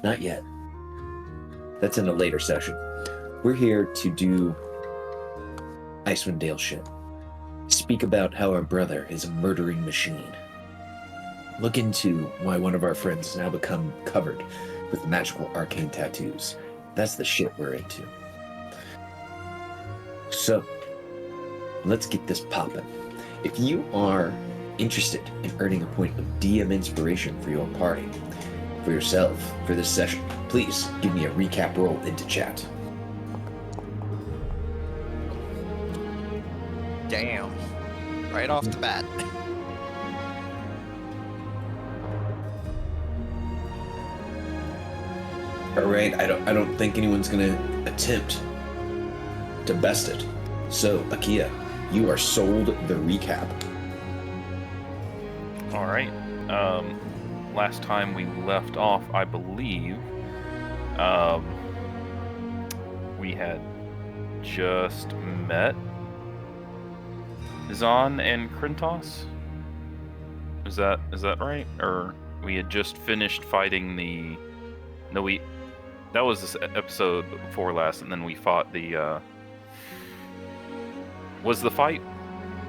Not yet. That's in a later session. We're here to do Icewind Dale shit. Speak about how our brother is a murdering machine. Look into why one of our friends has now become covered with magical arcane tattoos. That's the shit we're into. So, let's get this poppin'. If you are interested in earning a point of DM inspiration for your party, for yourself, for this session, please give me a recap roll into chat. Damn. Right off the bat. All right, I don't think anyone's gonna attempt to best it. So, Akia, you are sold the recap. All right. Last time we left off, I believe, we had just met Zahn and Krentos. Is that right? Or we had just finished fighting the... No, that was this episode before last, and then we fought the... Was the fight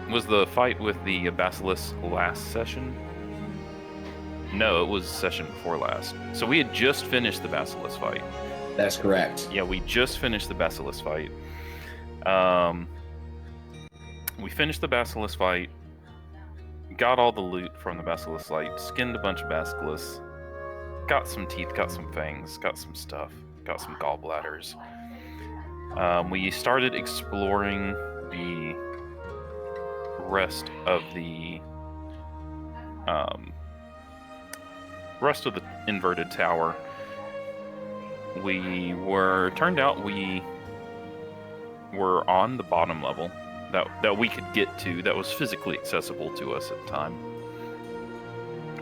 with the Basilisk last session? No, it was session before last. So we had just finished the Basilisk fight. That's correct. Yeah, we just finished the Basilisk fight. We finished the Basilisk fight, got all the loot from the Basilisk fight, skinned a bunch of Basilisks, got some teeth, got some fangs, got some stuff, got some gallbladders. We started exploring the rest of the inverted tower. Turned out we were on the bottom level that we could get to, that was physically accessible to us at the time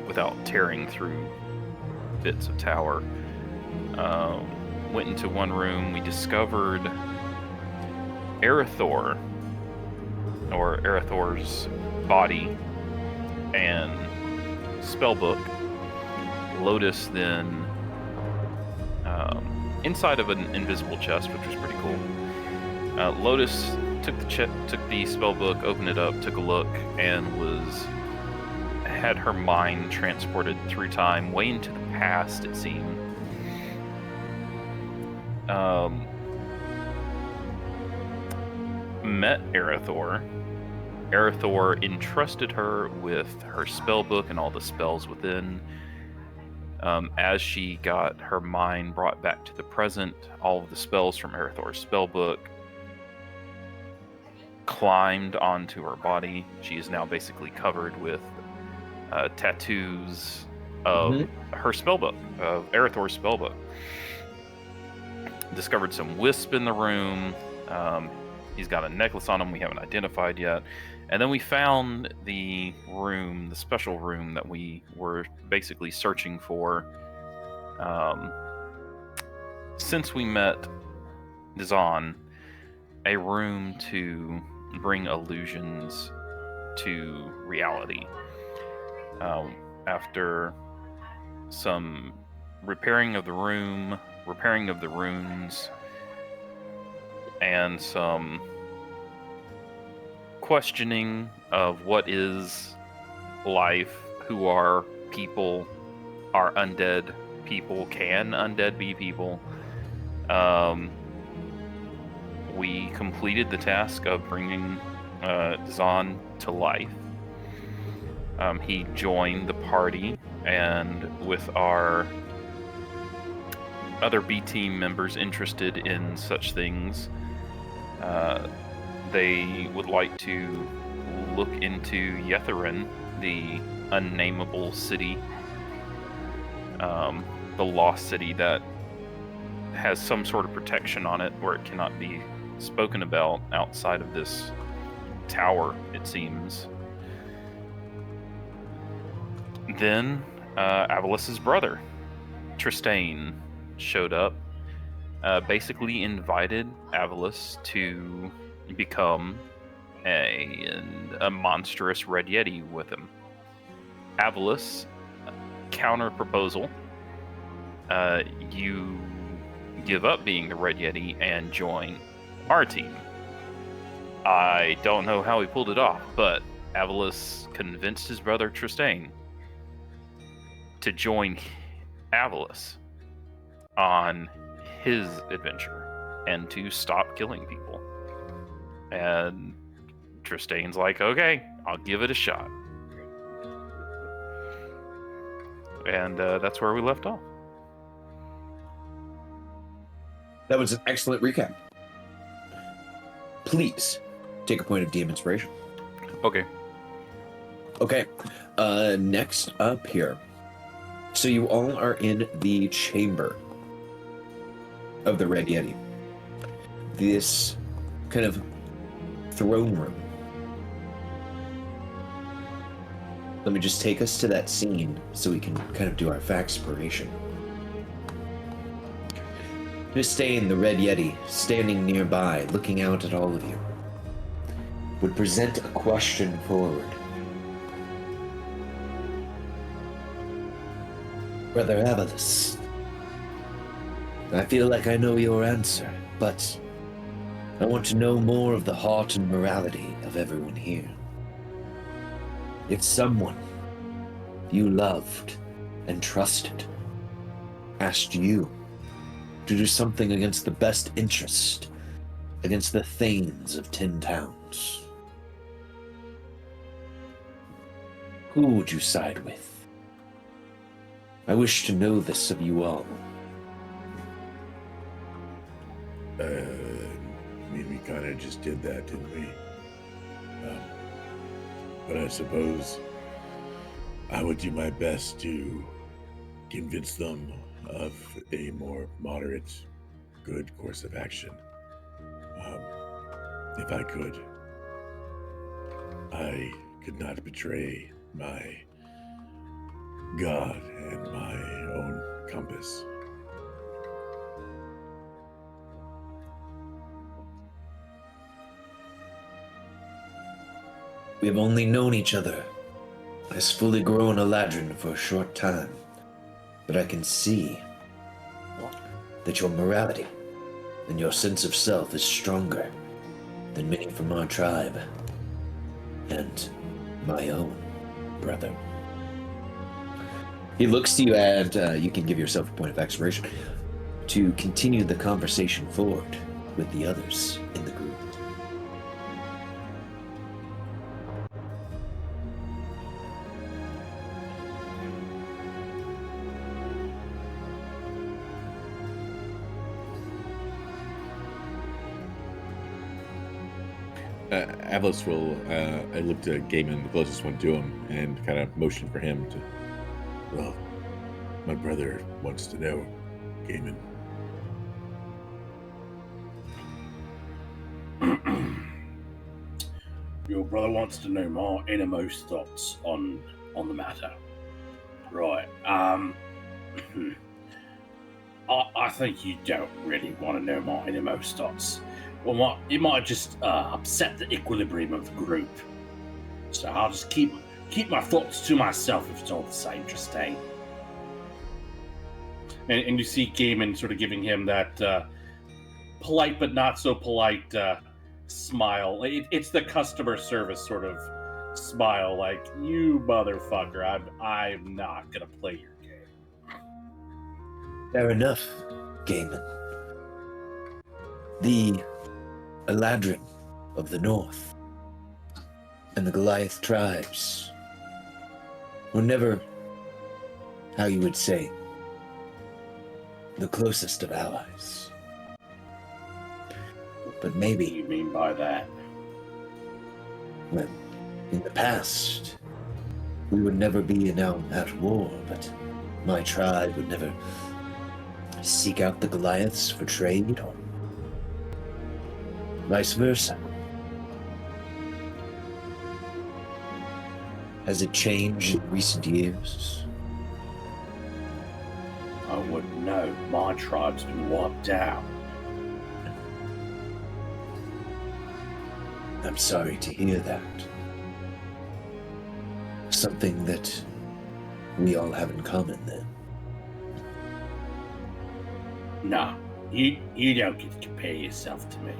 without tearing through bits of tower. Went into one room, we discovered Erythor, or Erythor's body and spellbook. Lotus then inside of an invisible chest, which was pretty cool. Lotus took the spellbook, opened it up, took a look, and had her mind transported through time, way into the past, it seemed. Met Erythor. Erythor entrusted her with her spellbook and all the spells within. As she got her mind brought back to the present, all of the spells from Erythor's spellbook climbed onto her body. She is now basically covered with tattoos of her spellbook, of Erythor's spellbook. Discovered some wisp in the room. He's got a necklace on him we haven't identified yet. And then we found the room, the special room that we were basically searching for since we met Zahn, a room to bring illusions to reality. After some repairing of the room, repairing of the runes, and some questioning of what is life, who are people, are undead people, can undead be people, we completed the task of bringing Zahn to life. He joined the party, and with our other B team members interested in such things, they would like to look into Yetherin, the unnameable city, the lost city that has some sort of protection on it where it cannot be spoken about outside of this tower, it seems. Then Avilis's brother, Tristane, showed up, basically invited Avilis to become a monstrous Red Yeti with him. Avilis counter proposal you give up being the Red Yeti and join our team. I don't know how he pulled it off, but Avalus convinced his brother Tristane to join Avalus on his adventure and to stop killing people. And Tristane's like, okay, I'll give it a shot. And that's where we left off. That was an excellent recap. Please take a point of DM inspiration. Okay. Okay. Next up here. So you all are in the chamber of the Red Yeti. This kind of throne room. Let me just take us to that scene so we can kind of do our factspiration. Tristane, the Red Yeti, standing nearby, looking out at all of you, would present a question forward. Brother Avalus, I feel like I know your answer, but I want to know more of the heart and morality of everyone here. If someone you loved and trusted asked you to do something against the best interest, against the thanes of 10 towns, who would you side with? I wish to know this of you all. I mean, we kind of just did that, didn't we? But I suppose I would do my best to convince them of a more moderate, good course of action. If I could. I could not betray my God and my own compass. We have only known each other as fully grown Eladrin for a short time, but I can see that your morality and your sense of self is stronger than many from our tribe and my own brother. He looks to you, and you can give yourself a point of exploration to continue the conversation forward with the others in the group. Avalus will, I looked at Gaiman, the closest one to him, and kind of motioned for him to. Well, my brother wants to know, Gaiman. Your brother wants to know my innermost thoughts on the matter. Right. I think you don't really want to know my innermost thoughts. Well, it might just upset the equilibrium of the group. So I'll just keep my thoughts to myself if it's all the same, Tristane. And you see Gaiman sort of giving him that polite but not so polite smile. It's the customer service sort of smile, like, you motherfucker, I'm not gonna play your game. Fair enough, Gaiman. The Eladrin of the North and the Reghed Tribes were never, how you would say, the closest of allies. But maybe... What do you mean by that? Well, in the past, we would never be at war, but my tribe would never seek out the Goliaths for trade or vice versa. Has it changed in recent years? I wouldn't know. My tribe's been wiped out. I'm sorry to hear that. Something that we all have in common then. Nah, you don't get to compare yourself to me.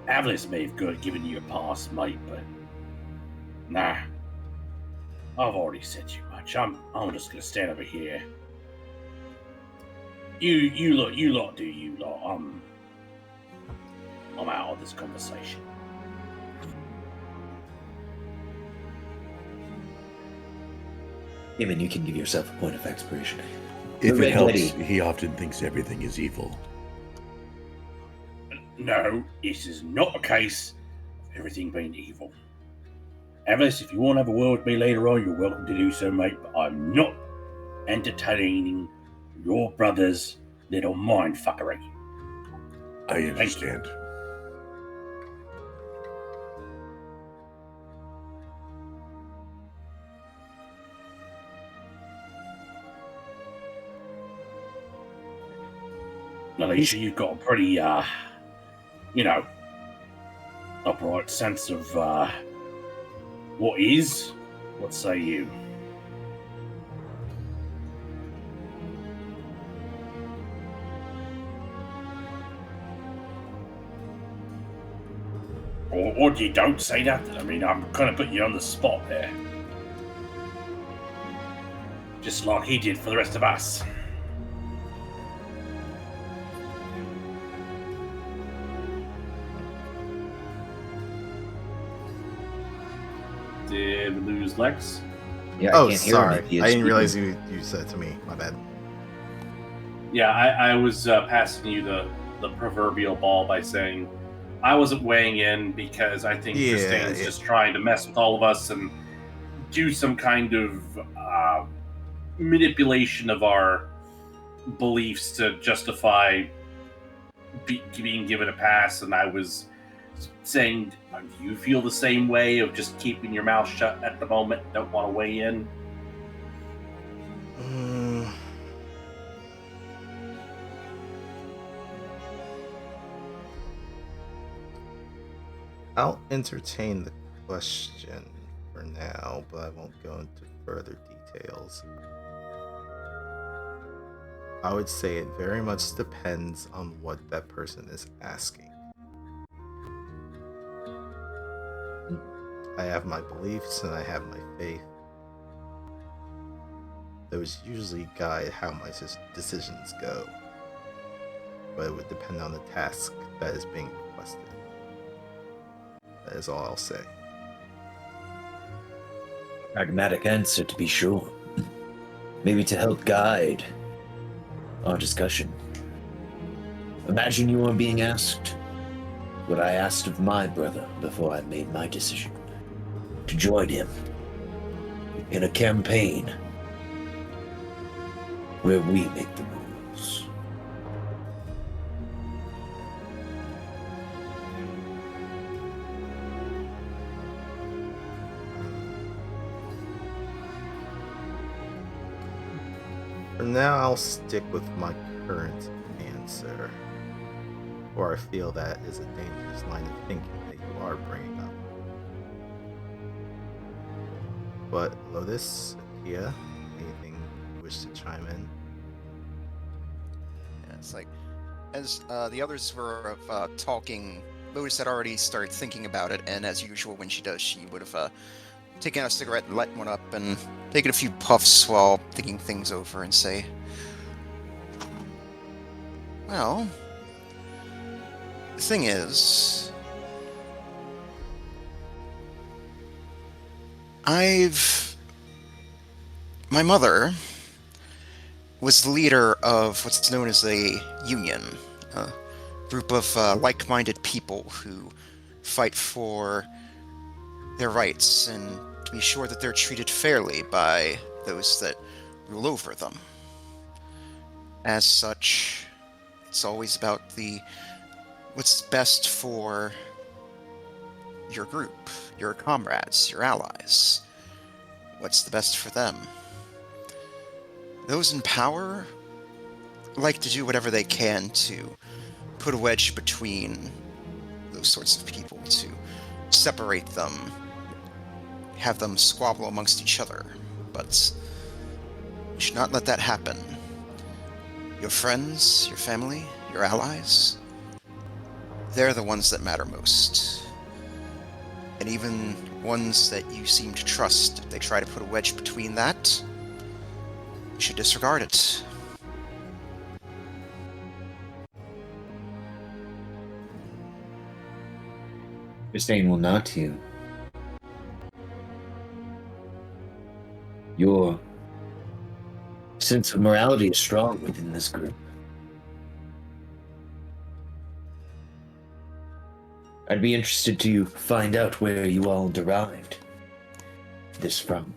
Avlis may have given you a pass, mate, but nah. I've already said too much. I'm just gonna stand over here. You lot do you lot. I'm out of this conversation. Even you can give yourself a point of expiration. If The it Red helps, Lady. he often thinks everything is evil. No, this is not a case of everything being evil. Avlis, if you want to have a word with me later on, you're welcome to do so, mate, but I'm not entertaining your brother's little mind fuckery. I understand. Alicia, you've got a pretty, upright sense of, what is. What say you? Or you don't say that? I mean, I'm kind of putting you on the spot there. Just like he did for the rest of us. Did we lose Lex? Yeah, Oh, can't hear him sorry. if he is I didn't speaking. realize you said it to me. My bad. Yeah, I was passing you the proverbial ball by saying I wasn't weighing in because I think Tristan's just trying to mess with all of us and do some kind of manipulation of our beliefs to justify being given a pass. And I was saying, do you feel the same way of just keeping your mouth shut at the moment? Don't want to weigh in? I'll entertain the question for now, but I won't go into further details. I would say it very much depends on what that person is asking. I have my beliefs and I have my faith. Those usually guide how my decisions go, but it would depend on the task that is being requested. That is all I'll say. Pragmatic answer, to be sure. Maybe to help guide our discussion. Imagine you are being asked what I asked of my brother before I made my decision. To join him in a campaign where we make the rules. For now, I'll stick with my current answer, or I feel that is a dangerous line of thinking that you are bringing up. But Lotus, Kia, anything you wish to chime in? Yeah, it's like, as the others were talking, Lotus had already started thinking about it, and as usual, when she does, she would have taken a cigarette and lit one up and taken a few puffs while thinking things over and say, well, the thing is, my mother was the leader of what's known as a union, a group of like-minded people who fight for their rights and to be sure that they're treated fairly by those that rule over them. As such, it's always about what's best for your group, your comrades, your allies. What's the best for them? Those in power like to do whatever they can to put a wedge between those sorts of people, to separate them, have them squabble amongst each other. But we should not let that happen. Your friends, your family, your allies, they're the ones that matter most. And even ones that you seem to trust, if they try to put a wedge between that, you should disregard it. Christine will nod to you. Your sense of morality is strong within this group. I'd be interested to find out where you all derived this from.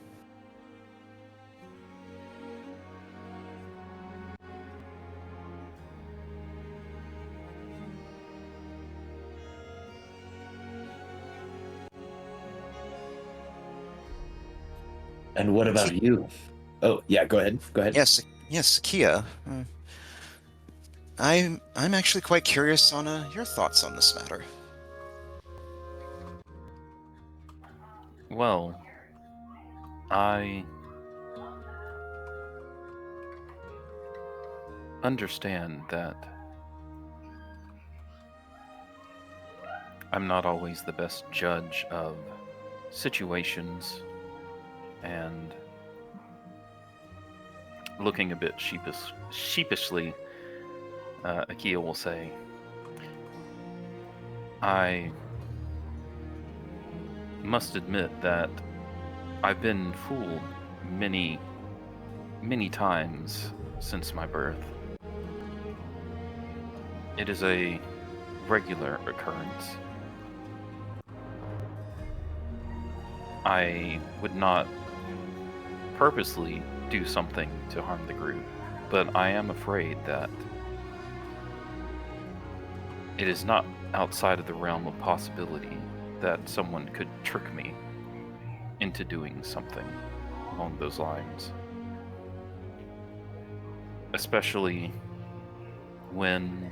And what about you? Oh, yeah, go ahead. Go ahead. Yes, Kia. I'm actually quite curious on your thoughts on this matter. Well, I understand that I'm not always the best judge of situations, and looking a bit sheepishly, Akia will say, I must admit that I've been fooled many, many times since my birth. It is a regular occurrence. I would not purposely do something to harm the group, but I am afraid that it is not outside of the realm of possibility that someone could trick me into doing something along those lines. Especially when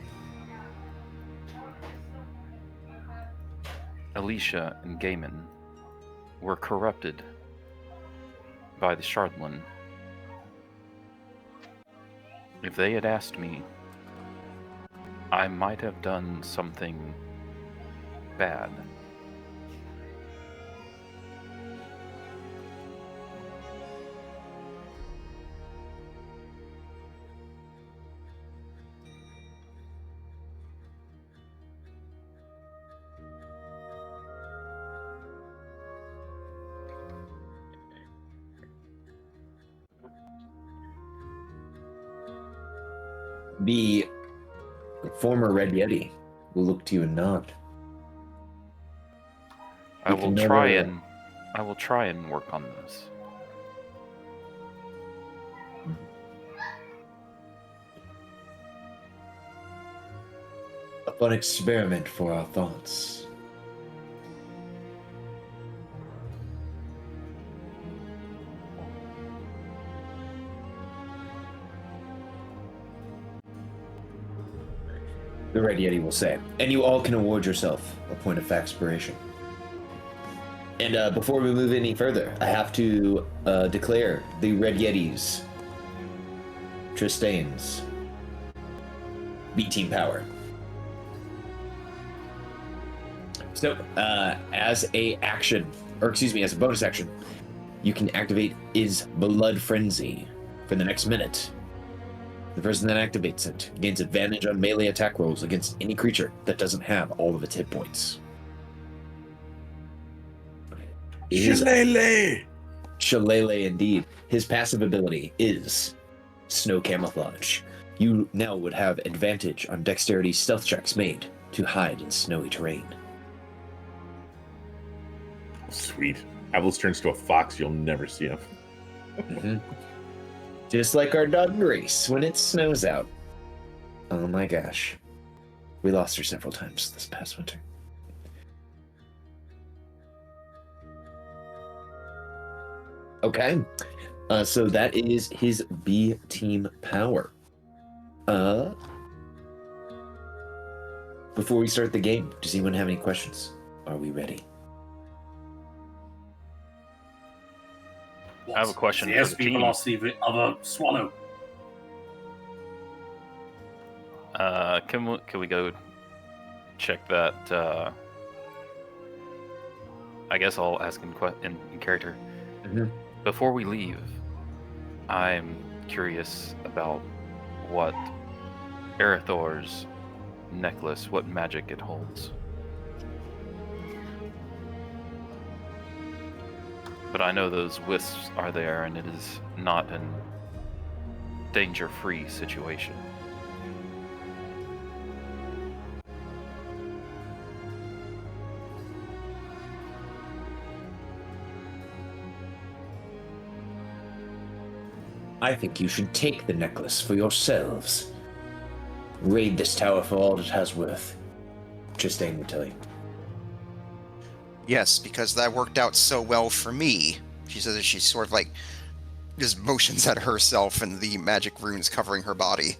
Alicia and Gaiman were corrupted by the Shardlin. If they had asked me, I might have done something bad. The former Red Yeti will look to you and nod. I You will can try and work on this. A fun experiment for our thoughts. The Red Yeti will say, and you all can award yourself a point of faxpiration. And before we move any further, I have to declare the Red Yeti's, Tristane's, B-Team power. So, as a bonus action, you can activate Is Blood Frenzy for the next minute. The person that activates it gains advantage on melee attack rolls against any creature that doesn't have all of its hit points. Shillelagh! Shillelagh indeed. His passive ability is Snow Camouflage. You now would have advantage on dexterity stealth checks made to hide in snowy terrain. Sweet. Avalos turns to a fox, you'll never see him. Mm-hmm. Just like our dog Grace when it snows out. Oh my gosh. We lost her several times this past winter. Okay. So that is his B team power. Before we start the game, does anyone have any questions? Are we ready? I have a question for Yes, the people team. all see of a swallow. Can we go check that? I guess I'll ask in character. Mhm. Before we leave, I'm curious about what Erethdor's necklace, what magic it holds. But I know those wisps are there, and it is not an danger-free situation. I think you should take the necklace for yourselves. Raid this tower for all it has worth. Justine would tell you. Yes, because that worked out so well for me. She says that she's sort of like just motions at herself and the magic runes covering her body.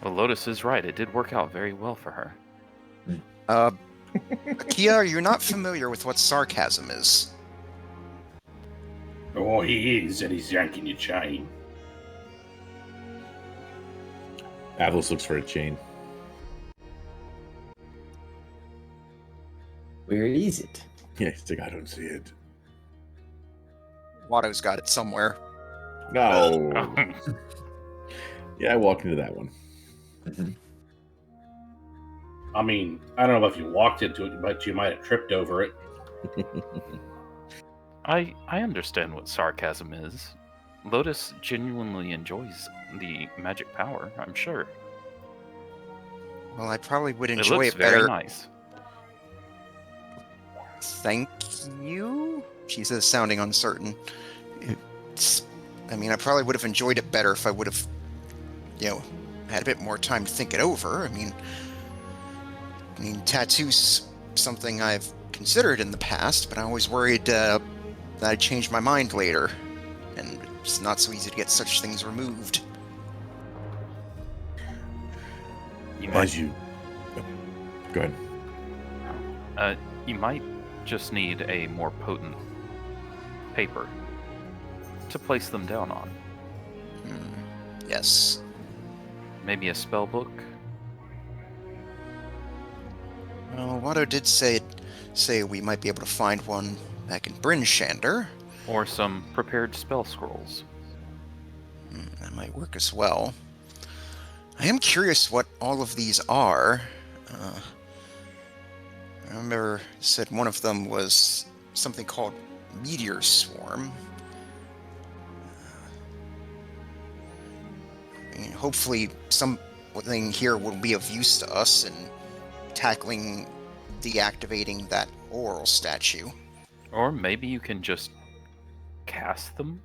Well, Lotus is right. It did work out very well for her. Kia, you're not familiar with what sarcasm is. Oh, he is, and he's yanking your chain. Avos looks for a chain. Where is it? Yeah, he's like, I don't see it. Watto's got it somewhere. no. Yeah, I walked into that one. Mhm. I mean, I don't know if you walked into it, but you might have tripped over it. I understand what sarcasm is. Lotus genuinely enjoys the magic power, I'm sure. Well, I probably would It enjoy looks it very better. nice. Thank you? She says, sounding uncertain. I probably would have enjoyed it better if I would have, had a bit more time to think it over. I mean, tattoos something I've considered in the past, but I always worried that I'd change my mind later, and it's not so easy to get such things removed. You As you. Go ahead. You might just need a more potent paper to place them down on. Yes. Maybe a spell book. Well, Watto did say we might be able to find one back in Bryn Shander. Or some prepared spell scrolls. That might work as well. I am curious what all of these are. I remember it said one of them was something called Meteor Swarm. Hopefully something here will be of use to us in tackling deactivating that Auril statue. Or maybe you can just cast them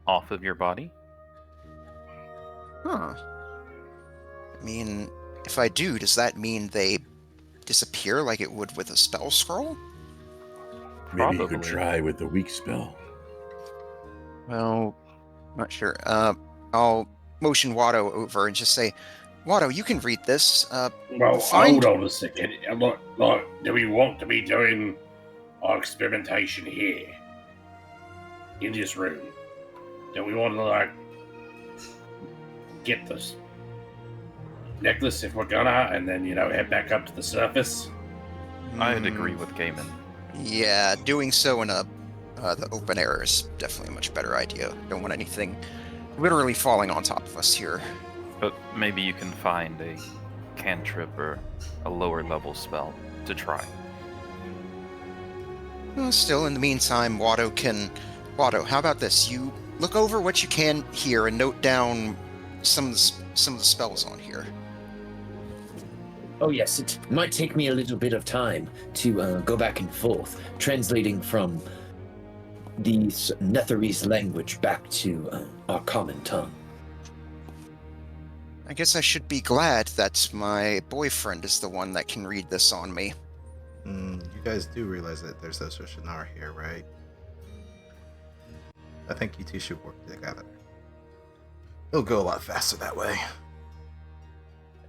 off of your body. Huh. If I do, does that mean they disappear like it would with a spell scroll? Maybe you Probably. could try with the weak spell. Well, not sure. I'll motion Watto over and just say, Watto, you can read this. Well, Find- hold on a second. Look, do we want to be doing our experimentation here? In this room? Do we want to, get this necklace if we're gonna, and then, head back up to the surface? I'd agree with Gaiman. Yeah, doing so in the open air is definitely a much better idea. Don't want anything literally falling on top of us here. But maybe you can find a cantrip or a lower level spell to try. Well, still, in the meantime, Watto, how about this? You look over what you can here and note down some of the spells on here. Oh yes, it might take me a little bit of time to go back and forth, translating from the Netherese language back to our common tongue. I guess I should be glad that my boyfriend is the one that can read this on me. You guys do realize that there's also Shannara here, right? I think you two should work together. It'll go a lot faster that way.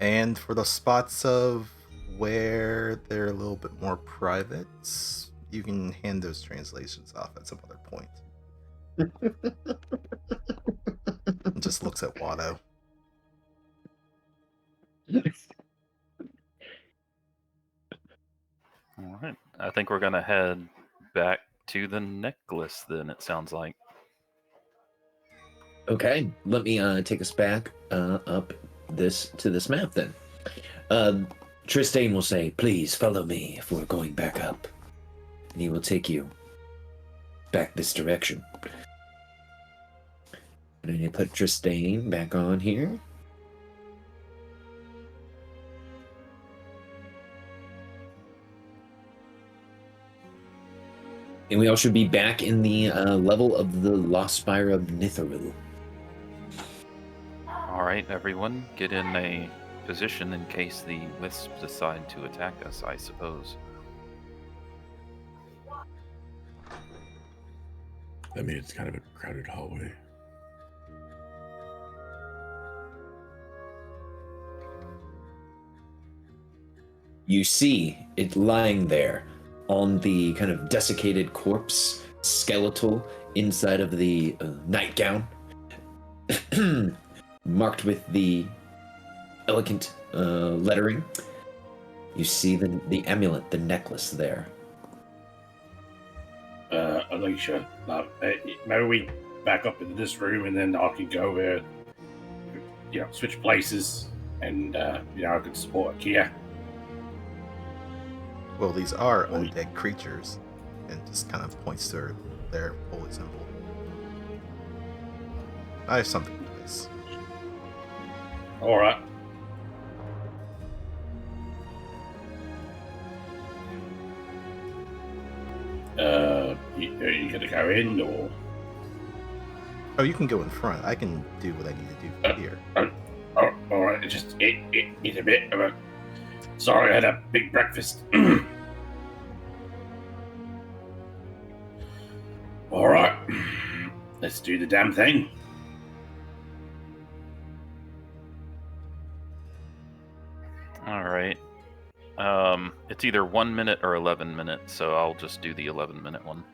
And for the spots of where they're a little bit more private, you can hand those translations off at some other point. Just looks at Watto. All right. I think we're gonna head back to the necklace. Then it sounds like. Okay, let me take us back up this map then. Tristane will say, "Please follow me if we're going back up," and he will take you back this direction. And then you put Tristane back on here. And we all should be back in the level of the Lost Spire of Nitharil. All right, everyone, get in a position in case the wisps decide to attack us, I suppose. I mean, it's kind of a crowded hallway. You see it lying there on the kind of desiccated corpse, skeletal inside of the nightgown, marked with the elegant lettering. You see the amulet, the necklace there. Alicia, maybe we back up into this room and then I can go there, switch places and, I can support Kia. Well, these are undead creatures, and just kind of points to their holy symbol. I have something in place. All right. Are you gonna go in or? Oh, you can go in front. I can do what I need to do from here. All right. Just eat a bit of a. Sorry, I had a big breakfast. All right, let's do the damn thing. All right. It's either 1 minute or 11 minutes, so I'll just do the 11-minute one.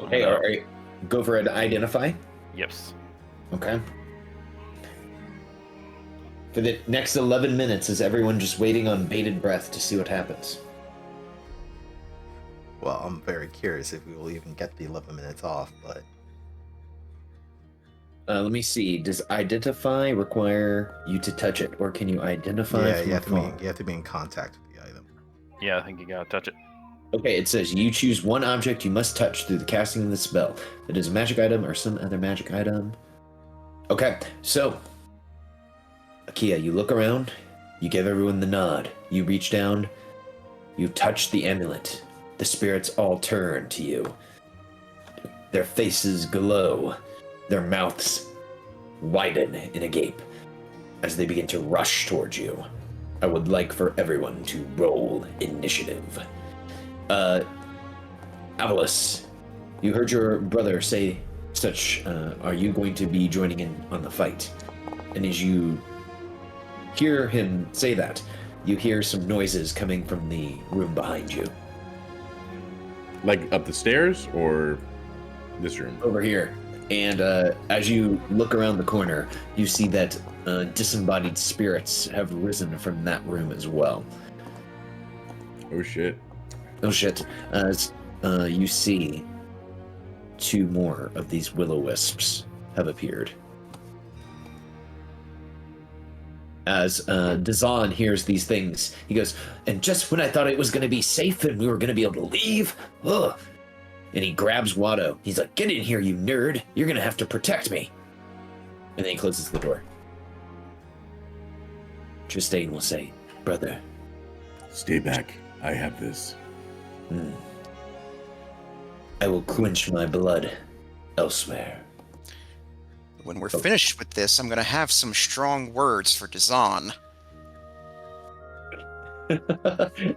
Okay, all right. Go for it. Identify. Yes. Okay. For the next 11 minutes, is everyone just waiting on bated breath to see what happens? Well, I'm very curious if we will even get the 11 minutes off, but... Let me see. Does identify require you to touch it, or can you identify Yeah, from you afar? have to be in contact with the item. Yeah, I think you gotta touch it. Okay, it says you choose one object you must touch through the casting of the spell. It is a magic item or some other magic item. Okay, so Akia, you look around, you give everyone the nod. You reach down, you touch the amulet. The spirits all turn to you. Their faces glow. Their mouths widen in a gape as they begin to rush towards you. I would like for everyone to roll initiative. Avalis, you heard your brother say such, are you going to be joining in on the fight? And as you hear him say that, you hear some noises coming from the room behind you. Like up the stairs or this room? Over here. And as you look around the corner, you see that disembodied spirits have risen from that room as well. Oh shit. Oh shit. As you see 2 more of these will-o-wisps have appeared. As Dazan hears these things, he goes, and just when I thought it was going to be safe and we were going to be able to leave, ugh. And he grabs Watto. He's like, get in here, you nerd. You're going to have to protect me. And then he closes the door. Tristane will say, brother. Stay back. I have this. I will quench my blood elsewhere. When we're finished with this, I'm going to have some strong words for Dazan.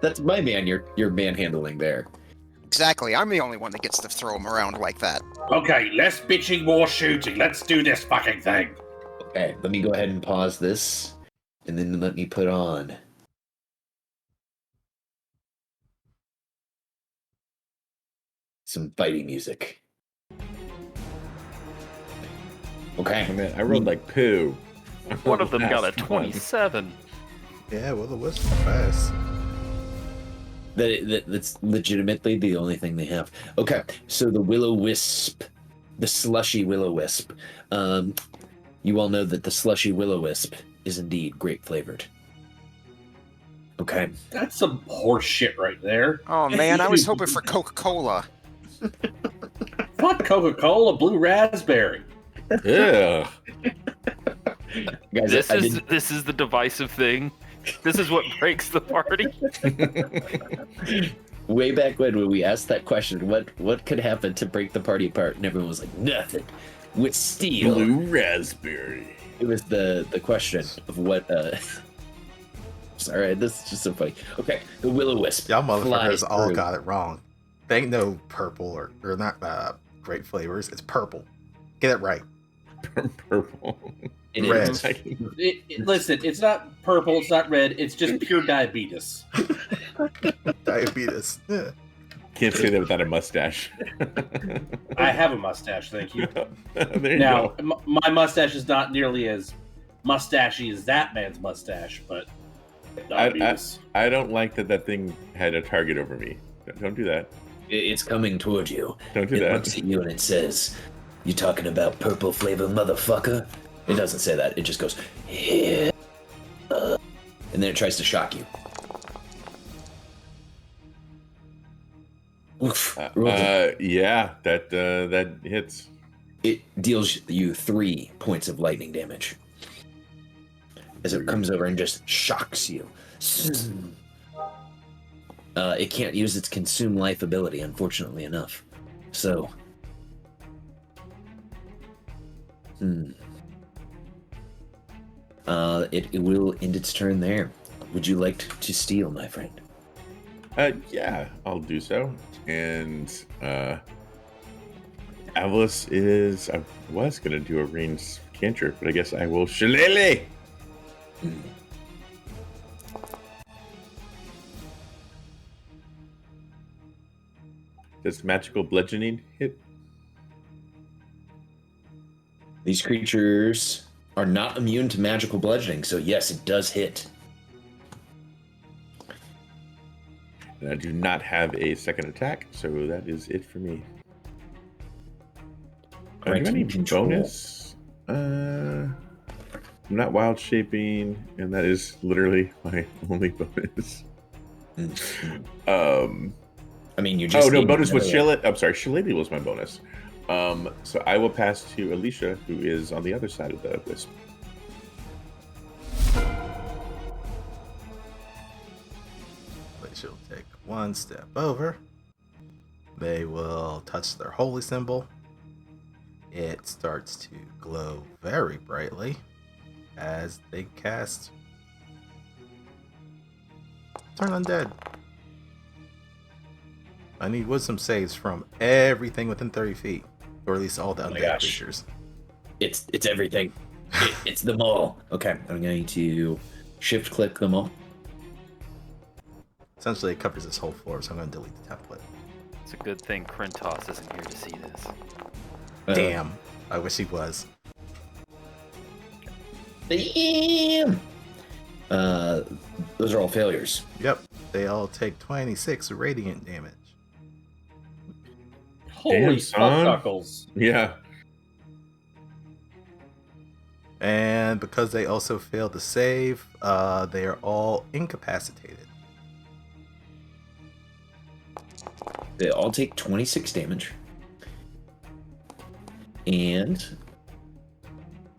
That's my man you're manhandling there. Exactly, I'm the only one that gets to throw him around like that. Okay, less bitching, more shooting. Let's do this fucking thing. Okay, let me go ahead and pause this, and then let me put on some fighting music. Okay. I mean, I rolled like poo. One of them got a Last one. 27. Yeah, will the wisp pass? That's legitimately the only thing they have. Okay, so the will-o-wisp, the slushy will-o-wisp. You all know that the slushy will-o-wisp is indeed grape flavored. Okay. That's some horse shit right there. Oh man, I was hoping for Coca-Cola. Fuck Coca-Cola, blue raspberry. Yeah. Guys, This is the divisive thing. This is what breaks the party. way back when we asked that question, what could happen to break the party apart? And everyone was like, nothing. With steel. Blue raspberry. It was the question of what sorry, this is just so funny. Okay, the will-o-wisp. Y'all motherfuckers flies all through. got it wrong. They ain't no purple or not grape flavors. It's purple. Get it right. Purple. It Red. is. Listen, it's not purple, it's not red, it's just pure diabetes. Diabetes. Yeah. Can't say that without a mustache. I have a mustache, thank you. There you Now, go. my mustache is not nearly as mustachy as that man's mustache, but diabetes. I don't like that thing had a target over me. Don't do that. It's coming toward you. Don't do It that. looks at you and it says, "You talking about purple flavor, motherfucker?" It doesn't say that. It just goes, "Yeah." And then it tries to shock you. Oof. Yeah, that hits. It deals you 3 points of lightning damage as it comes over and just shocks you. It can't use its consume life ability, unfortunately enough. So, it will end its turn there. Would you like to steal, my friend? Yeah, I'll do so. And Avalis is. I was gonna do a ranged cantrip, but I guess I will shillelagh. Does magical bludgeoning hit? These creatures are not immune to magical bludgeoning, so yes, it does hit. And I do not have a second attack, so that is it for me. Do I have any Control. bonus? I'm not wild shaping, and that is literally my only bonus. I mean, you just. Oh no, need bonus was another- shillelagh. I'm sorry, shillelagh was my bonus. So I will pass to Alicia, who is on the other side of the wisp. She'll take one step over. They will touch their holy symbol. It starts to glow very brightly as they cast Turn Undead. I need wisdom saves from everything within 30 feet, or at least all the Oh my undead gosh. creatures. It's everything. It's them all. Okay, I'm going to shift click them all. Essentially, it covers this whole floor, so I'm going to delete the template. It's a good thing Krentos isn't here to see this. Damn, I wish he was. Damn. Those are all failures. Yep, they all take 26 radiant damage. Holy Damn, fuck son. knuckles. Yeah. And because they also failed to save, they are all incapacitated. They all take 26 damage. And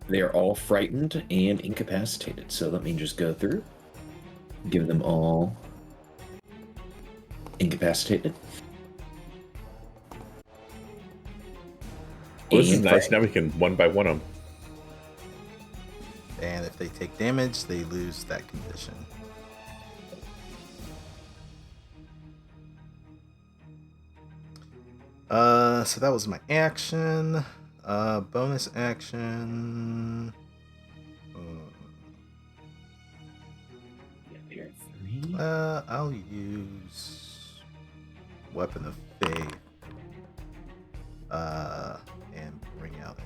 they are all frightened and incapacitated. So let me just go through. Give them all incapacitated. Well, this is And nice. frightened. Now we can one by one them. And if they take damage, they lose that condition. So that was my action. Bonus action. I'll use Weapon of Faith. And bring out a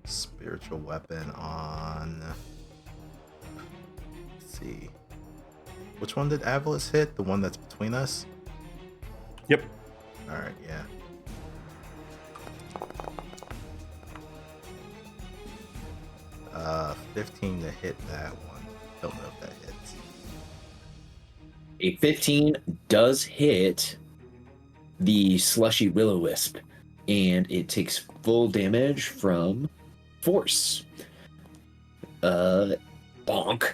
Spirit spiritual weapon on. Let's see. Which one did Avalis hit? The one that's between us? Yep. Alright, yeah. Uh, 15 to hit that one. Don't know if that hits. A 15 does hit the slushy will-o-wisp, and it takes full damage from force. Bonk.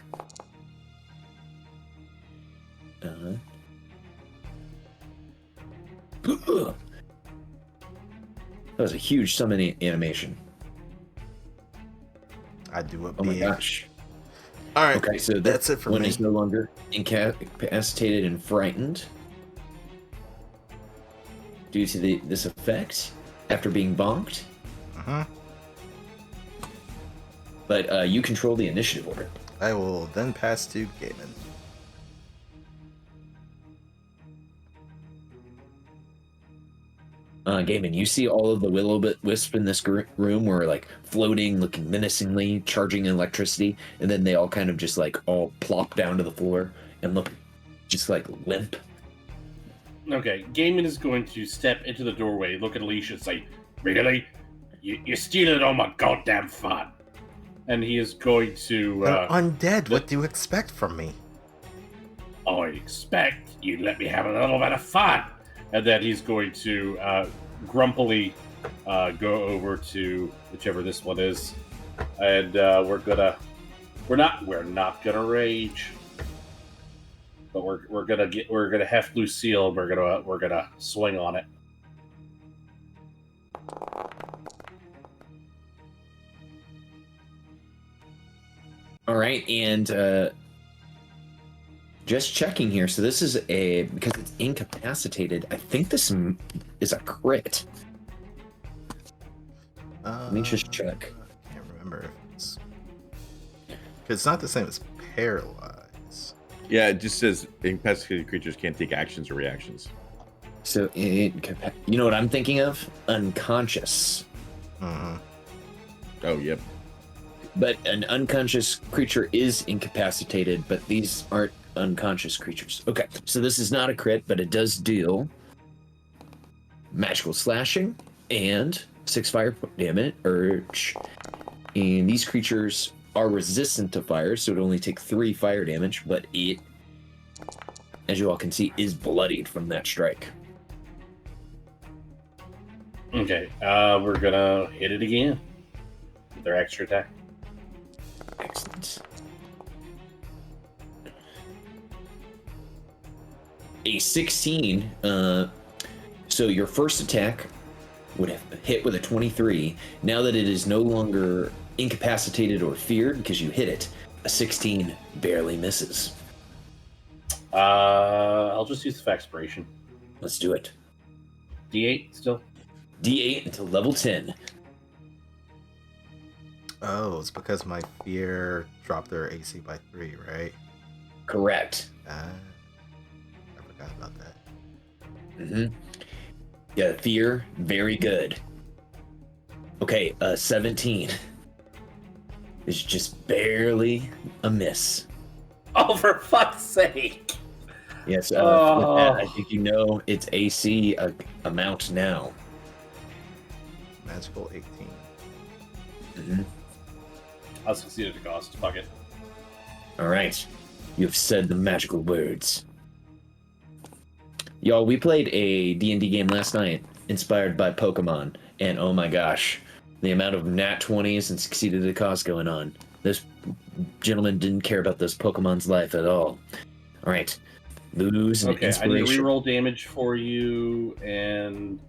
That was a huge summoning animation. I do it Oh my big. gosh. Alright, Okay, so that's it for one me. is no longer incapacitated and frightened due to this effect after being bonked. Uh-huh. But you control the initiative order. I will then pass to Gaiman. Gaiman, you see all of the will-o-wisp in this room were like floating, looking menacingly, charging electricity, and then they all kind of just like all plop down to the floor and look just like limp. Okay, Gaiman is going to step into the doorway, look at Alicia, and say, "Really? You're stealing all my goddamn fun." And he is going to. I'm undead. What do you expect from me? I expect you let me have a little bit of fun. And then he's going to grumpily go over to whichever this one is, and we're not gonna rage, but we're gonna heft Lucille. And we're gonna swing on it. All right, and just checking here. So this is because it's incapacitated. I think this is a crit. Let me just check. I can't remember if it's. Because it's not the same as paralyze. Yeah, it just says incapacitated creatures can't take actions or reactions. So you know what I'm thinking of? Unconscious. Mm-hmm. Oh, yep. But an unconscious creature is incapacitated, but these aren't unconscious creatures. Okay, so this is not a crit, but it does deal magical slashing and 6 fire damage. And these creatures are resistant to fire, so it only takes 3 fire damage, but it, as you all can see, is bloodied from that strike. Okay, we're gonna hit it again with their extra attack. Excellent. A 16. So your first attack would have hit with a 23. Now that it is no longer incapacitated or feared because you hit it, a 16 barely misses. I'll just use the Faxpiration. Let's do it. D8 still. D8 until level 10. Oh, it's because my fear dropped their AC by 3, right? Correct. I forgot about that. Mm-hmm. Yeah, fear, very good. Okay, 17 is just barely a miss. Oh, for fuck's sake! Yes, with that, I think you know its AC amount now. Magical 18. Mm-hmm. I'll succeed at the cost. Fuck it. All right, you've said the magical words. Y'all, we played a D&D game last night inspired by Pokemon, and oh my gosh, the amount of nat 20s and succeeded the cause going on. This gentleman didn't care about this Pokemon's life at all. All right, lose an Okay, I need to inspiration. reroll damage for you, and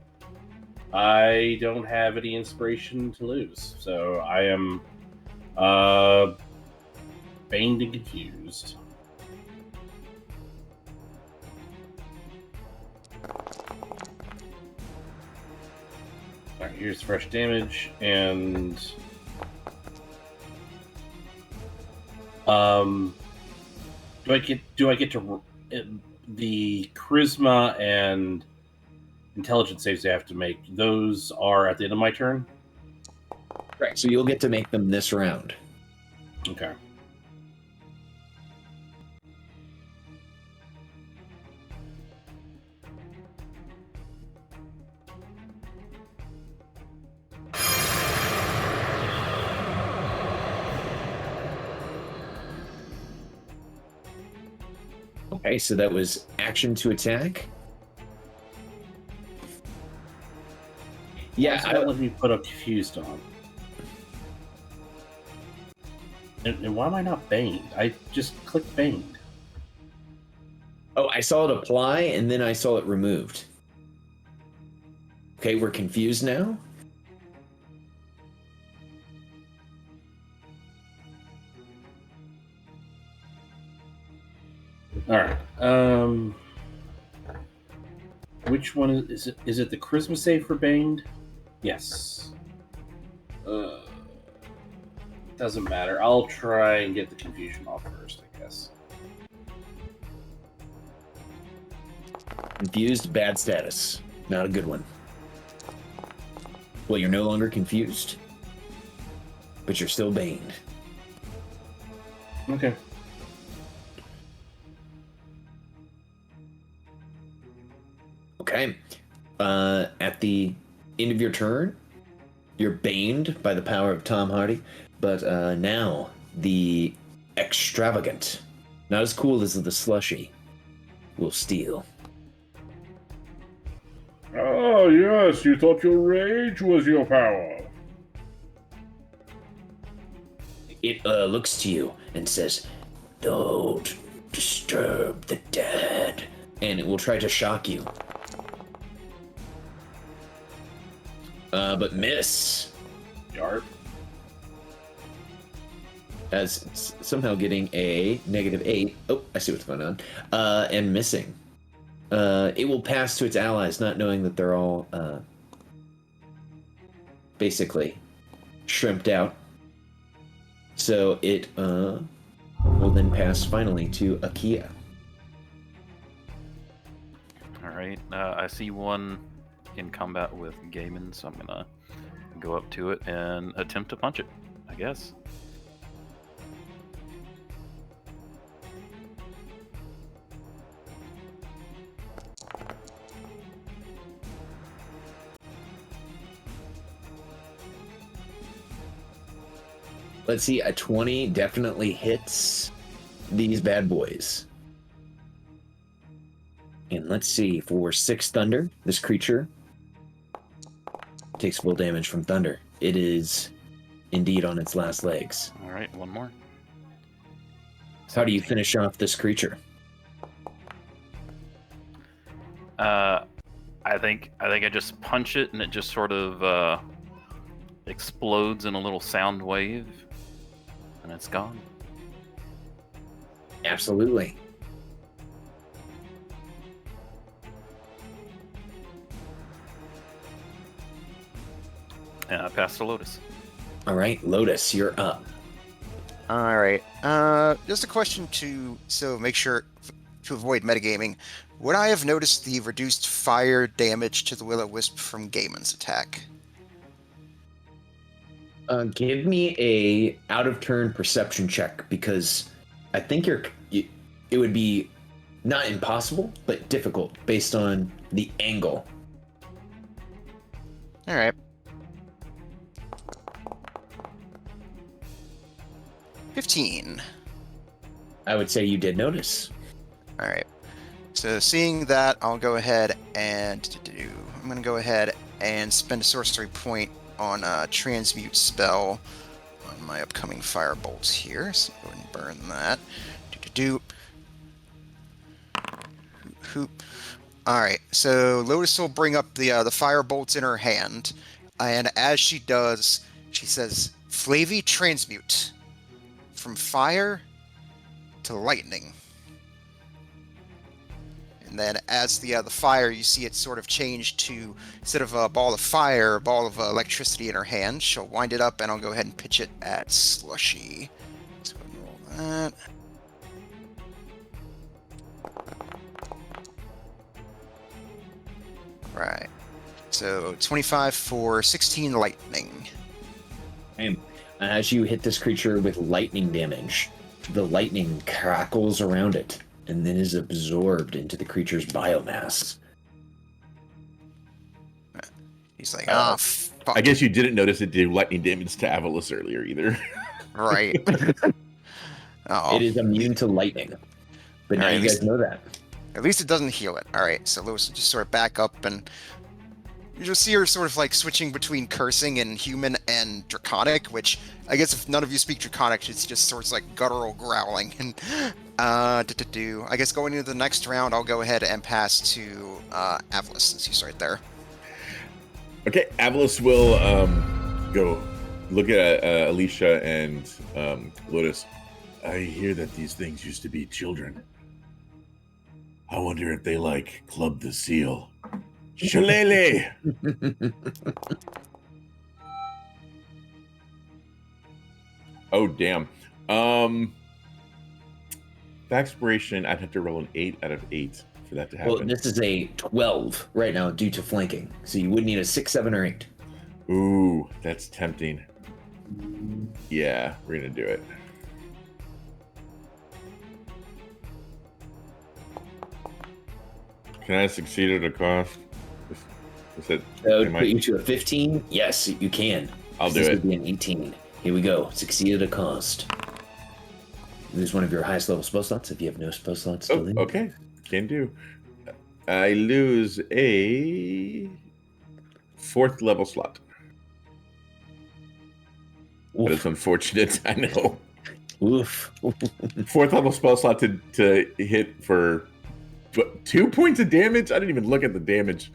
I don't have any inspiration to lose, so I am pained and confused. Alright, here's fresh damage, and do I get to the charisma and intelligence saves I have to make? Those are at the end of my turn. Right. So you'll get to make them this round. Okay. Okay, so that was action to attack. Yeah, Why does that let me put a confused on? And why am I not baned? I just clicked baned. Oh, I saw it apply and then I saw it removed. Okay, we're confused now. All right. Which one is it? Is it the charisma save for baned? Yes. Doesn't matter. I'll try and get the confusion off first, I guess. Confused, bad status. Not a good one. Well, you're no longer confused, but you're still baned. Okay. Okay. At the end of your turn, you're baned by the power of Tom Hardy, but now the extravagant, not as cool as the slushy, will steal. Oh, yes, you thought your rage was your power. It looks to you and says, "Don't disturb the dead," and it will try to shock you. But miss. Yarp. As somehow getting a -8. Oh, I see what's going on. And missing. It will pass to its allies, not knowing that they're all basically shrimped out. So it will then pass finally to Akia. All right. I see one in combat with Gaiman, so I'm gonna go up to it and attempt to punch it, I guess. Let's see, a 20 definitely hits these bad boys. And let's see, for 6 thunder, this creature takes full damage from thunder. It is indeed on its last legs. All right, one more. How do you finish off this creature? I think I just punch it and it just sort of explodes in a little sound wave, and it's gone. Absolutely. And I passed to Lotus. All right, Lotus, you're up. All right. Just a question to make sure to avoid metagaming. Would I have noticed the reduced fire damage to the Will-O-Wisp from Gaiman's attack? Give me a out of turn perception check, because I think it would be not impossible, but difficult based on the angle. All right. 15. I would say you did notice. All right. So seeing that, I'll go ahead and I'm going to go ahead and spend a sorcery point on a transmute spell on my upcoming fire bolts here. So go ahead and burn that. Hoop. All right. So Lotus will bring up the fire bolts in her hand, and as she does, she says, "Flavy transmute from fire to lightning." And then as the fire, you see it sort of change to, instead of a ball of fire, a ball of electricity in her hand. She'll wind it up, and I'll go ahead and pitch it at Slushy. So go ahead and roll that. Right. So 25 for 16 lightning. As you hit this creature with lightning damage, the lightning crackles around it and then is absorbed into the creature's biomass. He's like, fuck. I guess you didn't notice it did lightning damage to Avalos earlier either. Right. Oh. It is immune to lightning. But now Alright, you guys know that. At least it doesn't heal it. Alright, so Lewis will just sort of back up, and you just see her sort of like switching between cursing and human and draconic, which I guess if none of you speak draconic, it's just sort of like guttural growling. And I guess going into the next round, I'll go ahead and pass to Avalos since he's right there. Okay, Avalos will go look at Alicia and Lotus. I hear that these things used to be children. I wonder if they like Club the Seal. Shillelagh! Oh, damn. The expiration, I'd have to roll an 8 out of 8 for that to happen. Well, this is a 12 right now due to flanking. So you would need a 6, 7, or 8. Ooh, that's tempting. Yeah, we're gonna do it. Can I succeed at a cost? Is it? That would am put I- you to a 15? Yes, you can. I'll do This it. would be an 18. Here we go. Succeed at a cost. Lose one of your highest level spell slots if you have no spell slots still Oh, in. okay. Can do. I lose a 4th level slot. That is unfortunate. I know. Oof. 4th level spell slot to hit for 2 points of damage? I didn't even look at the damage.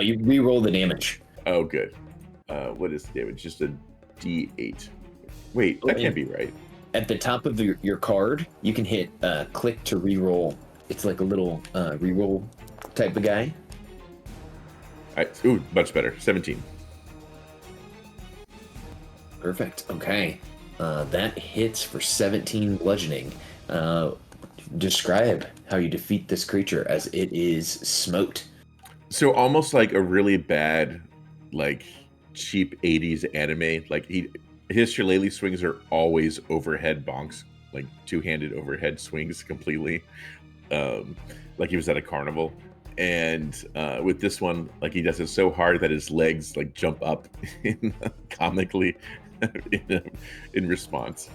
You re-roll the damage. Oh, good. What is the damage? Just a D8. Wait, that can't be right. At the top of your card, you can hit click to re-roll. It's like a little re-roll type of guy. Ooh, much better. 17. Perfect. Okay. That hits for 17 bludgeoning. Describe how you defeat this creature as it is smote. So almost like a really bad, like cheap 80s anime. Like his shillelagh swings are always overhead bonks, like two-handed overhead swings completely. Like he was at a carnival. And with this one, like he does it so hard that his legs like jump up comically in response.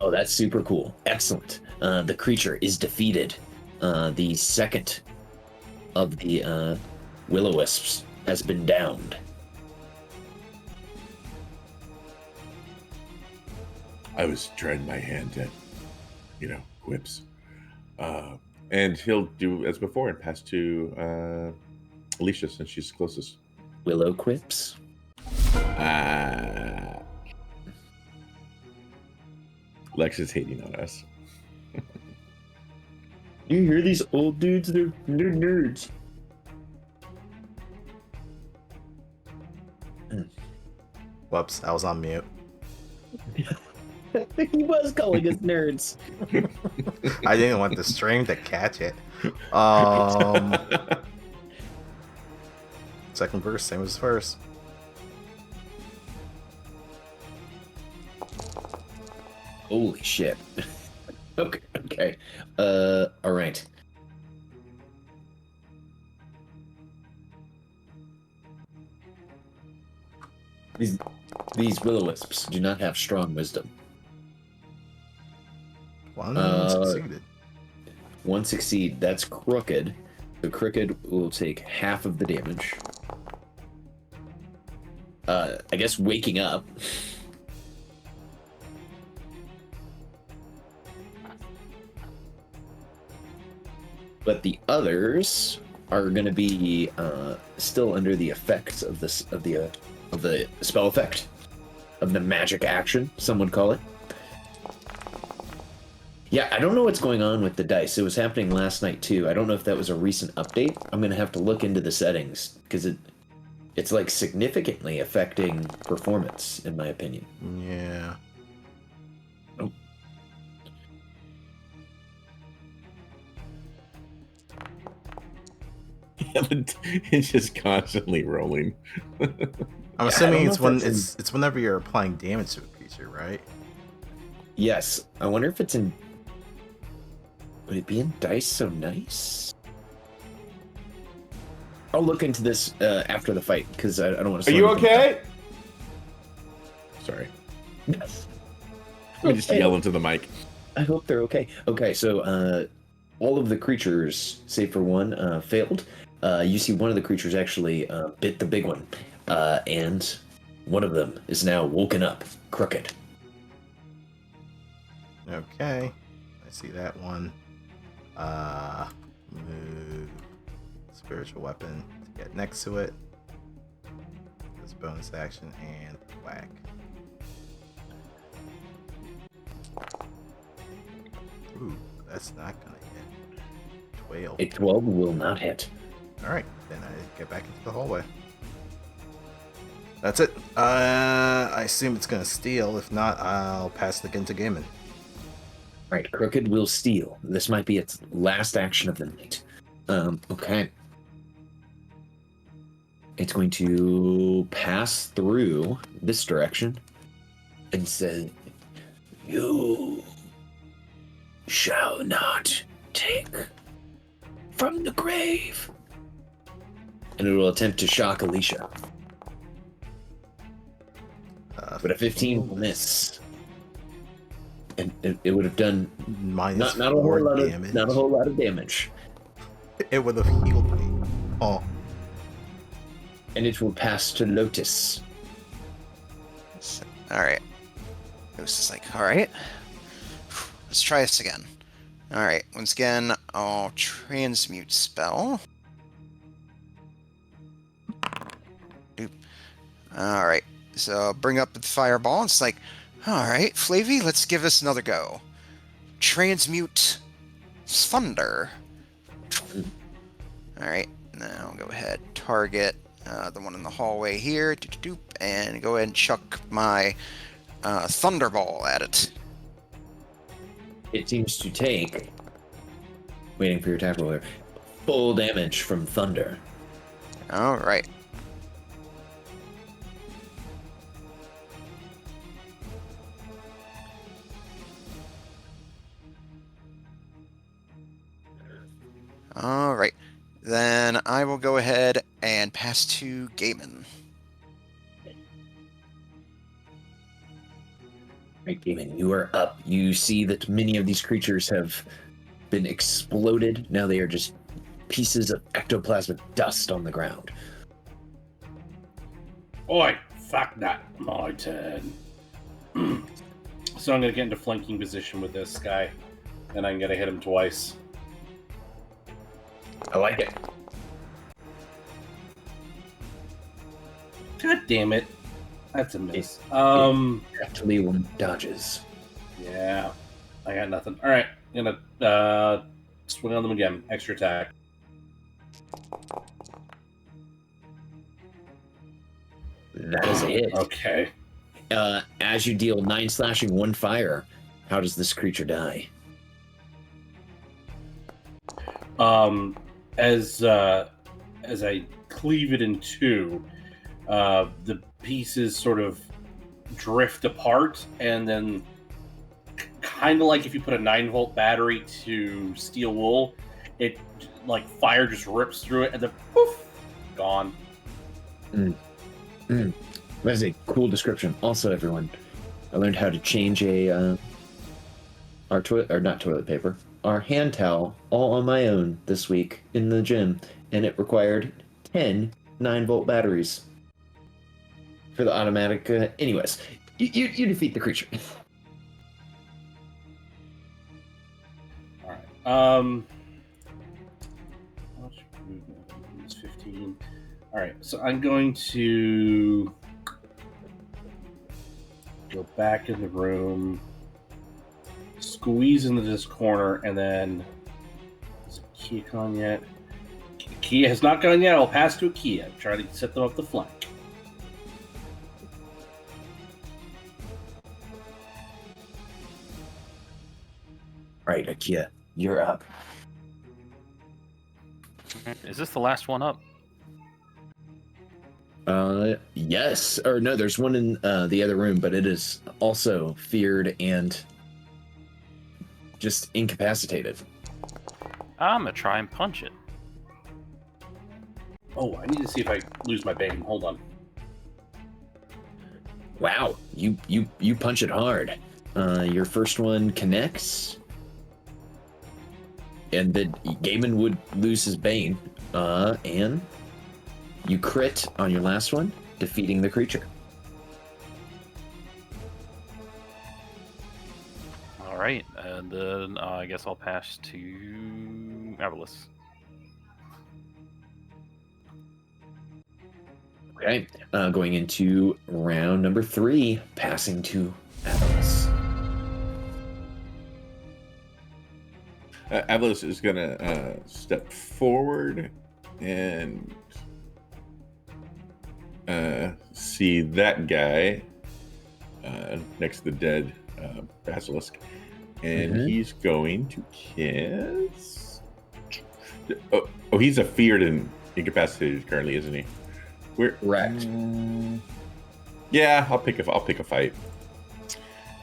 Oh, that's super cool. Excellent. The creature is defeated. The second of the will-o-wisps has been downed. I was trying my hand at, whips. And he'll do as before and pass to Alicia since she's closest. Willow quips. Lex is hating on us. You hear these old dudes? They're nerds. Whoops, I was on mute. He was calling us nerds. I didn't want the stream to catch it. Second verse, same as first. Holy shit. Okay. All right. These will-o-wisps do not have strong wisdom. One succeeded. One succeed. That's crooked. The crooked will take half of the damage. I guess waking up. But the others are going to be still under the effects of the spell effect of the magic action. Some would call it. Yeah, I don't know what's going on with the dice. It was happening last night too. I don't know if that was a recent update. I'm going to have to look into the settings because it's like significantly affecting performance, in my opinion. Yeah. Oh. It's just constantly rolling. I'm assuming know it's if when that's it's whenever you're applying damage to a creature. creature, right? Yes. I wonder if it's in. Would it be in Dice So Nice? I'll look into this after the fight because I don't want to. Are you okay? Sorry. Yes. Let me just yell into the mic. I hope they're okay. Okay, so all of the creatures, save for one, failed. You see one of the creatures actually bit the big one, and one of them is now woken up, crooked. Okay. I see that one. Move spiritual weapon to get next to it. This bonus action and whack. Ooh, that's not gonna hit. 12. A 12 will not hit. Alright, then I get back into the hallway. That's it. I assume it's gonna steal. If not, I'll pass the gun to Gaiman. Right, Crooked will steal. This might be its last action of the night. Okay. It's going to pass through this direction and say, "You shall not take from the grave." And it will attempt to shock Alicia. But a 15 will miss. And it would have done minus not a whole 4 lot damage. of not a whole lot of damage. It would have healed me. Oh, And it will pass to Lotus. All right. It was just like, all right. Let's try this again. All right. Once again, I'll transmute spell. Doop. All right. So bring up the fireball. It's like, all right, Flavy, let's give this another go. Transmute thunder. All right. Now I'll go ahead, target the one in the hallway here, doop, and go ahead and chuck my thunderball at it. It seems to take, waiting for your attack roll here, full damage from thunder. All right. All right. Then I will go ahead and pass to Gaiman. Right, Gaiman, you are up. You see that many of these creatures have been exploded. Now they are just pieces of ectoplasmic dust on the ground. Oi, fuck that. My turn. So I'm gonna get into flanking position with this guy, and I'm gonna hit him twice. I like it. God damn it. That's a miss. Actually, one dodges. Yeah. I got nothing. Alright, I'm gonna swing on them again. Extra attack. That is a hit. Okay. As you deal 9 slashing, 1 fire, how does this creature die? As I cleave it in two, the pieces sort of drift apart, and then kind of like if you put a 9-volt battery to steel wool, it like fire just rips through it, and then poof, gone. That is a cool description. Also, everyone, I learned how to change our hand towel all on my own this week in the gym, and it required 10 9-volt batteries for the automatic. Anyways, you defeat the creature. All right. What's movement? It's 15. All right. So I'm going to go back in the room, squeeze into this corner, and then is Kia gone yet? Kia has not gone yet. I'll pass to a Kia. Try to set them up the flank. All right, Akia, you're up. Is this the last one up? Yes. Or no, there's one in the other room, but it is also feared and just incapacitated. I'm gonna try and punch it. Oh, I need to see if I lose my bane. Hold on. Wow, you punch it hard. Your first one connects, and then Gaiman would lose his bane. And you crit on your last one, defeating the creature. All right, and then I guess I'll pass to Avalus. Okay, going into round number 3, passing to Atlas. Avalos is gonna step forward and see that guy next to the dead basilisk, and he's going to cast. Oh, he's a feared and incapacitated currently, isn't he? We're Correct. Yeah, I'll pick a fight.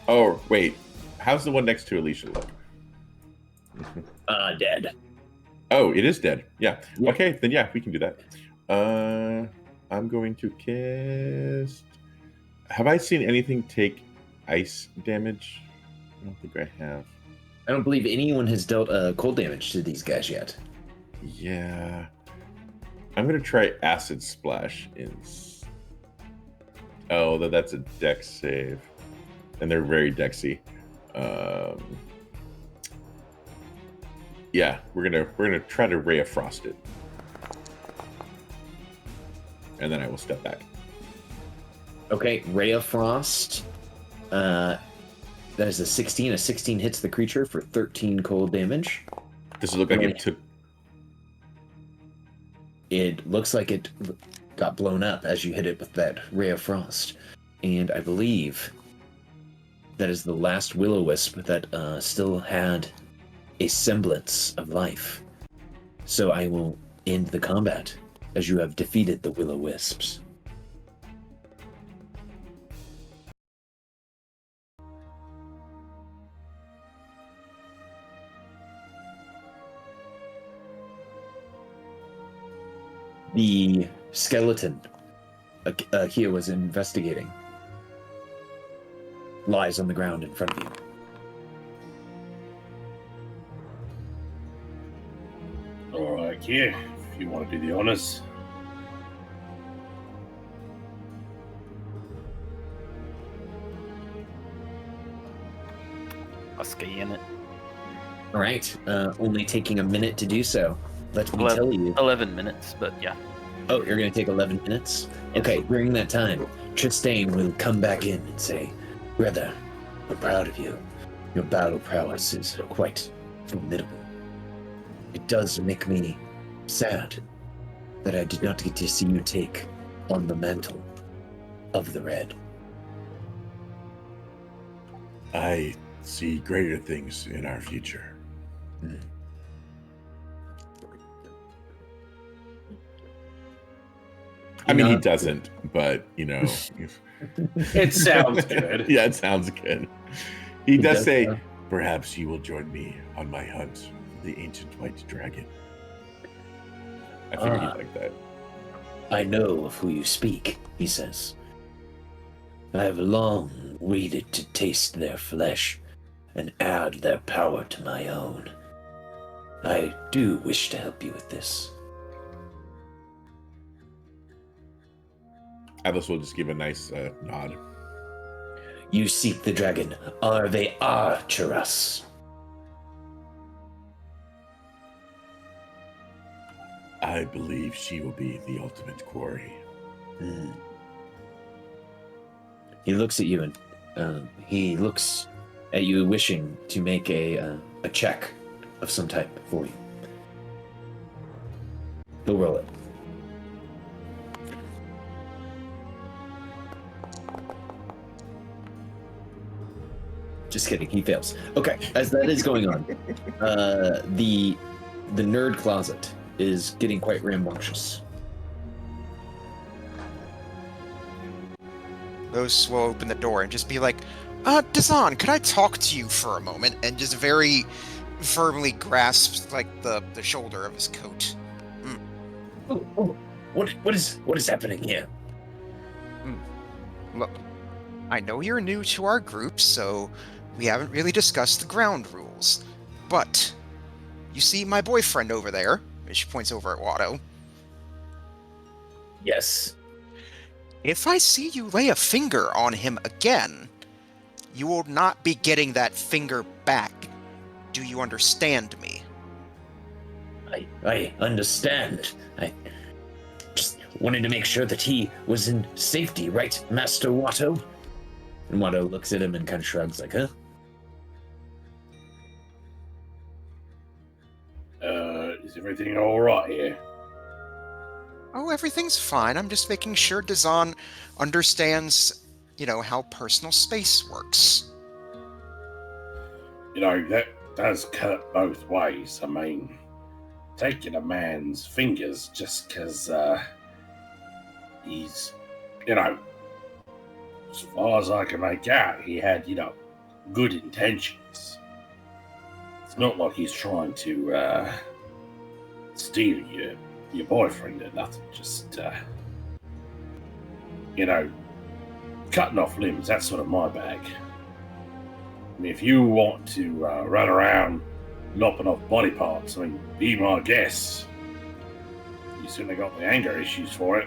Oh wait, how's the one next to Alicia look? Dead. Oh, it is dead. Yeah. Yeah. Okay, then yeah, we can do that. I'm going to cast. Have I seen anything take ice damage? I don't think I have. I don't believe anyone has dealt cold damage to these guys yet. Yeah. I'm gonna try acid splash in. Oh, that's a dex save, and they're very dexy. Yeah, we're gonna try to ray of frost it, and then I will step back. Okay, Ray of Frost. That is a 16. A 16 hits the creature for 13 cold damage. Does it look like it took? It looks like it got blown up as you hit it with that Ray of Frost. And I believe that is the last will-o-wisp that still had a semblance of life. So I will end the combat as you have defeated the will-o-wisps. The skeleton Kia was investigating lies on the ground in front of you. All right, Kia, if you want to do the honors. I'll scan it. All right, only taking a minute to do so. Let me 11, tell you. 11 minutes, but yeah. Oh, you're going to take 11 minutes? Yes. Okay, during that time, Tristane will come back in and say, Brother, I'm proud of you. Your battle prowess is quite formidable. It does make me sad that I did not get to see you take on the mantle of the Red. I see greater things in our future. I mean, he doesn't, but you know, It sounds good. yeah, it sounds good. He does say, does, Perhaps you will join me on my hunt for the ancient white dragon. I figured he'd like that. I know of who you speak, he says. I have long waited to taste their flesh and add their power to my own. I do wish to help you with this. Atlas will just give a nice nod. You seek the dragon. Are they Archerus? I believe she will be the ultimate quarry. He looks at you and he looks at you wishing to make a check of some type for you. He'll roll it. Just kidding, he fails. Okay, as that is going on, the nerd closet is getting quite rambunctious. those will open the door and just be like, Dazan, could I talk to you for a moment? And just very firmly grasps like the shoulder of his coat. Oh, what is happening here? Look, I know you're new to our group, so we haven't really discussed the ground rules. But you see my boyfriend over there? And she points over at Watto. Yes. If I see you lay a finger on him again, you will not be getting that finger back. Do you understand me? I understand. I just wanted to make sure that he was in safety, right, Master Watto? And Watto looks at him and kind of shrugs, like, huh? Is everything all right here? Oh, everything's fine. I'm just making sure Dazan understands, how personal space works. That does cut both ways. I mean, taking a man's fingers just because he's, as far as I can make out, he had, good intentions. It's not like he's trying to steal your boyfriend or nothing. Just, cutting off limbs, that's sort of my bag. I mean, if you want to run around lopping off body parts, I mean, be my guest. You certainly got the anger issues for it.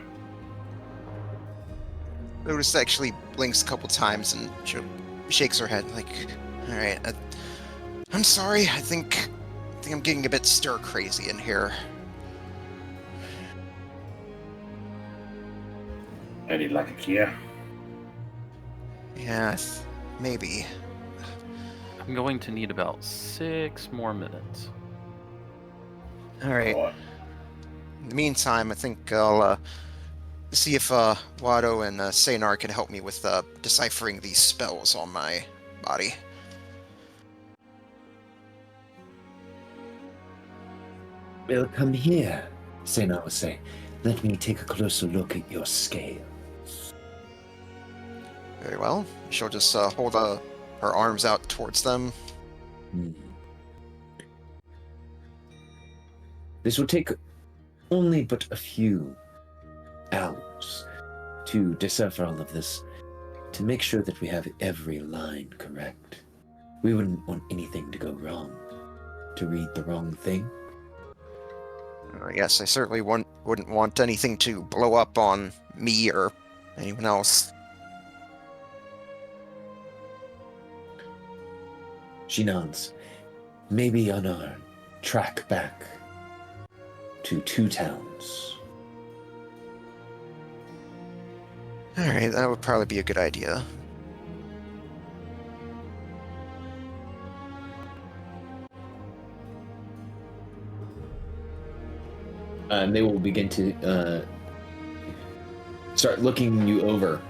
Lotus actually blinks a couple times and she shakes her head like, all right, I'm sorry. I think I'm getting a bit stir crazy in here. Any luck here? Yeah, maybe. I'm going to need about 6 more minutes. All right. Right. In the meantime, I think I'll see if Watto and Saynar can help me with deciphering these spells on my body. Well, come here, Sena will say. Let me take a closer look at your scale. Very well. She'll just hold her arms out towards them. This will take only but a few hours to decipher all of this, to make sure that we have every line correct. We wouldn't want anything to go wrong, to read the wrong thing. Yes, I certainly wouldn't want anything to blow up on me or anyone else. She nods. Maybe on our track back to Two Towns. Alright, that would probably be a good idea. And they will begin to start looking you over.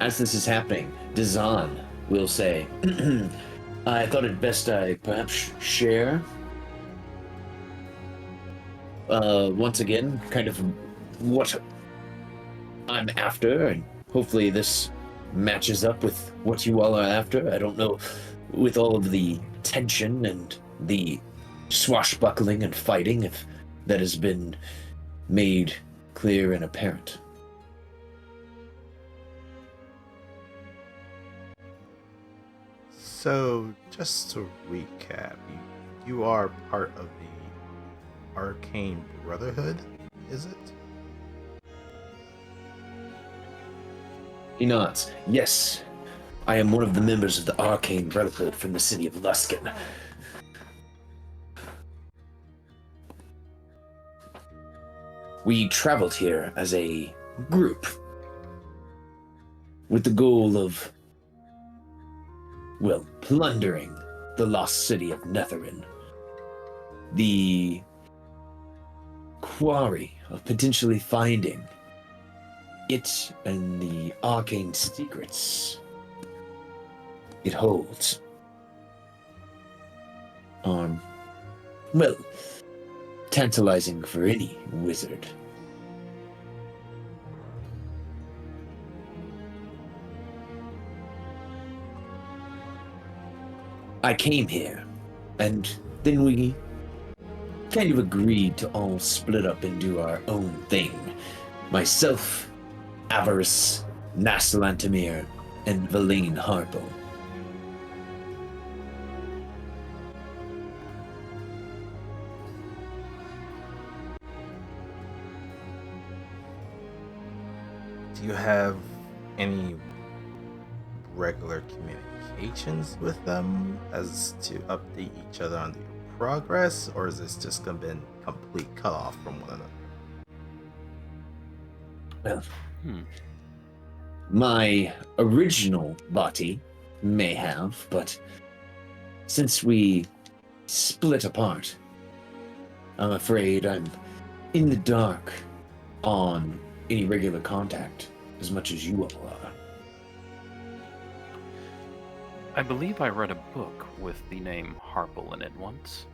As this is happening, Dazan will say, I thought it best I perhaps share once again kind of what I'm after, and hopefully this matches up with what you all are after. I don't know, with all of the tension and the swashbuckling and fighting, if that has been made clear and apparent. So, just to recap, you are part of the Arcane Brotherhood, is it? He nods. Yes, I am one of the members of the Arcane Brotherhood from the city of Luskan. We traveled here as a group with the goal of, well, plundering the lost city of Netherin. The quarry of potentially finding it and the arcane secrets it holds. Well, tantalizing for any wizard. I came here, and then we kind of agreed to all split up and do our own thing. Myself, Avarice, Nasalantamir, and Valine Harpo. Do you have any regular communications with them as to update each other on the progress, or is this just gonna be complete cutoff from one another? Well, Hmm. my original body may have, but since we split apart, I'm afraid I'm in the dark on any regular contact as much as you all are. I believe I read a book with the name Harple in it once.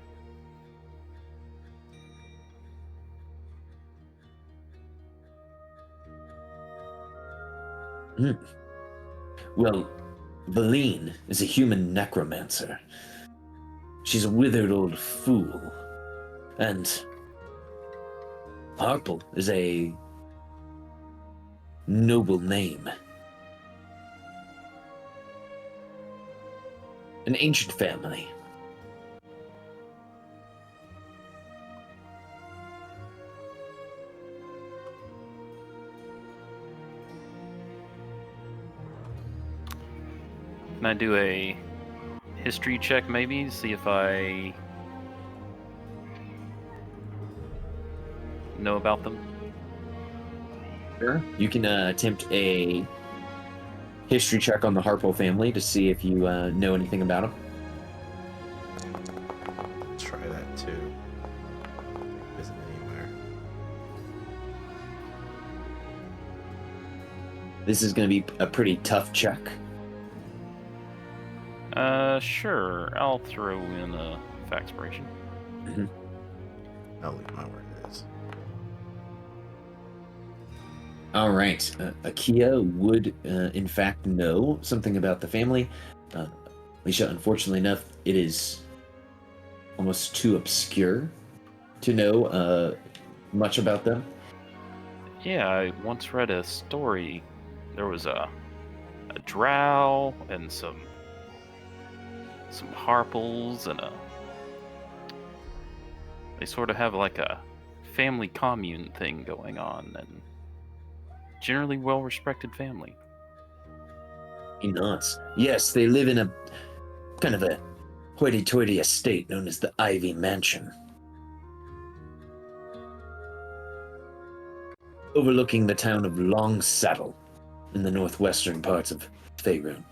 Well, Valine is a human necromancer. She's a withered old fool. And Harple is a noble name. An ancient family. Can I do a history check maybe? See if I know about them? Sure. You can attempt a history check on the Harpo family to see if you know anything about them. Try that too. Isn't anywhere. This is going to be a pretty tough check. Sure. I'll throw in a Factspiration. I'll leave my word it is. All right. Akia would, in fact, know something about the family. Alicia, unfortunately enough, it is almost too obscure to know much about them. Yeah, I once read a story. There was a drow and some harples and they sort of have like a family commune thing going on, and generally well-respected family. Nuts. Yes, they live in a kind of a hoity-toity estate known as the Ivy Mansion, overlooking the town of Longsaddle in the northwestern parts of Faerun.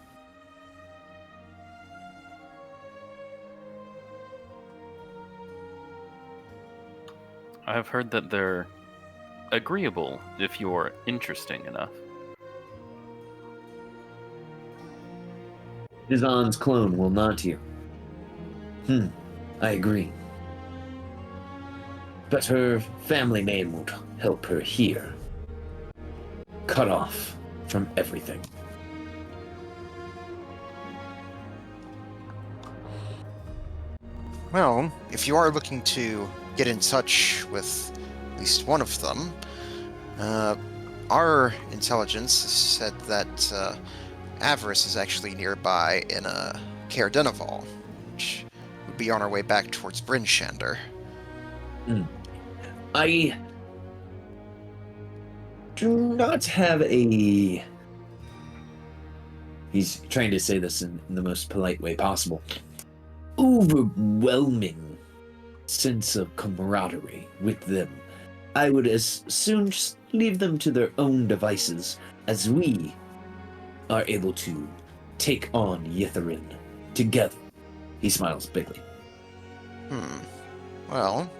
I have heard that they're agreeable if you're interesting enough. Dizan's clone will nod to you. I agree. But her family name would help her here. Cut off from everything. Well, if you are looking to get in touch with at least one of them, our intelligence said that Avarice is actually nearby in a Caerdenaval, which would be on our way back towards Brynshander. I do not have a... He's trying to say this in the most polite way possible. Overwhelming sense of camaraderie with them. I would as soon just leave them to their own devices as we are able to take on Yitharin together. He smiles bigly. Well,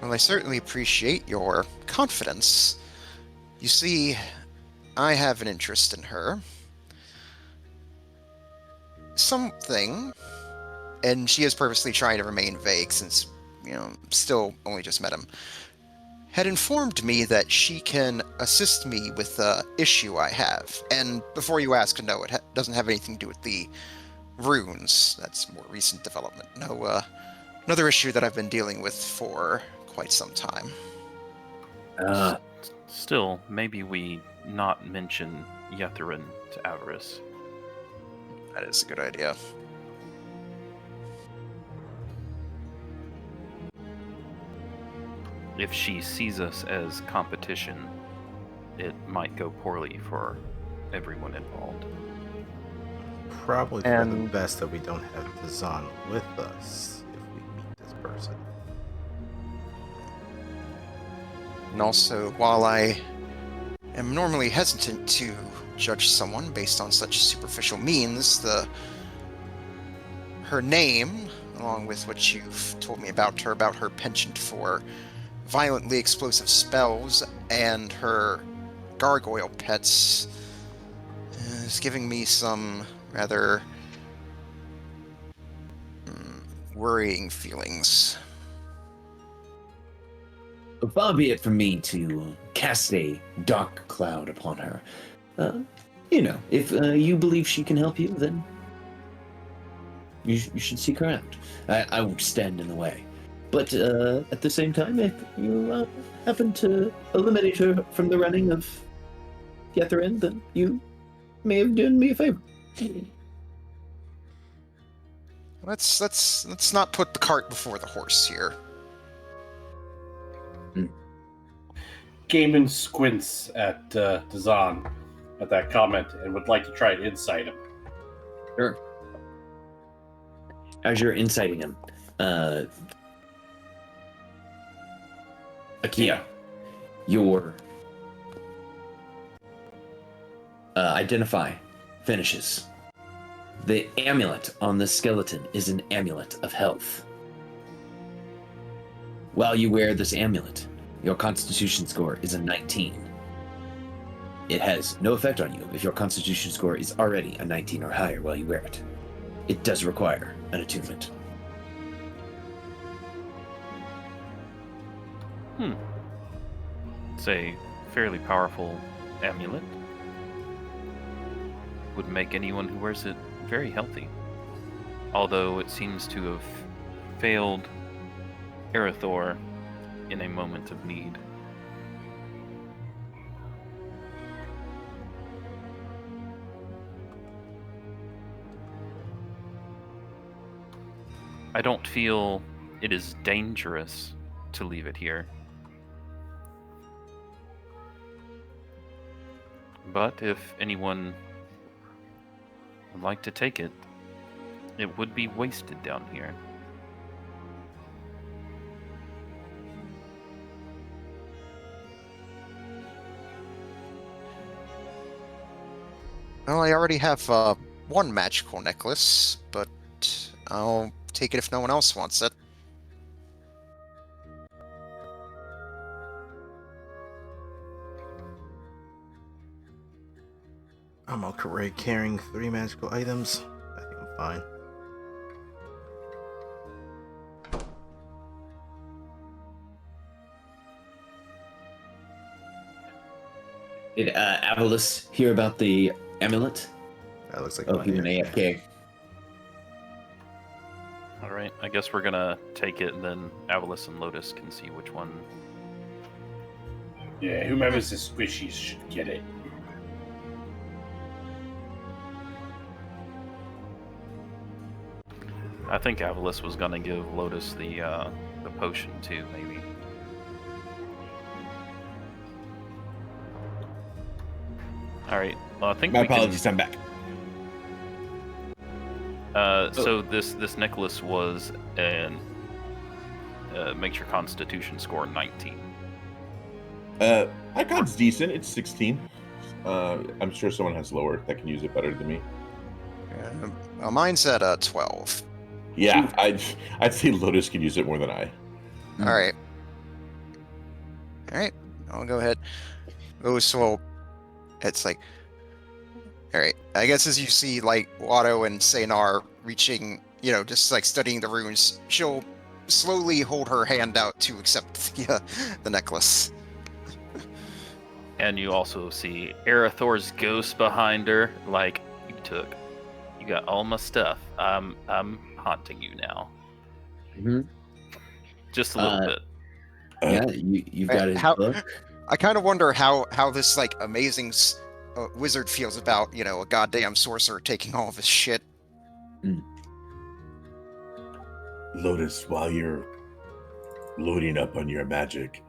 I certainly appreciate your confidence. You see, I have an interest in her. Something, and she is purposely trying to remain vague since still only just met him, had informed me that she can assist me with the issue I have. And before you ask, no, it doesn't have anything to do with the runes. That's more recent development. No, another issue that I've been dealing with for quite some time. Ah, Still, maybe we not mention Yetherin to Avarice. That is a good idea. If she sees us as competition, it might go poorly for everyone involved. Probably for the And- best that we don't have Dazan with us if we meet this person. And also, while I am normally hesitant to judge someone based on such superficial means, her name, along with what you've told me about her penchant for violently explosive spells and her gargoyle pets, is giving me some rather worrying feelings. far be it from me to cast a dark cloud upon her. If you believe she can help you, then you should seek her out. I won't stand in the way. But at the same time, if you happen to eliminate her from the running of Yetherin, then you may have done me a favor. Let's not put the cart before the horse here. Gaiman squints at Dazan at that comment and would like to try to incite him. Sure. As you're inciting him, Akia, your identify finishes. The amulet on the skeleton is an amulet of health. While you wear this amulet, your constitution score is a 19. It has no effect on you if your constitution score is already a 19 or higher while you wear it. It does require an attunement. It's a fairly powerful amulet. Would make anyone who wears it very healthy. Although it seems to have failed Erythor in a moment of need. I don't feel it is dangerous to leave it here. But if anyone would like to take it, it would be wasted down here. Well, I already have one magical necklace, but I'll take it if no one else wants it. I'm okay carrying 3 magical items. I think I'm fine. Did Avalis hear about the amulet? That looks like Oh, my he's an AFK. Alright, I guess we're gonna take it and then Avalis and Lotus can see which one. Yeah, whomever's the squishies should get it. I think Avalis was gonna give Lotus the potion too, maybe. Alright, well I think My we can- apologies, I'm back. So this necklace was an makes your Constitution score 19. My con's decent. It's 16. I'm sure someone has lower that can use it better than me. Well, mine's at 12. Yeah, I'd say Lotus could use it more than I. All right. All right. I'll go ahead. Oh, so it's like, all right. I guess as you see, like Watto and Saynar reaching, just like studying the runes, she'll slowly hold her hand out to accept the necklace. And you also see Arathor's ghost behind her. Like, you got all my stuff. I'm haunting you now. Mhm. Just a little bit. Yeah, you've got his How- book. I kind of wonder how this like amazing wizard feels about a goddamn sorcerer taking all of his shit. Lotus, while you're loading up on your magic,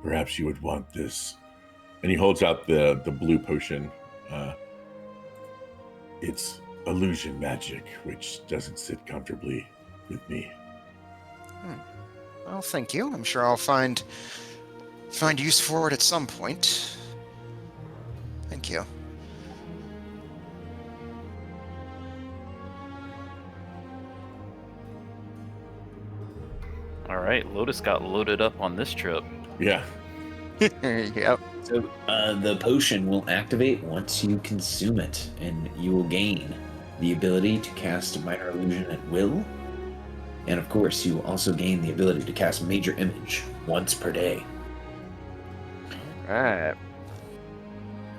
perhaps you would want this. And he holds out the blue potion. It's illusion magic, which doesn't sit comfortably with me. Well, thank you. I'm sure I'll find use for it at some point. Thank you. All right, Lotus got loaded up on this trip. Yeah. Yep. So the potion will activate once you consume it, and you will gain the ability to cast a minor illusion at will. And of course, you will also gain the ability to cast major image once per day. Alright.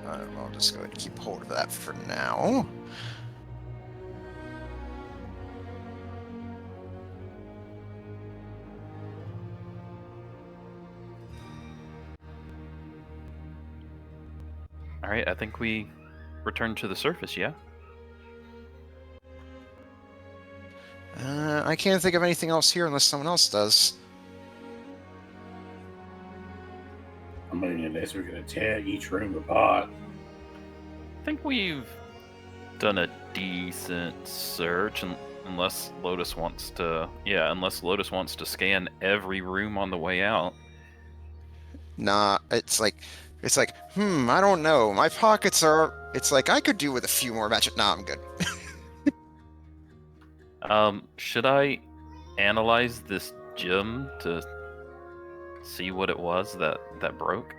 I'll just go ahead and keep hold of that for now. All right, I think we return to the surface, yeah? I can't think of anything else here unless someone else does. I mean, unless we're going to tear each room apart. I think we've done a decent search, unless Lotus wants to. Yeah, unless Lotus wants to scan every room on the way out. Nah, it's like, I don't know. My pockets are. It's like I could do with a few more magic. Nah, I'm good. Should I analyze this gem to see what it was that broke?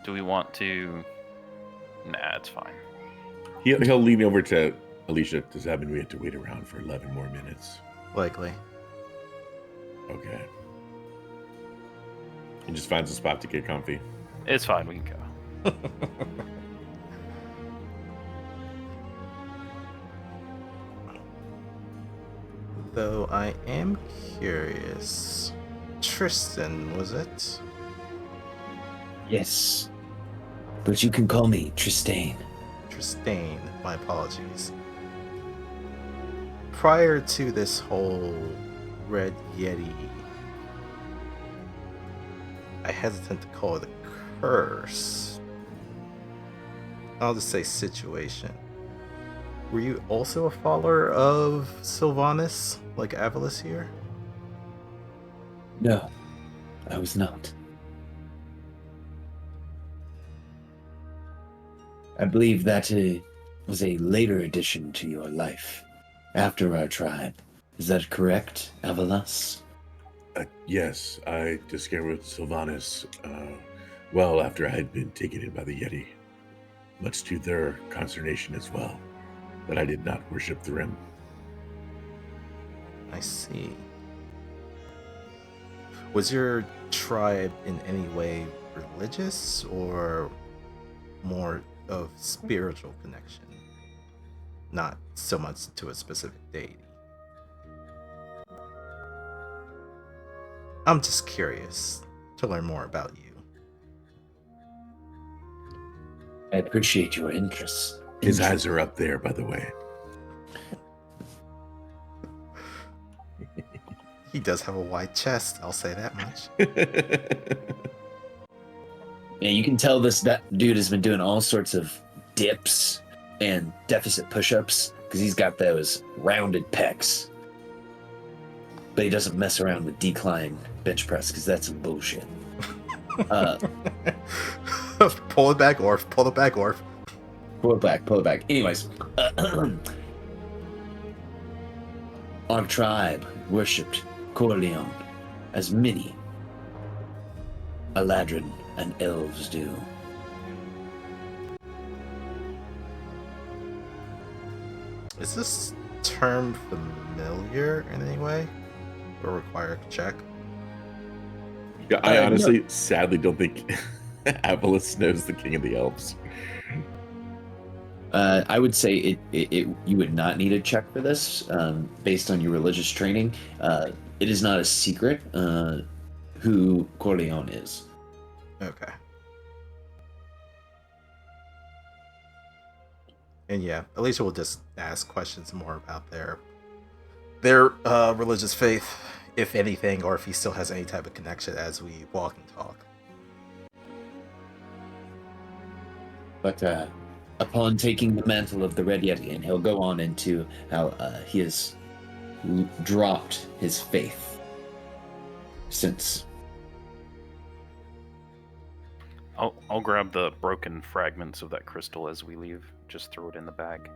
Do we want to? Nah, it's fine. He'll lean over to Alicia. Does that mean we have to wait around for 11 more minutes? Likely. Okay. He just finds a spot to get comfy. It's fine. We can go. Though I am curious. Tristan, was it? Yes. But you can call me Tristane. Tristane, my apologies. Prior to this whole Red Yeti, I hesitate to call it a curse. I'll just say situation. Were you also a follower of Sylvanas, like Avalis here? No, I was not. I believe that was a later addition to your life, after our tribe. Is that correct, Avalas? Yes, I discovered Sylvanas well after I had been taken in by the Yeti, much to their consternation as well, that I did not worship the Rim. I see. Was your tribe in any way religious or more of spiritual connection? Not so much to a specific deity. I'm just curious to learn more about you. I appreciate your interest. His eyes are up there, by the way. He does have a wide chest, I'll say that much. Yeah, you can tell that dude has been doing all sorts of dips and deficit push-ups because he's got those rounded pecs. But he doesn't mess around with decline bench press because that's some bullshit. Pull it back, Orf. Pull it back, Orf. Pull it back. Anyways, our tribe worshipped Corleone as many Eladrin and elves do. Is this term familiar in any way? Or require a check? Yeah, I No. honestly, sadly, don't think Avalus knows the King of the Elves. I would say you would not need a check for this, based on your religious training. It is not a secret who Corleone is. Okay. And yeah, Alicia will just ask questions more about their religious faith, if anything, or if he still has any type of connection as we walk and talk. But upon taking the mantle of the Red Yeti, and he'll go on into how he has dropped his faith since. I'll grab the broken fragments of that crystal as we leave. Just throw it in the bag.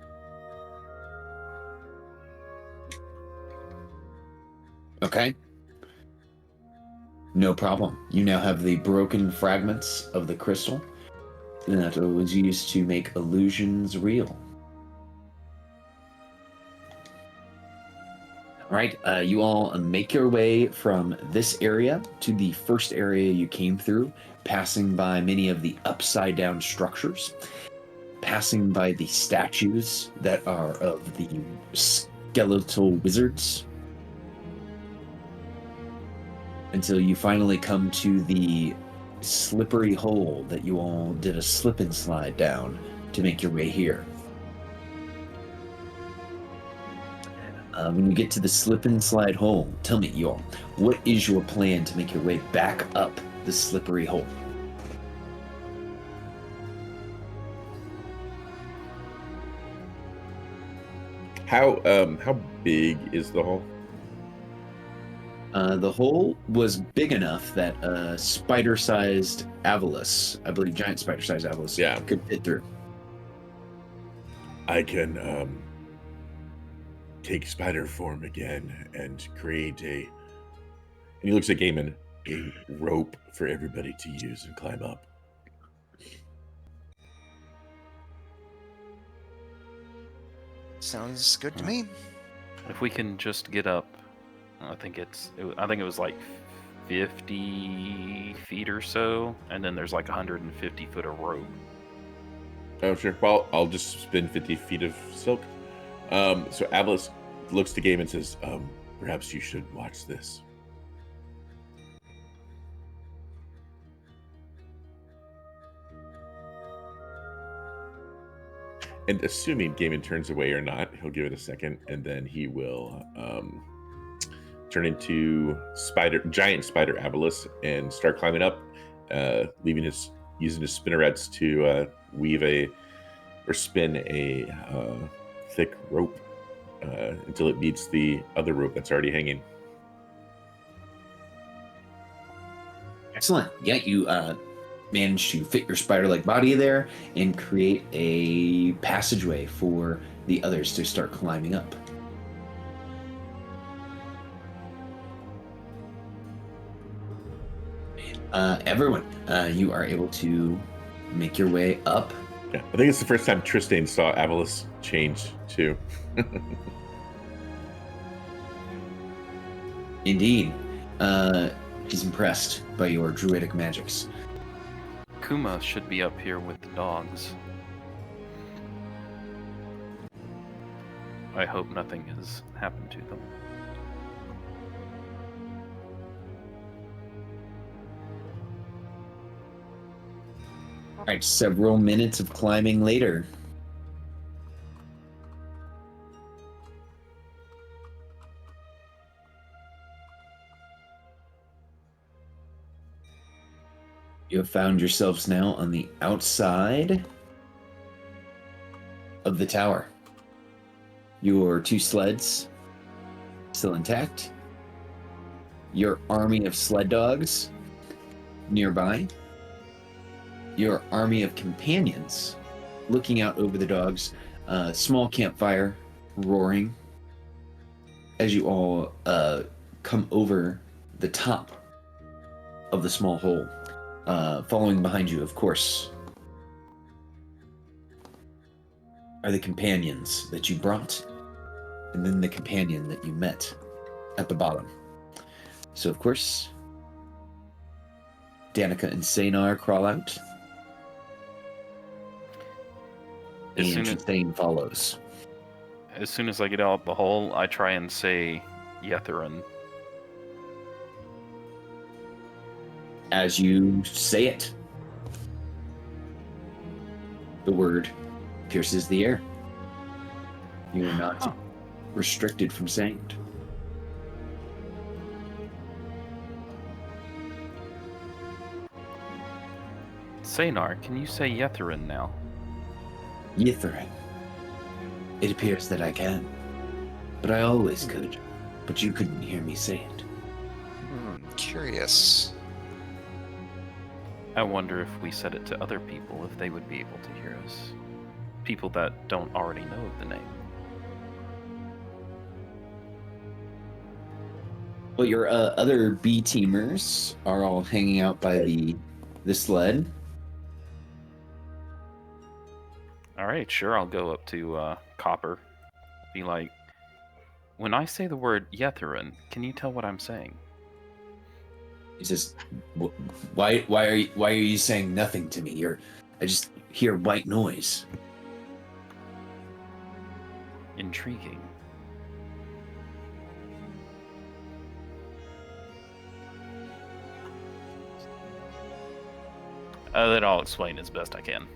Okay. No problem. You now have the broken fragments of the crystal that was used to make illusions real. All right, you all make your way from this area to the first area you came through, passing by many of the upside-down structures, passing by the statues that are of the skeletal wizards, until you finally come to the slippery hole that you all did a slip and slide down to make your way here. When you get to the slip and slide hole, tell me, you all, what is your plan to make your way back up the slippery hole? How big is the hole? The hole was big enough that a spider-sized Avalus, I believe giant spider-sized Avalus, Yeah. could fit through. I can take spider form again and create And he looks at Gaiman. a rope for everybody to use and climb up. Sounds good to me. If we can just get up, I think it was like 50 feet or so, and then there's like 150 foot of rope. Oh, sure. Well, I'll just spin 50 feet of silk. So Avalus looks to Gaiman and says, Perhaps you should watch this. and assuming Gaiman turns away or not, he'll give it a second, and then he will turn into giant spider Avalus and start climbing up, using his spinnerets to spin a thick rope until it meets the other rope that's already hanging. Excellent. Yeah, you managed to fit your spider-like body there and create a passageway for the others to start climbing up. Everyone, you are able to make your way up. Yeah, I think it's the first time Tristan saw Avalus change too. Indeed. He's impressed by your druidic magics. Kuma should be up here with the dogs. I hope nothing has happened to them. All right, several minutes of climbing later. You have found yourselves now on the outside of the tower. Your two sleds still intact. Your army of sled dogs nearby. Your army of companions looking out over the dogs. Small campfire roaring as you all come over the top of the small hole. Following behind you, of course, are the companions that you brought and then the companion that you met at the bottom. So, of course, Danica and Saynar crawl out, As and soon as- Trithane follows. As soon as I get out the hole, I try and say Yetherin. As you say it, the word pierces the air. You are not Huh. restricted from saying it. Saynar, can you say Yetherin now? Yetherin. It appears that I can. But I always could. But you couldn't hear me say it. Curious. I wonder if we said it to other people, if they would be able to hear us. People that don't already know of the name. Well, your other B teamers are all hanging out by the sled. All right, sure, I'll go up to Copper. Be like, when I say the word Yetherin, can you tell what I'm saying? He says, "Why are you saying nothing to me? I just hear white noise." Intriguing. Then I'll explain as best I can.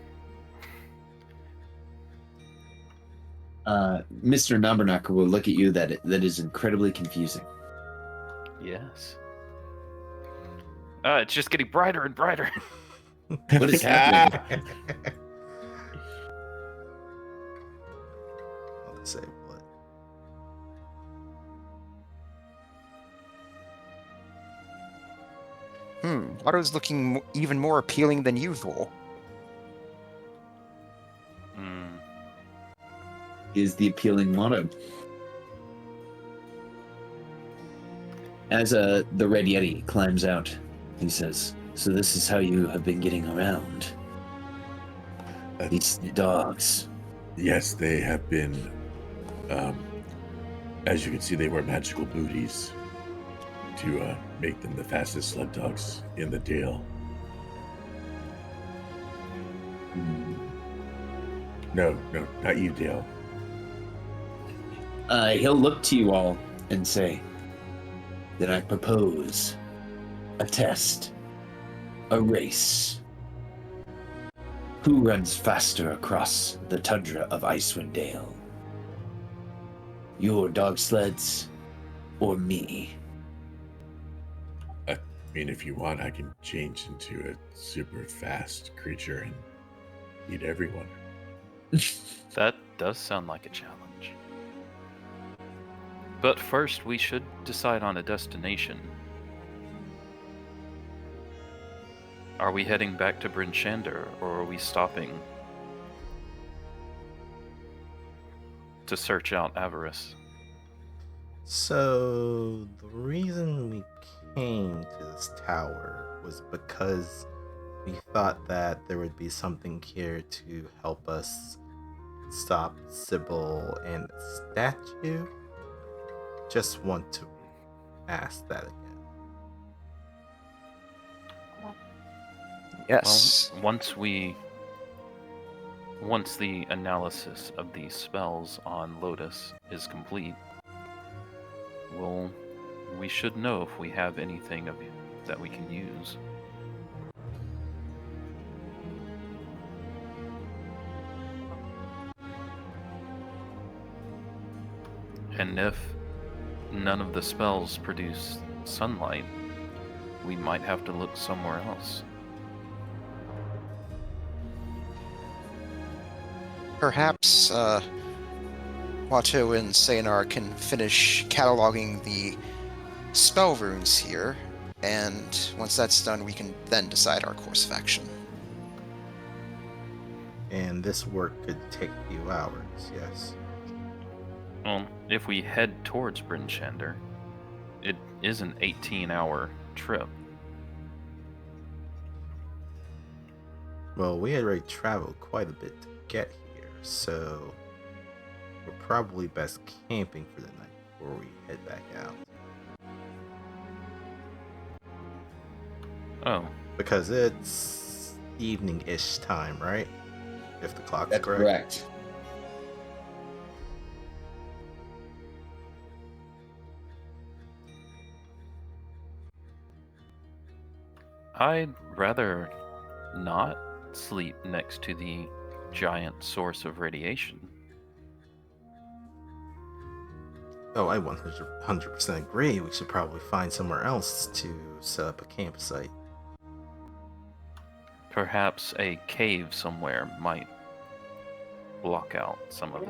Mr. Nabernacker will look at you. That is incredibly confusing. Yes. It's just getting brighter and brighter. What is happening? I'll say what? Otto's looking even more appealing than usual. Is the appealing motto. As the Red Yeti climbs out, he says, "So this is how you have been getting around. These dogs." Yes, they have been. As you can see, they wear magical booties to make them the fastest sled dogs in the Dale. No, not you, Dale. He'll look to you all and say, "Then I propose a test, a race. Who runs faster across the tundra of Icewind Dale? Your dog sleds or me?" I mean, if you want, I can change into a super fast creature and eat everyone. That does sound like a challenge. But first, we should decide on a destination. Are we heading back to Bryn Shander, or are we stopping to search out Avarice? So, the reason we came to this tower was because we thought that there would be something here to help us stop Sybil and the statue. Just want to ask that again. Yes. Well, once the analysis of these spells on Lotus is complete, we should know if we have anything that we can use. And if none of the spells produce sunlight, we might have to look somewhere else. Perhaps Watto and Saynar can finish cataloging the spell runes here, and once that's done, we can then decide our course of action. And this work could take a few hours, yes. Well, if we head towards Bryn Shander, it is an 18-hour trip. Well, we had already traveled quite a bit to get here, so we're probably best camping for the night before we head back out. Oh, Because it's evening-ish time, right? If the clock's That's correct. I'd rather not sleep next to the giant source of radiation. Oh, I 100% agree. We should probably find somewhere else to set up a campsite. Perhaps a cave somewhere might block out some of it.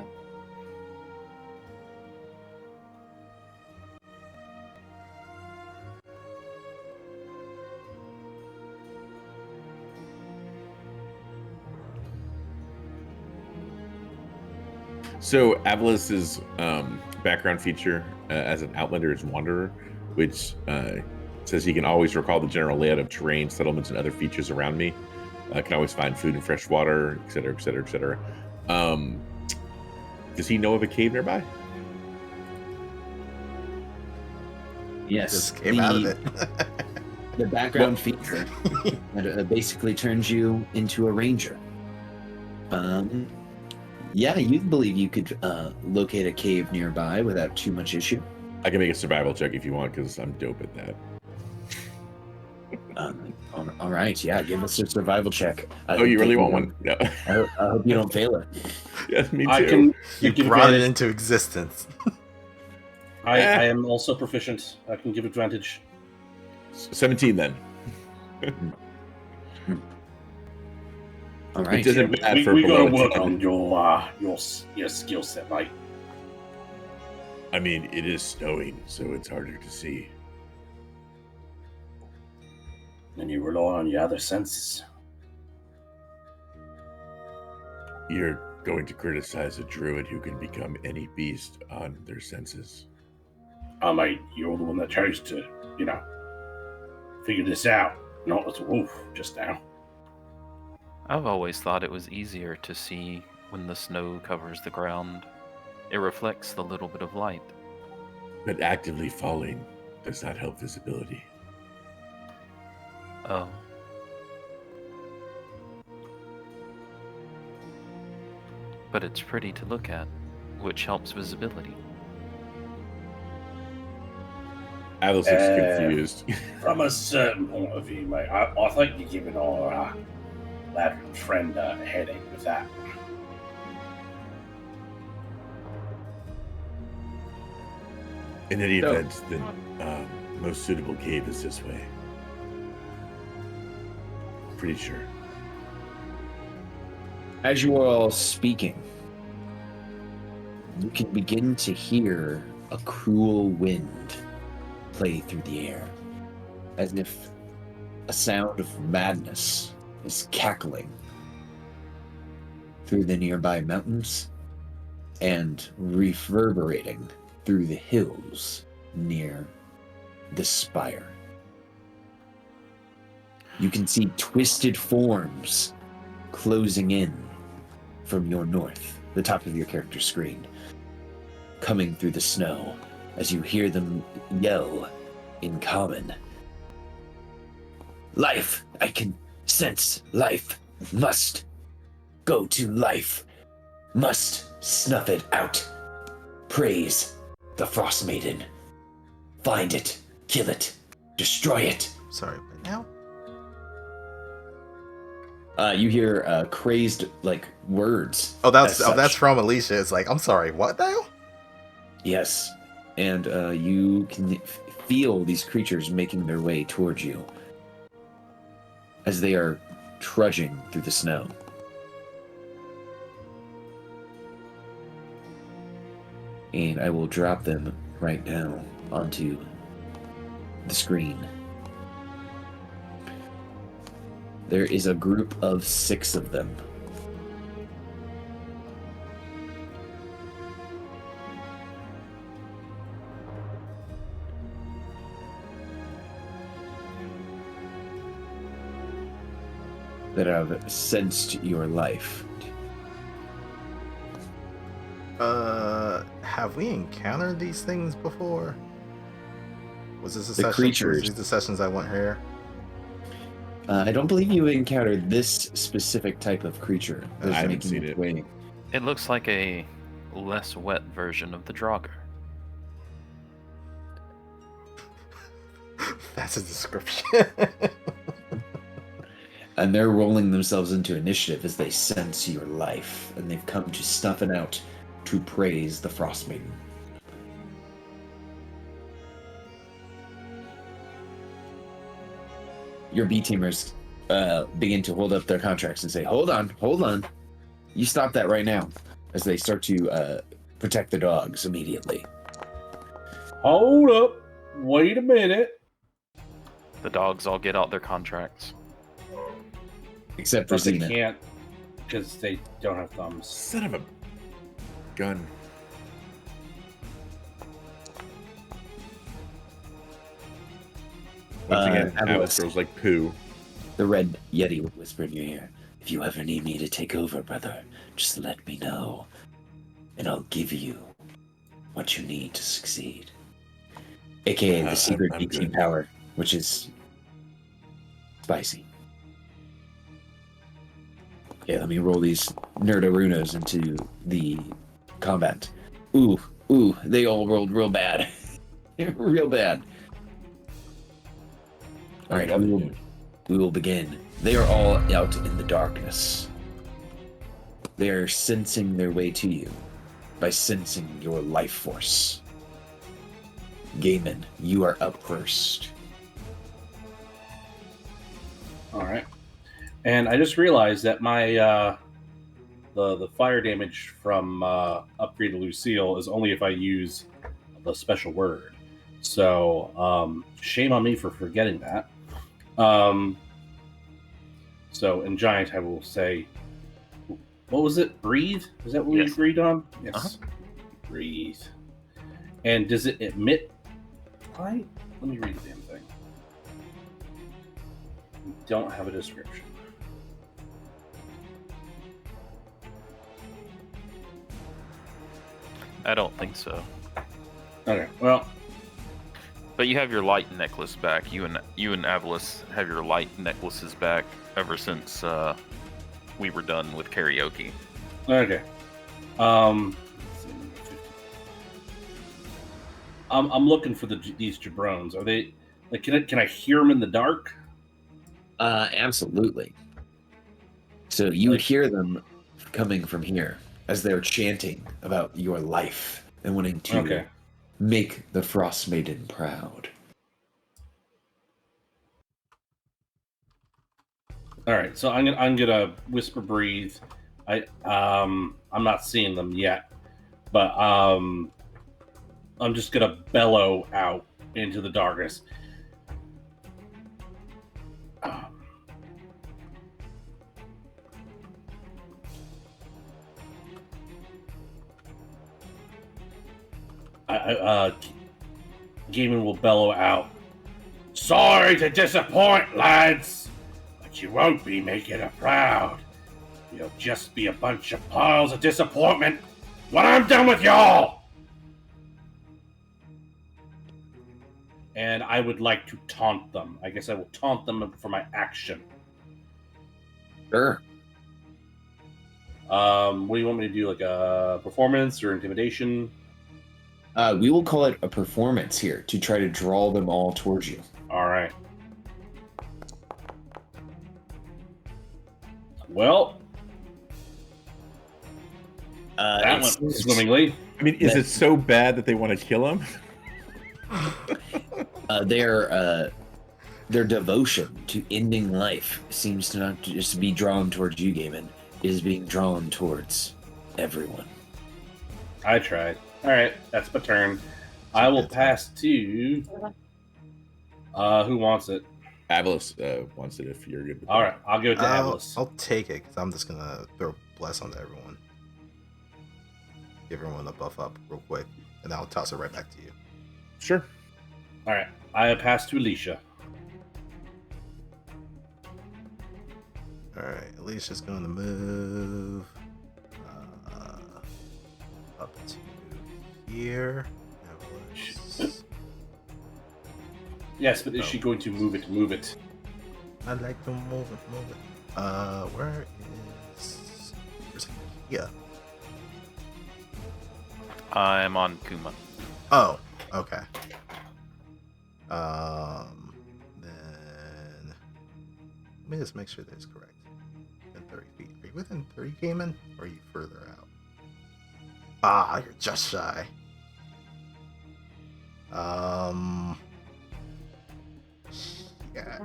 So Avalus's background feature as an outlander is Wanderer, which says he can always recall the general layout of terrain, settlements, and other features around me. Can always find food and fresh water, etc., etc., etc. Does he know of a cave nearby? Yes. Just came out of it. The background feature that basically turns you into a ranger. Yeah, you believe you could locate a cave nearby without too much issue. I can make a survival check if you want, because I'm dope at that. All right, yeah, give us a survival check. Oh, you really want one? No. I hope you don't fail it. Yes, me too. I can You give brought it advantage. into existence. I am also proficient. I can give advantage. 17 then. All right. It isn't bad for we gotta below work 10. on your skill set, mate. I mean, it is snowing, so it's harder to see. And you rely on your other senses. You're going to criticize a druid who can become any beast on their senses. Oh, mate, you're the one that chose to, figure this out. Not as a wolf just now. I've always thought it was easier to see when the snow covers the ground. It reflects the little bit of light. But actively falling does not help visibility. Oh. But it's pretty to look at, which helps visibility. Atlas is confused. From a certain point of view, mate, I think you're giving our lad and friend a headache with that. In any So- event, the most suitable cave is this way. Pretty sure. As you are all speaking, you can begin to hear a cruel wind play through the air, as if a sound of madness is cackling through the nearby mountains and reverberating through the hills near the spire. You can see twisted forms closing in from your north, the top of your character screen, coming through the snow as you hear them yell in common. Life! I can sense life. Must go to life. Must snuff it out. Praise the Frostmaiden. Find it. Kill it. Destroy it. Sorry, but now? You hear crazed words. Oh, that's as such. from Alicia. It's like, I'm sorry, what now? Yes, and you can feel these creatures making their way towards you as they are trudging through the snow. And I will drop them right now onto the screen. There is a group of 6 of them. That have sensed your life. Have we encountered these things before? Was this a The session? Was creatures. these the sessions I went here? I don't believe you encountered this specific type of creature. I that's haven't making seen its it. way. It looks like a less wet version of the Draugr. That's a description. And they're rolling themselves into initiative as they sense your life, and they've come to snuff it out to praise the Frostmaiden. Your B-teamers begin to hold up their contracts and say, hold on. You stop that right now, as they start to protect the dogs immediately. Hold up. Wait a minute. The dogs all get out their contracts. Except for But they Xena. can't because they don't have thumbs. Son of a gun. Once again, Avalos. Alice throws like poo. The red Yeti would whisper in your ear, if you ever need me to take over, brother, just let me know, and I'll give you what you need to succeed. AKA the secret I'm BT good. power, which is spicy. Okay, let me roll these nerdarunos into the combat. Ooh, they all rolled real bad. Real bad. Alright, we will begin. They are all out in the darkness. They are sensing their way to you by sensing your life force. Gaiman, you are up first. All right. And I just realized that my the fire damage from upgrade to Lucille is only if I use the special word. So shame on me for forgetting that. So in Giant, I will say, what was it? Breathe? Is that what we Yes. agreed on? Yes. Uh-huh. Breathe. And does it emit light? Let me read the damn thing. We don't have a description. I don't think so. Okay, well, But you have your light necklace back. You and Avalos have your light necklaces back ever since we were done with karaoke. okay. I'm looking for these jabrones. Are they like? Can I hear them in the dark? Absolutely. So you would hear them coming from here as they're chanting about your life and wanting to Okay. make the Frostmaiden proud. All right. So I'm gonna whisper breathe. I'm not seeing them yet, but I'm just gonna bellow out into the darkness. Gaiman will bellow out. Sorry to disappoint, lads, but you won't be making her proud. You'll just be a bunch of piles of disappointment when I'm done with y'all. And I would like to taunt them. I guess I will taunt them for my action. Sure. What do you want me to do? Like a performance or intimidation? We will call it a performance here to try to draw them all towards you. All right. Well, that It's- went swimmingly. I mean, is it so bad that they want to kill him? Their devotion to ending life seems to not just be drawn towards you, Gaiman. It is being drawn towards everyone. I tried. All right, that's my turn. I will pass to. Who wants it? Avalos wants it if you're good with All that. right, I'll give it to I'll Avalos. take it because I'm just gonna throw bless onto everyone. Give everyone a buff up real quick, and I'll toss it right back to you. Sure. All right, I pass to Alicia. All right, Alicia's going to move. up to here. Evelyn's- Yes, but is she going to move it? Move it. I'd like to move it, move it. Where's Kia? I'm on Kuma. Oh, okay. Then let me just make sure that's correct. Within 30 feet. Are you within 30, Cayman? Or are you further out? Ah, you're just shy. Yeah.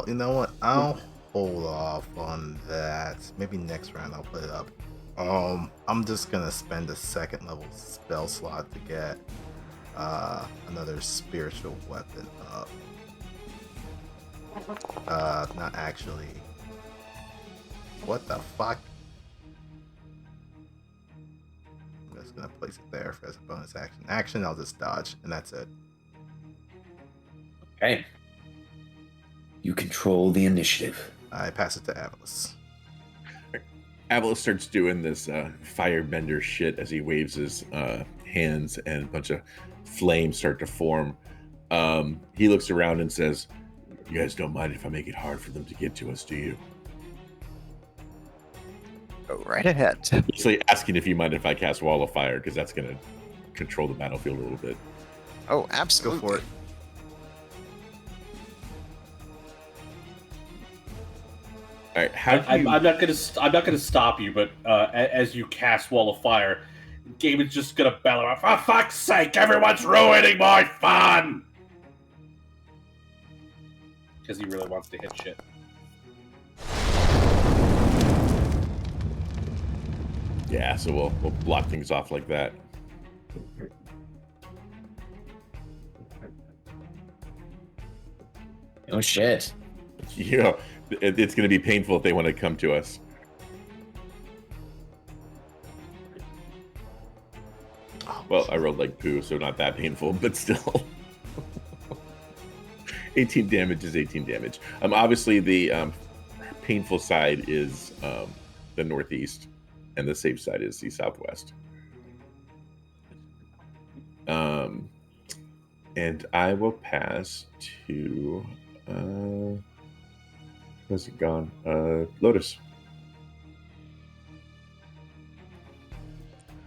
You know what? I'll hold off on that. Maybe next round I'll put it up. I'm just gonna spend a second level spell slot to get another spiritual weapon up. Not actually. What the fuck? I'm just gonna place it there as a bonus action. Action, I'll just dodge, and that's it. Okay. You control the initiative. I pass it to Avalis. Avalos starts doing this firebender shit as he waves his hands, and a bunch of flames start to form. He looks around and says, "You guys don't mind if I make it hard for them to get to us, do you?" Go right ahead. Basically asking if you mind if I cast Wall of Fire, because that's going to control the battlefield a little bit. Oh, Go absolutely. for it. All right, how do you... I'm not gonna stop you, but as you cast Wall of Fire, Gaben's just gonna bellow out, "For fuck's sake, everyone's ruining my fun!" Because he really wants to hit shit. Yeah, so we'll block things off like that. Oh shit. Yeah, it's going to be painful if they want to come to us. Well, I rolled like poo, so not that painful, but still. 18 damage is 18 damage. Obviously, the painful side is the northeast, and the safe side is the southwest. And I will pass to... where's it gone? Lotus.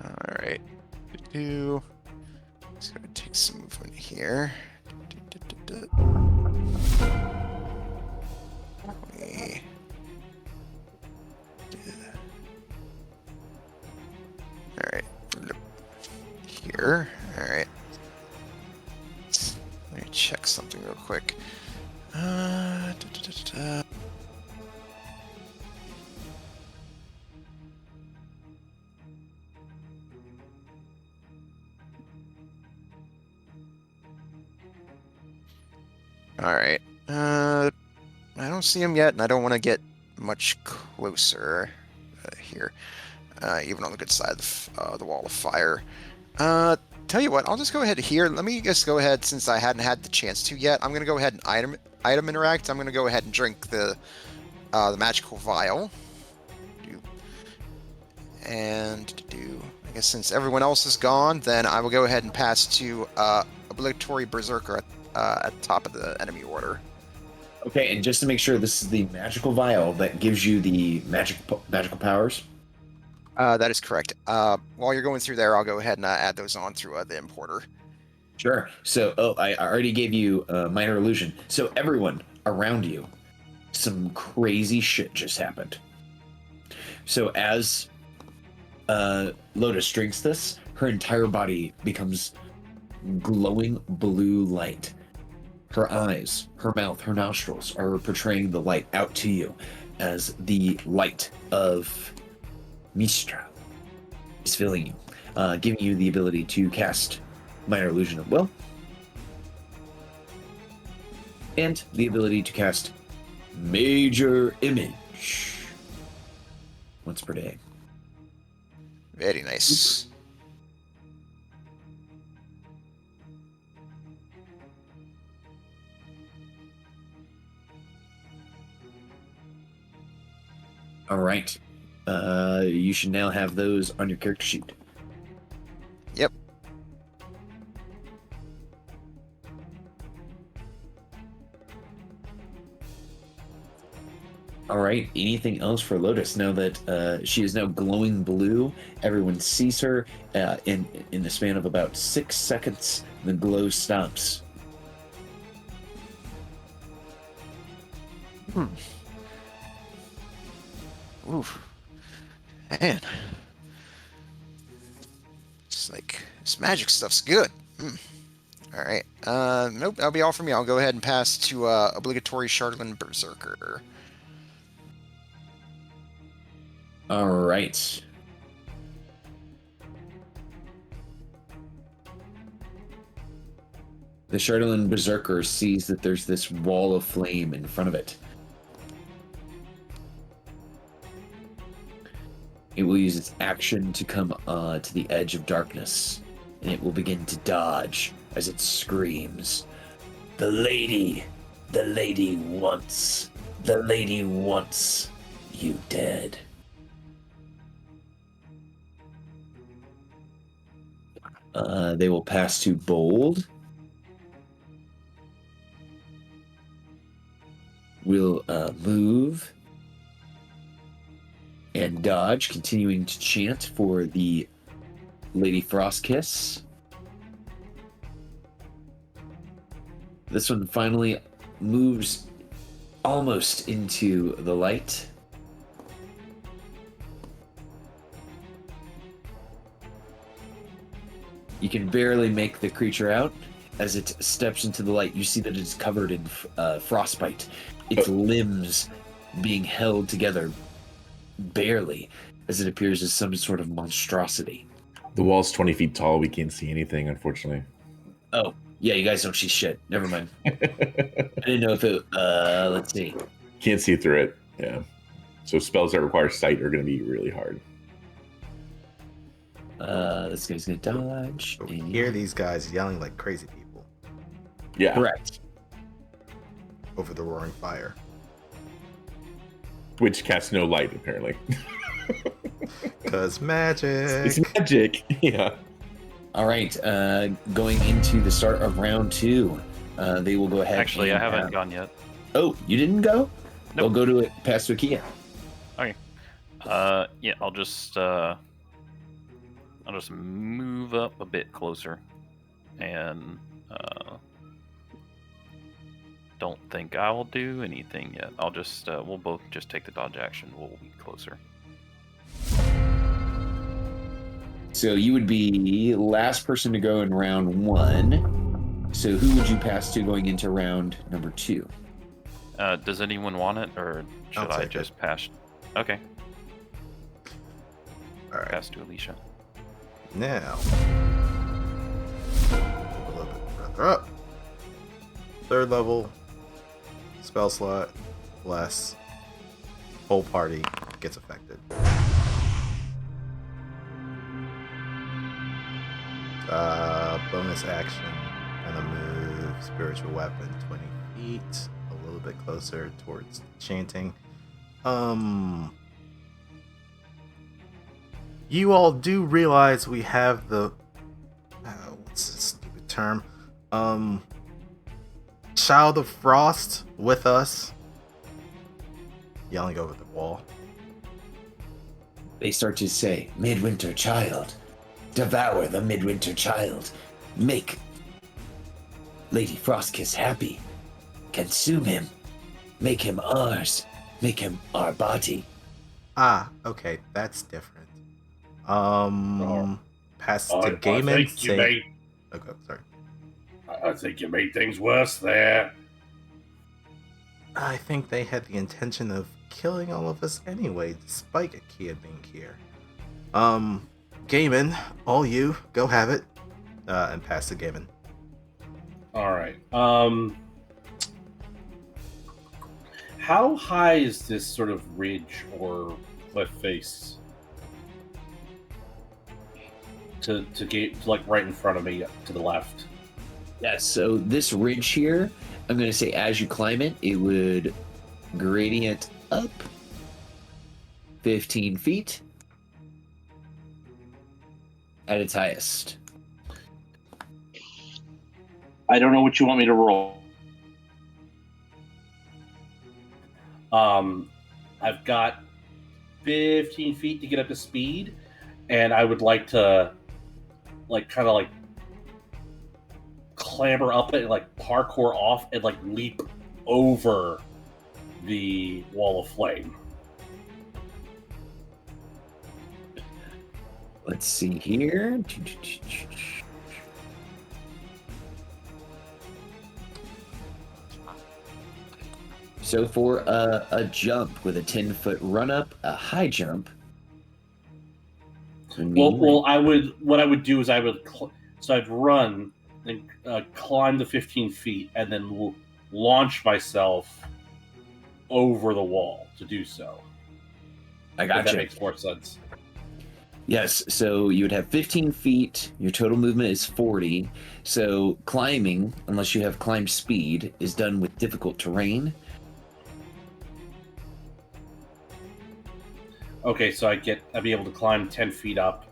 All right. Let's go and take some movement here. All right. Here. All right. Let me check something real quick. All right. I don't see him yet, and I don't want to get much closer here, even on the good side of the wall of fire. Tell you what, I'll just go ahead here. Let me just go ahead, since I hadn't had the chance to yet. I'm going to go ahead and item interact. I'm going to go ahead and drink the magical vial. And I guess since everyone else is gone, then I will go ahead and pass to obligatory Berserker at the top of the enemy order. Okay, and just to make sure, this is the magical vial that gives you the magical powers? That is correct. While you're going through there, I'll go ahead and add those on through the importer. Sure. So, I already gave you minor illusion. So everyone around you, some crazy shit just happened. So as Lotus drinks this, her entire body becomes glowing blue light. Her eyes, her mouth, her nostrils are portraying the light out to you as the light of Mistra is filling you, giving you the ability to cast Minor Illusion of Will, and the ability to cast Major Image once per day. Very nice. All right. You should now have those on your character sheet. Yep. All right. Anything else for Lotus? Now that she is now glowing blue, everyone sees her. In the span of about 6 seconds, the glow stops. Oof. Man. It's like, this magic stuff's good. All right. Nope, that'll be all for me. I'll go ahead and pass to obligatory Shardland Berserker. All right. The Shardland Berserker sees that there's this wall of flame in front of it. It will use its action to come to the edge of darkness, and it will begin to dodge as it screams, the lady wants you dead. They will pass to Bold. Will move and dodge, continuing to chant for the Lady Frostkiss. This one finally moves almost into the light. You can barely make the creature out. As it steps into the light, you see that it's covered in frostbite. Its limbs being held together barely, as it appears as some sort of monstrosity. The wall's 20 feet tall. We can't see anything, unfortunately. Oh, yeah, you guys don't see shit. Never mind. I didn't know if it... let's see. Can't see through it. Yeah. So spells that require sight are going to be really hard. This guy's going to dodge. But we hear these guys yelling like crazy people Yeah. Correct. over the roaring fire. Which casts no light, apparently. Cause magic. It's magic. Yeah. All right, going into the start of round 2, they will go ahead. Actually, I and haven't gone yet. Oh, you didn't go? Nope. We'll go to it past Wikia. Okay. Yeah, I'll just move up a bit closer, and don't think I will do anything yet. I'll just we'll both just take the dodge action. We'll be closer. So you would be last person to go in round 1. So who would you pass to going into round number 2? Does anyone want it, or should I'll I take just pass? Okay, All right. pass to Alicia. Now, move a little bit further up. 3rd level, spell slot, bless. Whole party gets affected. Bonus action, and a move, spiritual weapon, 20 feet, a little bit closer towards chanting. You all do realize we have the what's this stupid term? Child of Frost with us. Yelling over the wall. They start to say, Midwinter Child. Devour the Midwinter Child. Make Lady Frostkiss happy. Consume him. Make him ours. Make him our body. Ah, okay, that's different. Pass to I Gaiman. think you made. Okay, sorry. I think you made things worse there. I think they had the intention of killing all of us anyway, despite Akia being here. Gaiman, all you, go have it. And pass to Gaiman. All right. How high is this sort of ridge or cliff face? To get like right in front of me, to the left. Yes, so this ridge here, I'm going to say as you climb it, it would gradient up 15 feet at its highest. I don't know what you want me to roll. I've got 15 feet to get up to speed, and I would like to, kind of clamber up it, and parkour off, and leap over the wall of flame. Let's see here. So for a jump with a 10-foot run up, a high jump. What I would do is I'd run and climb the 15 feet and then launch myself over the wall to do so. I got That you. makes more sense. Yes, so you would have 15 feet. Your total movement is 40. So climbing, unless you have climb speed, is done with difficult terrain. Okay, so I'd be able to climb 10 feet up.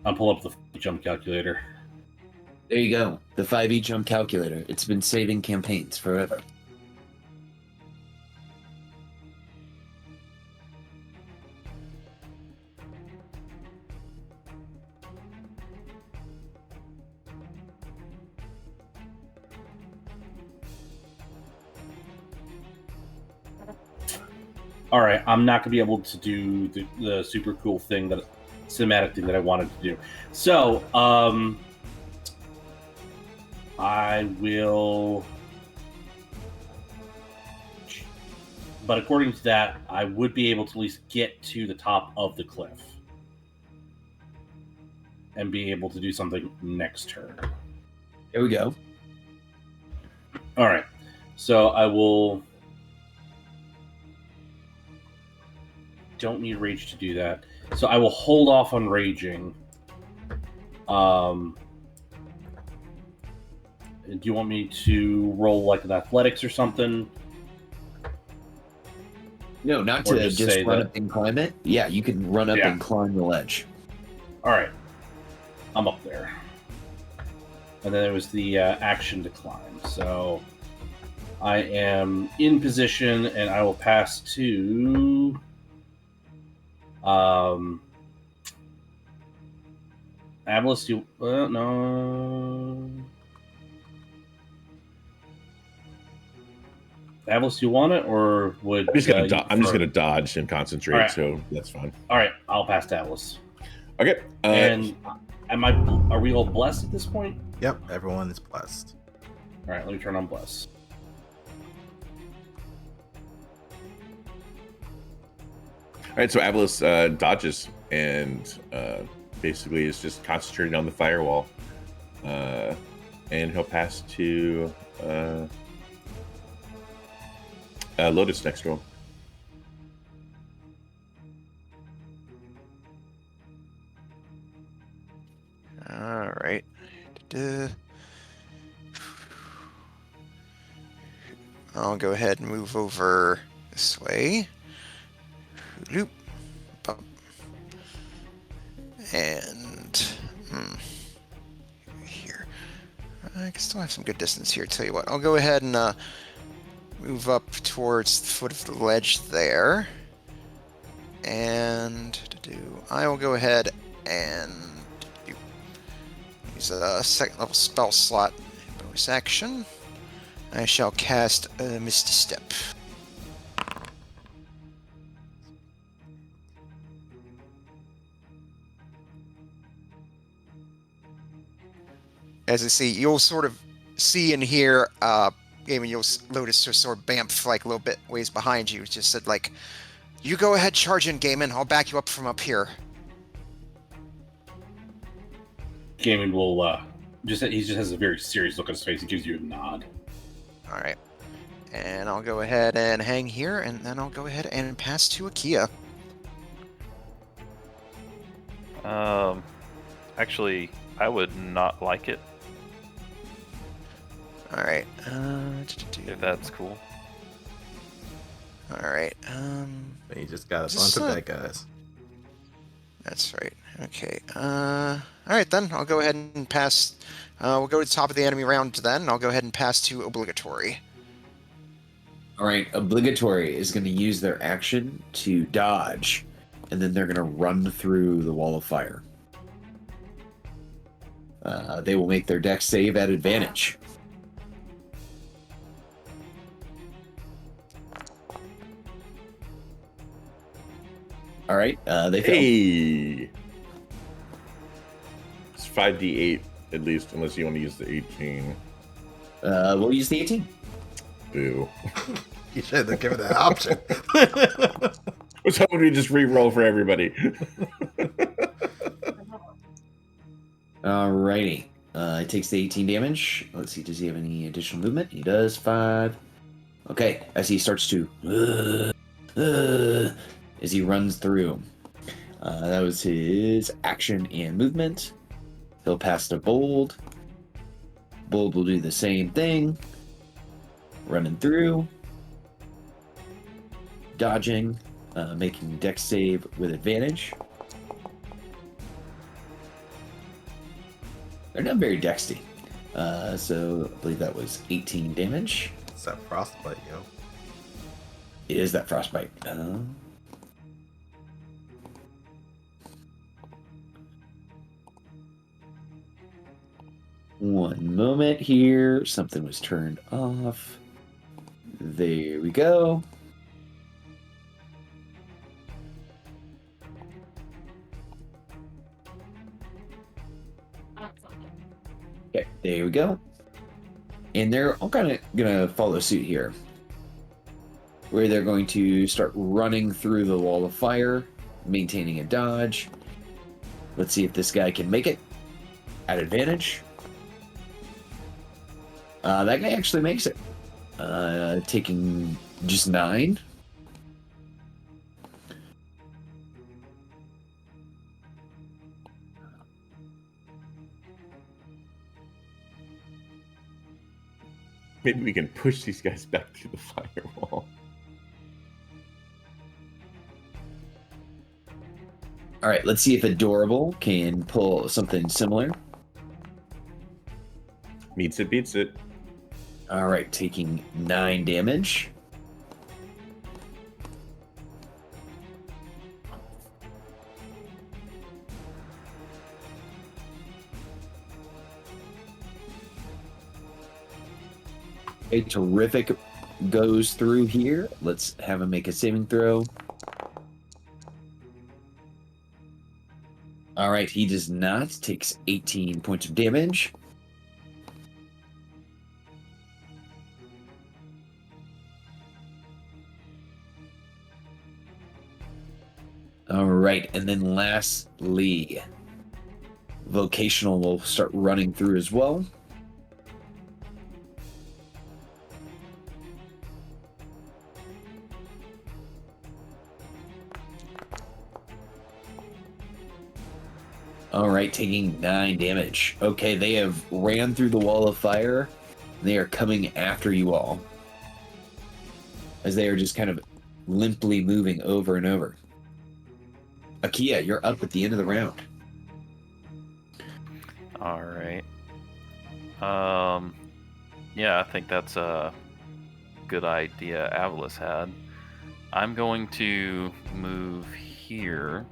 I'll pull up the jump calculator. There you go. The 5e jump calculator. It's been saving campaigns forever. All right, I'm not gonna be able to do the super cool cinematic thing that I wanted to do. So, I will. But according to that, I would be able to at least get to the top of the cliff and be able to do something next turn. There we go. All right, so I will. Don't need rage to do that, so I will hold off on raging. Do you want me to roll an athletics or something? No, not Or to just say run that- up and climb it. Yeah, you can run up Yeah. and climb the ledge. All right, I'm up there, and then there was the action to climb. So I am in position, and I will pass to. Atlas, no. Atlas, you want it, or would I'm just gonna, you I'm just prefer- gonna dodge and concentrate, Alright. so that's fine. All right, I'll pass to Atlas. Okay. And are we all blessed at this point? Yep, everyone is blessed. All right, let me turn on bless. All right, so Avalos dodges and basically is just concentrating on the firewall. And he'll pass to Lotus next to him. All right. Duh. I'll go ahead and move over this way. Loop. Bump. And here. I can still have some good distance here. Tell you what, I'll go ahead and move up towards the foot of the ledge there. And I will go ahead and use a second level spell slot bonus action. I shall cast a Misty Step. As I see, you'll sort of see and hear, you'll notice her sort of bamf a little bit ways behind you. Just said you go ahead, charge in, Gaiman. I'll back you up from up here. Gaiman will he just has a very serious look on his face. He gives you a nod. All right. And I'll go ahead and hang here, and then I'll go ahead and pass to Akia. Actually, I would not like it All right. if that's cool. All right. You just got a Just, bunch of bad guys. That's right. Okay. All right then. I'll go ahead and pass. We'll go to the top of the enemy round then. I'll go ahead and pass to obligatory. All right, obligatory is going to use their action to dodge, and then they're going to run through the wall of fire. They will make their dex save at advantage. All right, they fail. Hey! It's 5d8 at least, unless you want to use the 18. We'll use the 18. Boo. You should have given that option. I was hoping we just re-roll for everybody. Alrighty. It takes the 18 damage. Let's see, does he have any additional movement? He does, 5. Okay, as he starts to... as he runs through. That was his action and movement. He'll pass to Bold. Bold will do the same thing. Running through. Dodging. Making dex save with advantage. They're not very dexty. So I believe that was 18 damage. It's that frostbite, yo. It is that frostbite. One moment here. Something was turned off. There we go. Okay, there we go. And they're all kind of gonna follow suit here, where they're going to start running through the wall of fire, maintaining a dodge. Let's see if this guy can make it at advantage. That guy actually makes it, taking just 9. Maybe we can push these guys back through the firewall. All right, let's see if Adorable can pull something similar. Meets it, beats it. All right, taking 9 damage. A terrific goes through here. Let's have him make a saving throw. All right, he does not. Takes 18 points of damage. All right, and then lastly, Vocational will start running through as well. All right, taking 9 damage. Okay, they have ran through the wall of fire. They are coming after you all, as they are just kind of limply moving over and over. Akia, you're up at the end of the round. All right. Yeah, I think that's a good idea Avalis had. I'm going to move here.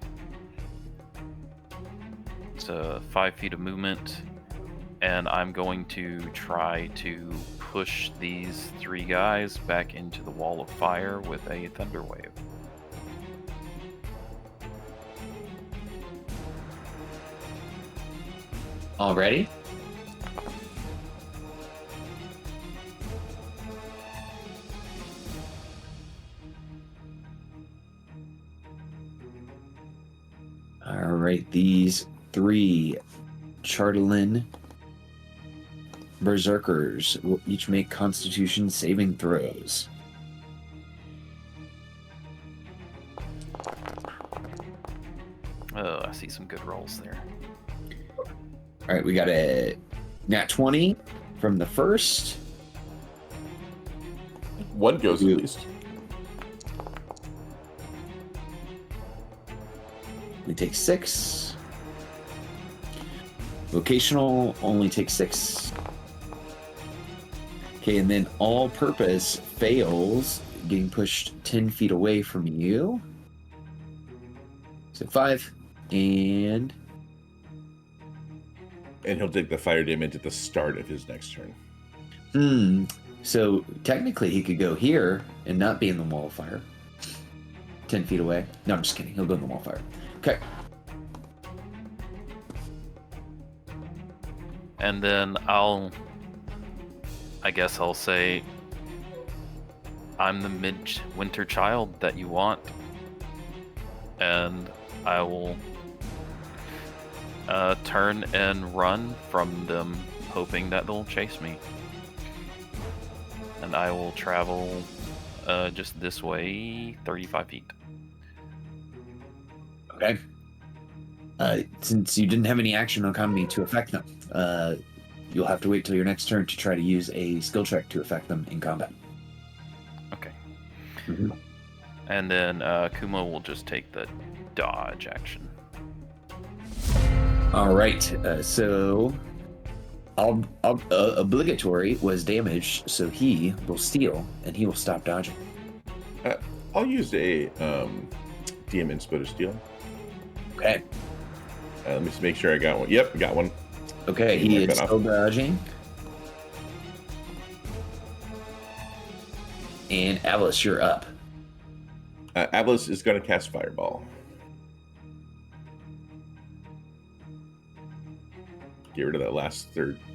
It's 5 feet of movement, and I'm going to try to push these 3 guys back into the wall of fire with a thunder wave. Already? All right, these 3, Chartelin, berserkers will each make Constitution saving throws. Oh, I see some good rolls there. All right, we got a nat 20 from the first. One goes at least. We take 6. Vocational only takes 6. Okay, and then all purpose fails, getting pushed 10 feet away from you. So 5. And he'll take the fire damage at the start of his next turn. So technically he could go here and not be in the wall of fire. 10 feet away. No, I'm just kidding. He'll go in the wall of fire. Okay. And then I guess I'll say, I'm the midwinter child that you want. And I will turn and run from them, hoping that they'll chase me. And I will travel just this way, 35 feet. Okay. Since you didn't have any action economy to affect them, you'll have to wait till your next turn to try to use a skill check to affect them in combat. Okay. Mm-hmm. And then Kuma will just take the dodge action. All right. So obligatory was damaged, so he will steal and he will stop dodging. I'll use a DM inspo to steal. Okay. Let me just make sure I got one. Yep, got one. Okay, he is still dodging. And Avlis, you're up. Avlis is going to cast Fireball. Get rid of that last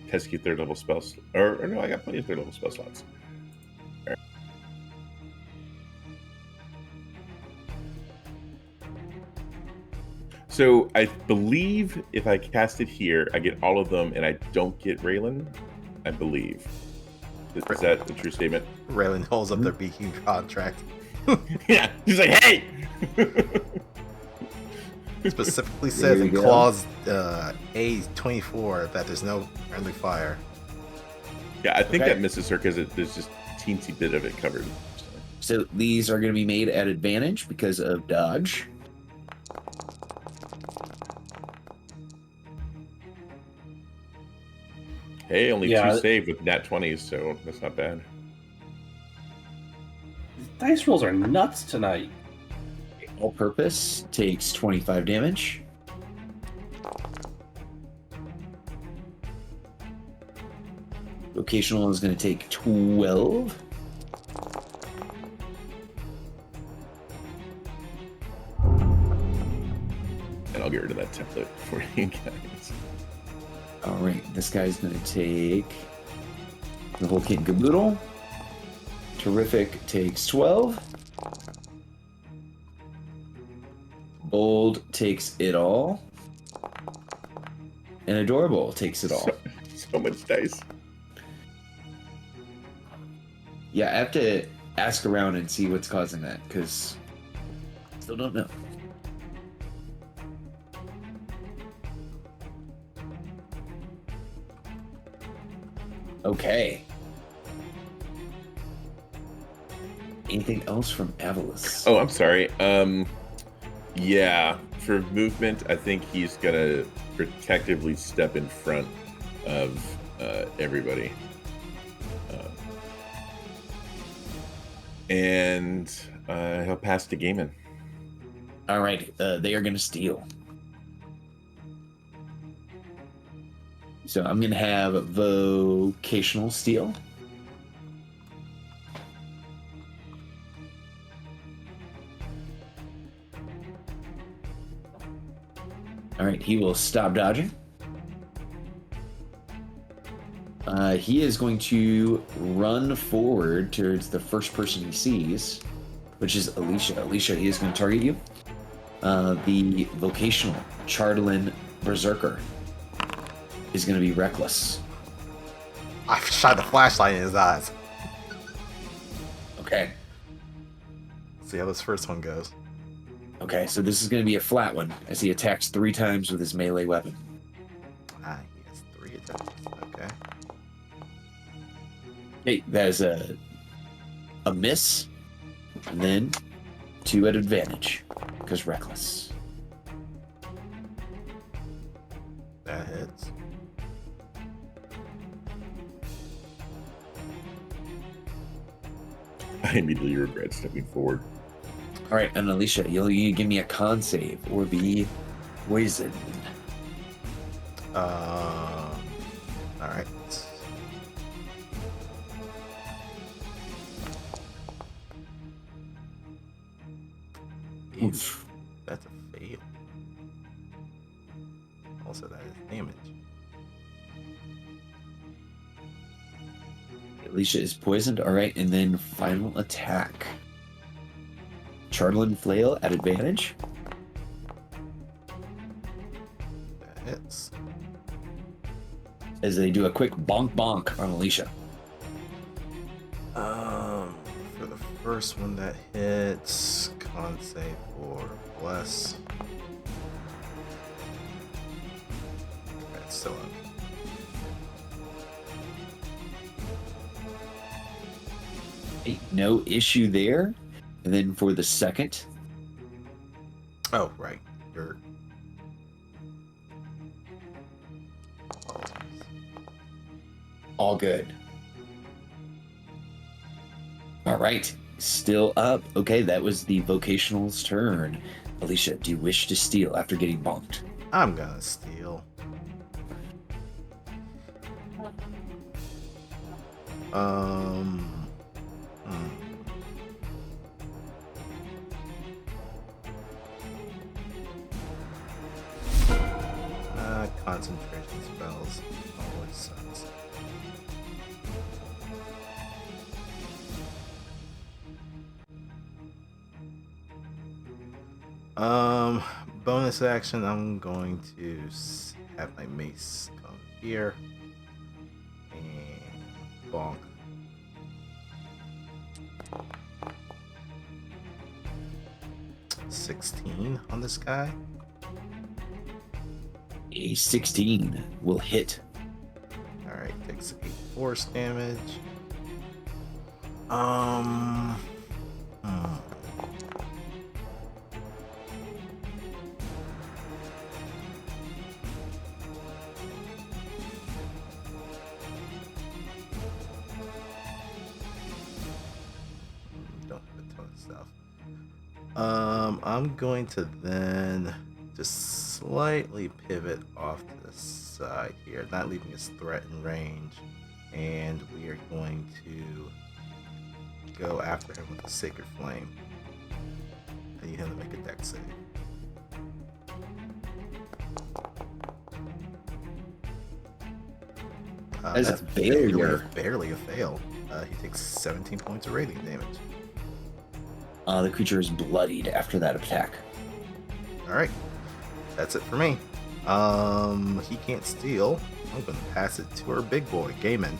pesky third level spells. Or no, I got plenty of third level spell slots. All right. So I believe if I cast it here, I get all of them, and I don't get Raylan. I believe. Is that a true statement? Raylan holds up their beacon contract. Yeah, he's like, hey. Specifically says in clause A24 that there's no friendly fire. Yeah, I think Okay. that misses her because there's just a teensy bit of it covered. So these are going to be made at advantage because of dodge. Hey, only Yeah. 2 save with nat 20s, so that's not bad. Dice rolls are nuts tonight. All purpose takes 25 damage. Vocational is going to take 12. And I'll get rid of that template for you guys. All right, this guy's going to take the whole kit and caboodle. Terrific takes 12. Bold takes it all. And Adorable takes it all. So much dice. Yeah, I have to ask around and see what's causing that, because still don't know. Okay. Anything else from Avlis? Oh, I'm sorry. Yeah, for movement, I think he's gonna protectively step in front of everybody. And he'll pass to Gaiman. All right, they are going to steal. So I'm going to have vocational steal. All right, he will stop dodging. He is going to run forward towards the first person he sees, which is Alicia. Alicia, he is going to target you. The vocational Chardalin Berserker is going to be reckless. I shot the flashlight in his eyes. Okay. See how this first one goes. Okay, so this is going to be a flat one as he attacks 3 times with his melee weapon. Ah, he has 3 attacks. Okay. Hey, that is a miss, and then 2 at advantage because reckless. That hits. I immediately regret stepping forward. All right, and Alicia, you give me a con save or be poisoned. All right. Oof. That's a fail. Also, that is damage. Alicia is poisoned. All right, and then final attack. Charlton Flail at advantage. That hits. As they do a quick bonk bonk on Alicia. For the first one that hits, con save or bless. That's still up. Hey, no issue there. And then for the second, Oh, right. You're. all good. All right, still up. Okay, that was the vocational's turn. Alicia, do you wish to steal after getting bonked? I'm gonna steal. Hmm. Concentration spells always sucks. Bonus action, I'm going to have my mace come here and bonk. $16 on this guy. A 16 will hit. Alright, takes 8 force damage. Don't have a ton of stuff. I'm going to then just slightly pivot off to the side here, not leaving his threat in range, and we are going to go after him with a Sacred Flame. I need him to make a dex save. That is a failure. Barely a fail. He takes 17 points of radiant damage. The creature is bloodied after that attack. Alright. That's it for me. He can't steal. I'm gonna pass it to our big boy, Gaiman.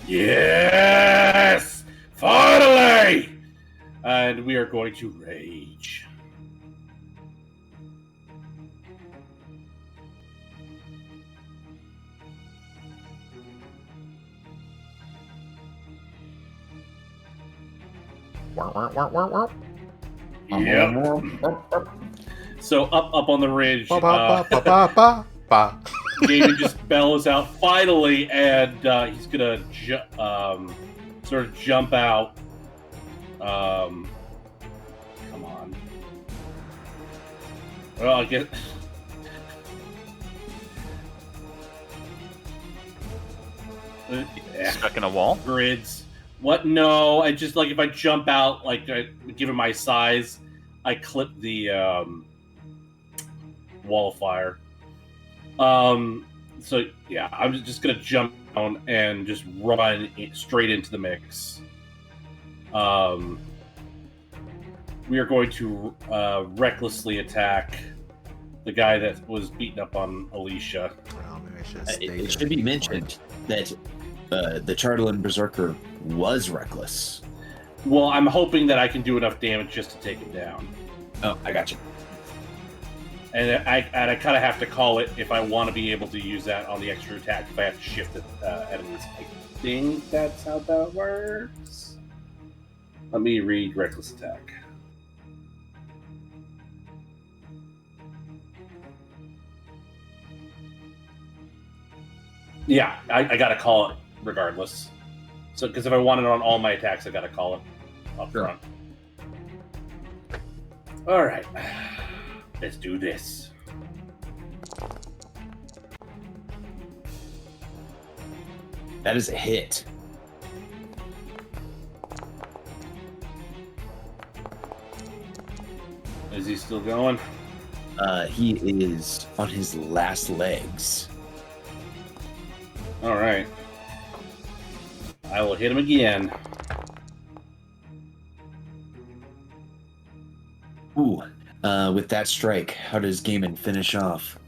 Yes! Finally! And we are going to rage. Yep. So up on the ridge, David just bellows out finally, and he's gonna sort of jump out. Come on. Well, I get. Stuck in a wall? Grids. What? No, I just like if I jump out, like given my size, I clip the wall of fire. So yeah, I'm just gonna jump down and just run straight into the mix. We are going to recklessly attack the guy that was beating up on Alicia. Well, maybe it should have stayed It in should be the mentioned that the Charlatan Berserker was reckless. Well, I'm hoping that I can do enough damage just to take him down. Oh, I got you. And I kind of have to call it if I want to be able to use that on the extra attack if I have to shift the enemies. I think that's how that works. Let me read Reckless Attack. Yeah, I got to call it regardless. So, because if I want it on all my attacks, I got to call it up Sure. front. All right, let's do this. That is a hit. Is he still going? He is on his last legs. All right. I will hit him again. Ooh. With that strike, how does Gaiman finish off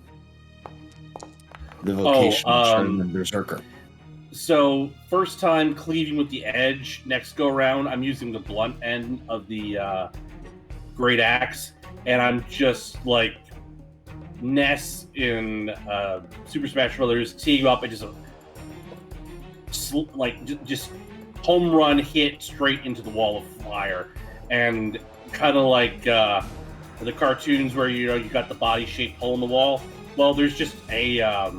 the vocation of Charlatan Berserker? So, first time cleaving with the edge. Next go around, I'm using the blunt end of the great axe, and I'm just like Ness in Super Smash Brothers, teeing you up and just home run hit straight into the wall of fire, and kind of like the cartoons where you got the body shaped hole in the wall. Well, there's just a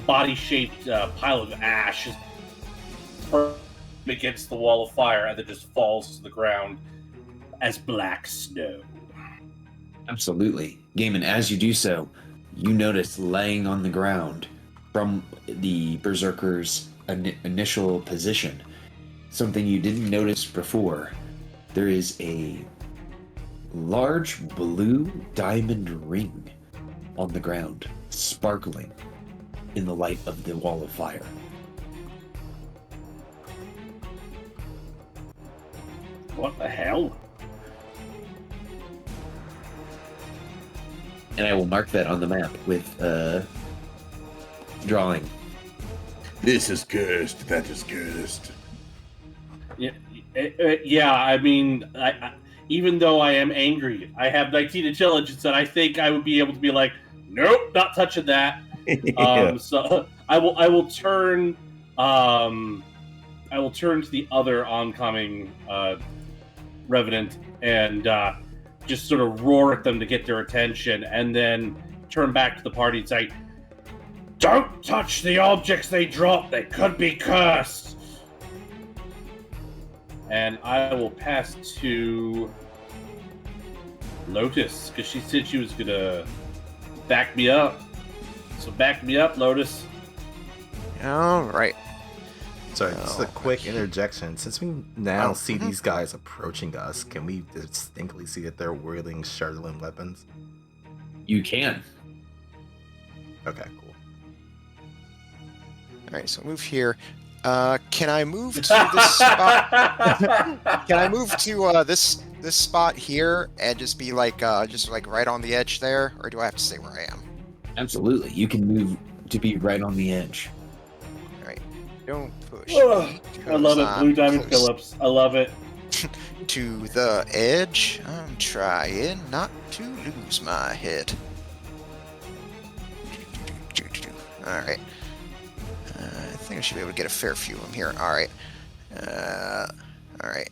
body shaped pile of ash against the wall of fire, and then just falls to the ground as black snow. Absolutely. Gaiman, as you do so, you notice laying on the ground from the Berserker's initial position, something you didn't notice before. There is a large blue diamond ring on the ground, sparkling in the light of the wall of fire. What the hell? And I will mark that on the map with drawing. This is cursed. That is cursed. Yeah, I mean, I even though I am angry, I have 19 intelligence, and I think I would be able to be like, nope, not touching that. Yeah. So I will turn to the other oncoming revenant and just sort of roar at them to get their attention, and then turn back to the party and say, "Don't touch the objects they drop. They could be cursed." And I will pass to Lotus, because she said she was gonna back me up. So back me up, Lotus. All right. Sorry, just a quick interjection. Since we now see these guys approaching us, can we distinctly see that they're wielding Charlatan weapons? You can. Okay, cool. All right, so move here. Can I move to this spot? Can I move to this spot here and just be like right on the edge there, or do I have to stay where I am? Absolutely. You can move to be right on the edge. All right, don't push. I love it, Blue Diamond close Phillips. I love it. to the edge. I'm trying not to lose my head. All right. I think I should be able to get a fair few of them here. All right. All right.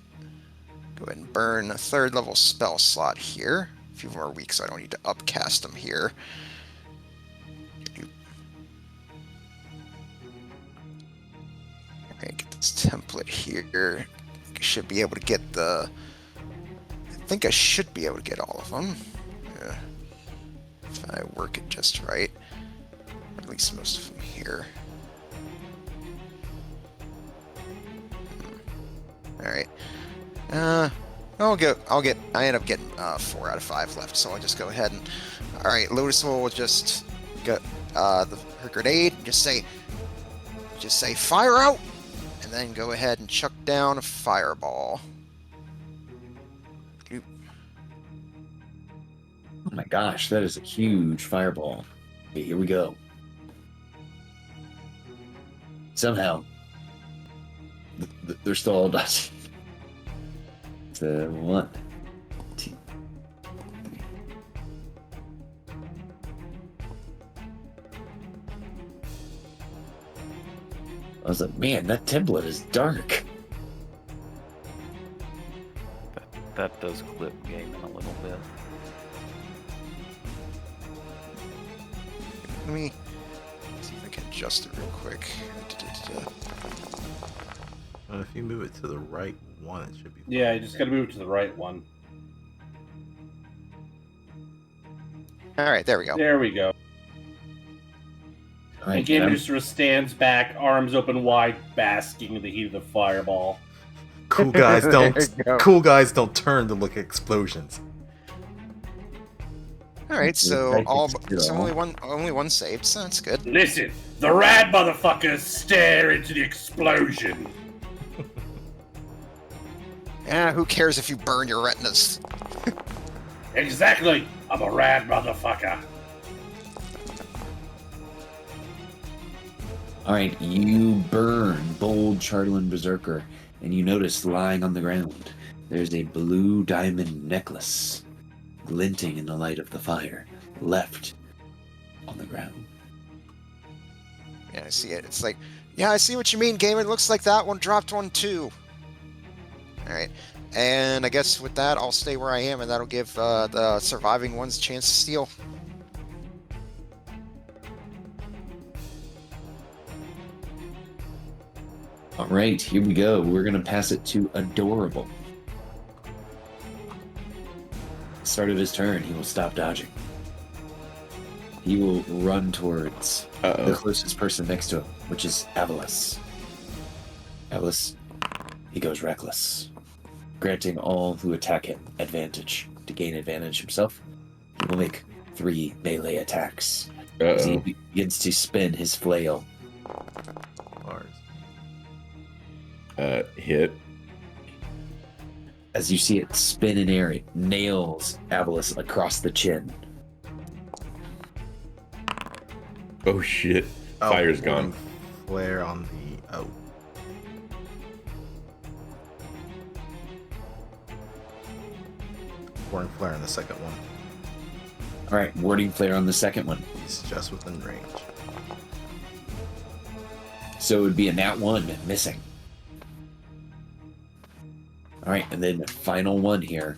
Go ahead and burn a 3rd level spell slot here. A few more weak, so I don't need to upcast them here. All right, get this template here. I should be able to get the. I think I should be able to get all of them. If I work it just right. Or at least most of them here. All right. I end up getting 4 out of 5 left, so I'll just go ahead and. All right, Lotus will just get her grenade. Just say fire out, and then go ahead and chuck down a fireball. Oop. Oh my gosh, that is a huge fireball. Okay, here we go. somehow they're still all dodging. So 1, 2, 3. I was like, man, that template is dark. That does clip gaming a little bit. Let me see if I can adjust it real quick. Well, if you move it to the right one, it should be. Yeah, you just gotta move it to the right one. All right, there we go. There we go. All right, And Gamer and just sort of stands back, arms open wide, basking in the heat of the fireball. Cool guys don't. There you go. Cool guys don't turn to look at explosions. All right, so Right, all it's so all- only one saved, so that's good. Listen, the rad motherfuckers stare into the explosion. Who cares if you burn your retinas? Exactly, I'm a rad motherfucker. all right, you burn bold Charlin Berserker, and you notice lying on the ground there's a blue diamond necklace glinting in the light of the fire, left on the ground. Yeah, I see it. It's like, yeah, I see what you mean, gamer. It looks like that one dropped one too. All right, and I guess with that, I'll stay where I am, and that'll give the surviving ones a chance to steal. All right, here we go. We're gonna pass it to Adorable. Start of his turn, he will stop dodging. He will run towards the Uh-oh. closest person next to him, which is Avalis. Avalis, he goes reckless, granting all who attack him advantage. To gain advantage himself, he will make 3 melee attacks. As he Uh-oh. begins to spin his flail. Bars. Hit. As you see it spin in air, it nails Avalis across the chin. Oh shit. Fire's gone. Warding Flare on the. Oh. Warding Flare on the second one. All right, warding flare on the second one. He's just within range. So it would be a nat 1 missing. All right, and then the final one here.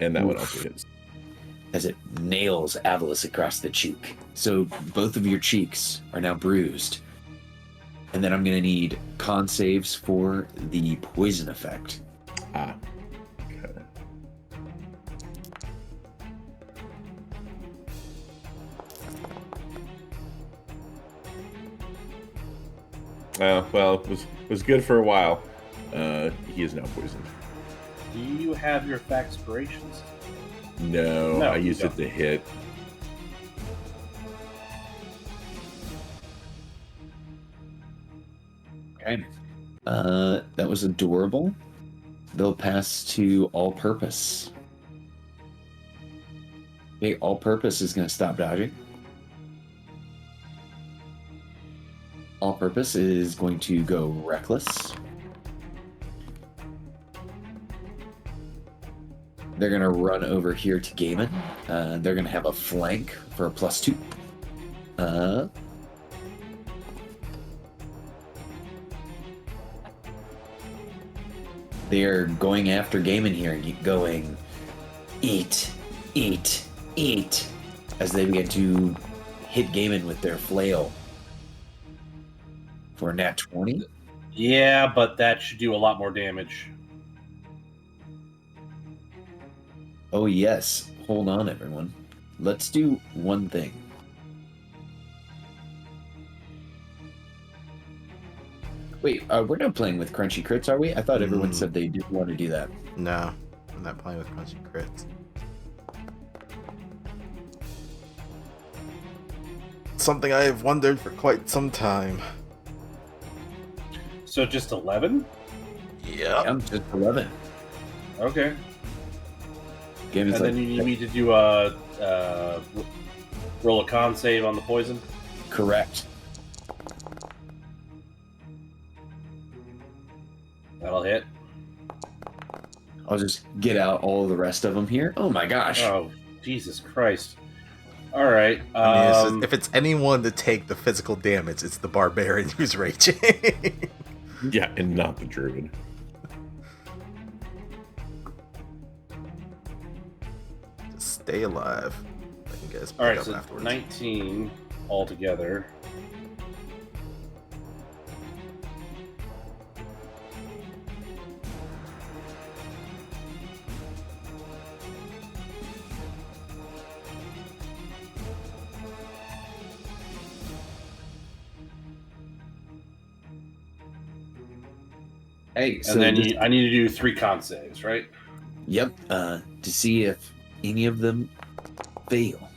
And that one also hits. As it nails Avalis across the cheek. So both of your cheeks are now bruised. And then I'm going to need con saves for the poison effect. Ah. Okay. Well, it was good for a while. He is now poisoned. Do you have your Faxpirations? No, No, I you used it don't. to hit. Okay. That was adorable. They'll pass to all purpose. Okay, all purpose is going to stop dodging. All purpose is going to go reckless. They're going to run over here to Gaiman. They're going to have a flank for a +2. They're going after Gaiman here and going, eat, eat, eat, as they begin to hit Gaiman with their flail for a nat 20. Yeah, but that should do a lot more damage. Oh, yes. Hold on, everyone. Let's do one thing. Wait, we're not playing with crunchy crits, are we? I thought everyone said they didn't want to do that. No, I'm not playing with crunchy crits. Something I have wondered for quite some time. So just 11? Yeah. I'm just 11. Okay. Game is And then you need me to do a roll a con save on the poison? Correct. That'll hit. I'll just get out all the rest of them here. Oh my gosh. Oh, Jesus Christ. All right. I mean, it's just, if it's anyone to take the physical damage, it's the barbarian who's raging. Yeah, and not the druid. Just stay alive. I can get his all right, pick up so afterwards. 19 altogether. Hey, so And then this- I need to do 3 con saves, right? Yep. To see if any of them fail.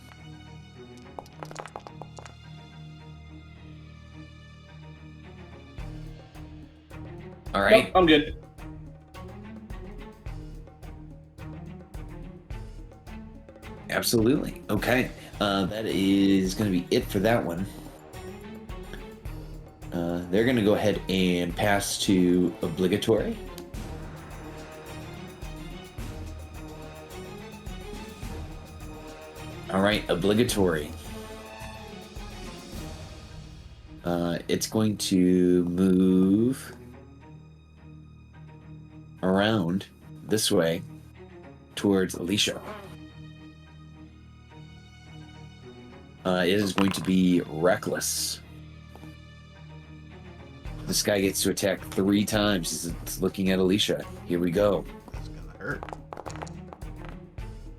All right. Nope, I'm good. Absolutely. Okay. That is going to be it for that one. They're going to go ahead and pass to obligatory. All right, obligatory. It's going to move around this way towards Alicia. It is going to be reckless. This guy gets to attack 3 times as it's looking at Alicia. Here we go. It's gonna hurt.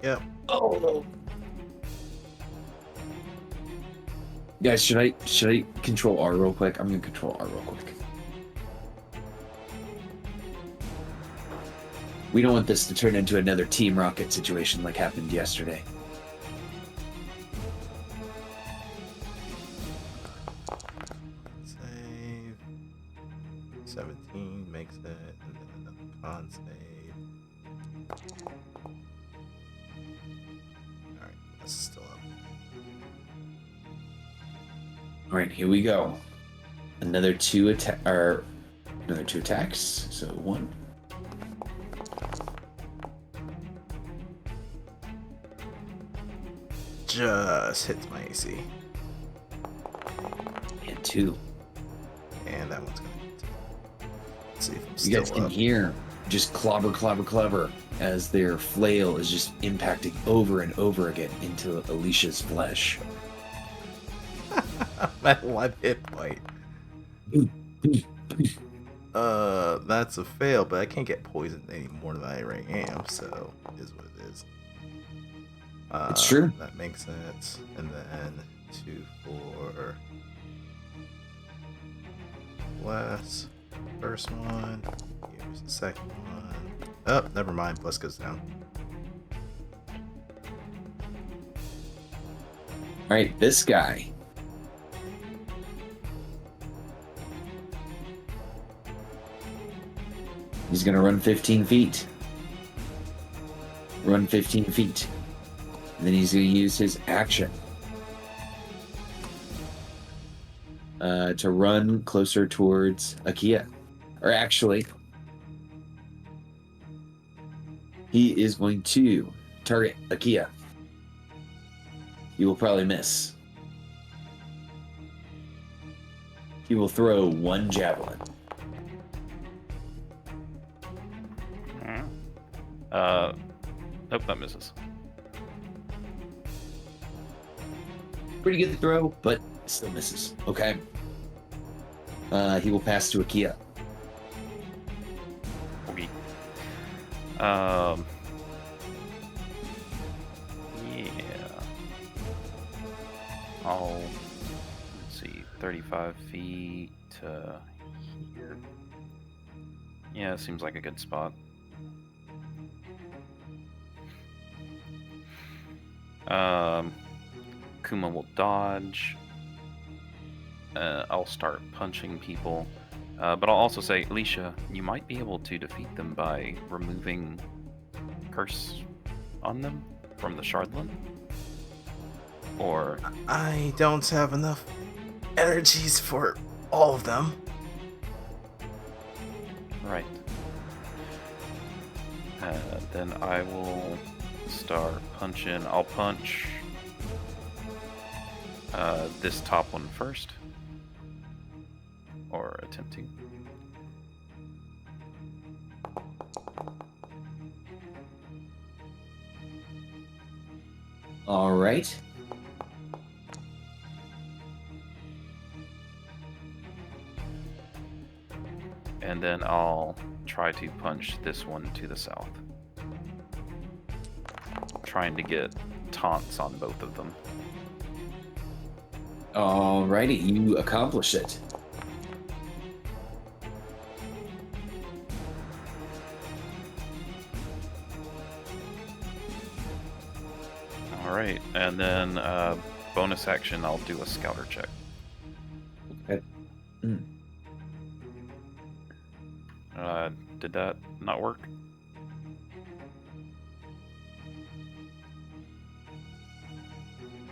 Yep. Oh. Guys, should I control R real quick? I'm gonna control R real quick. We don't want this to turn into another Team Rocket situation like happened yesterday. Save. 17 makes it, and then another con save. Alright, this is still up. All right, here we go. Another 2 attacks. So 1. Just hits my AC. And 2. And that one's gonna hit. Let's see if I'm You still guys can up. hear just clobber as their flail is just impacting over and over again into Alicia's flesh. That 1 hit point. That's a fail, but I can't get poisoned any more than I already am, so it is what it is. It's true. That makes sense. And then 2 for last. First one. Here's the second one. Oh, never mind. Plus goes down. All right, this guy. He's gonna run 15 feet. Run 15 feet. And then he's gonna use his action to run closer towards Akia. Or actually, he is going to target Akia. He will probably miss. He will throw 1 javelin. Nope, that misses. Pretty good throw, but still misses. Okay. He will pass to Akia. Okay. Yeah. I'll let's see, 35 feet to here. Yeah, it seems like a good spot. Kuma will dodge. I'll start punching people. But I'll also say, Alicia, you might be able to defeat them by removing curse on them from the Shardland. Or I don't have enough energies for all of them. Right. Then I will start punching. I'll punch this top one first. Or attempt to. All right. And then I'll try to punch this one to the south. Trying to get taunts on both of them. Alrighty, you accomplish it. Alright, and then bonus action, I'll do a scouter check. Okay. Did that not work?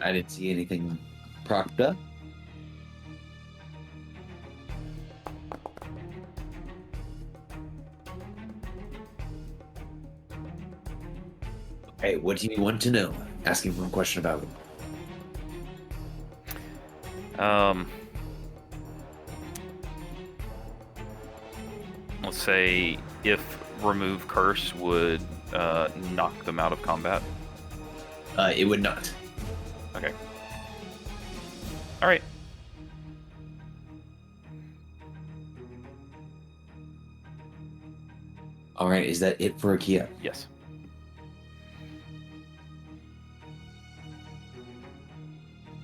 I didn't see anything propped up. Hey, what do you want to know? Asking one question about it. Let's say if remove curse would knock them out of combat. It would not. Okay. All right. All right, is that it for Akia? Yes.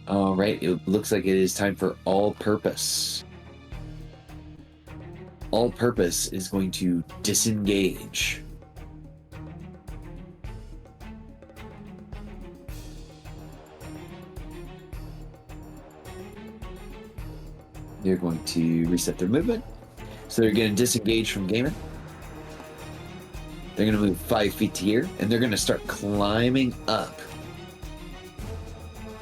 All right, it looks like it is time for all purpose. All purpose is going to disengage. They're going to reset their movement. So they're going to disengage from Gaiman. They're going to move 5 feet here, and they're going to start climbing up.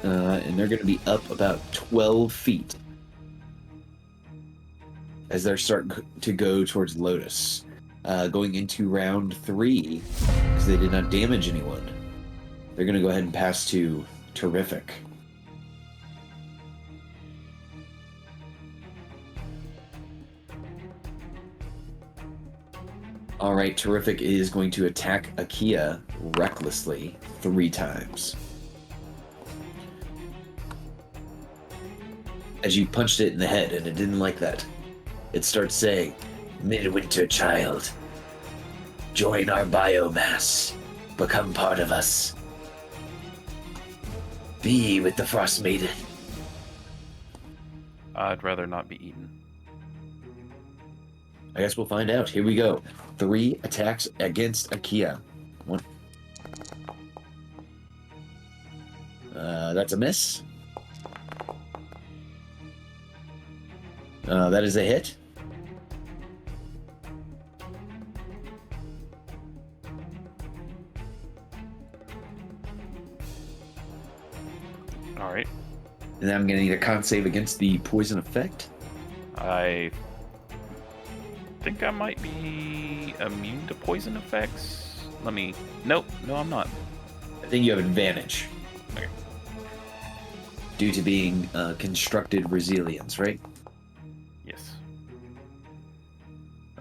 And they're going to be up about 12 feet as they're starting to go towards Lotus. Going into round 3, because they did not damage anyone, they're going to go ahead and pass to Terrific. All right, Terrific is going to attack Akia recklessly 3 times. As you punched it in the head, and it didn't like that. It starts saying, "Midwinter child, join our biomass. Become part of us. Be with the Frostmaiden." I'd rather not be eaten. I guess we'll find out. Here we go. 3 attacks against Akia. 1. That's a miss. That is a hit. All right. And then I'm going to need a con save against the poison effect. I think I might be immune to poison effects. Nope. No, I'm not. I think you have advantage. Okay. Due to being constructed resilience, right? Yes.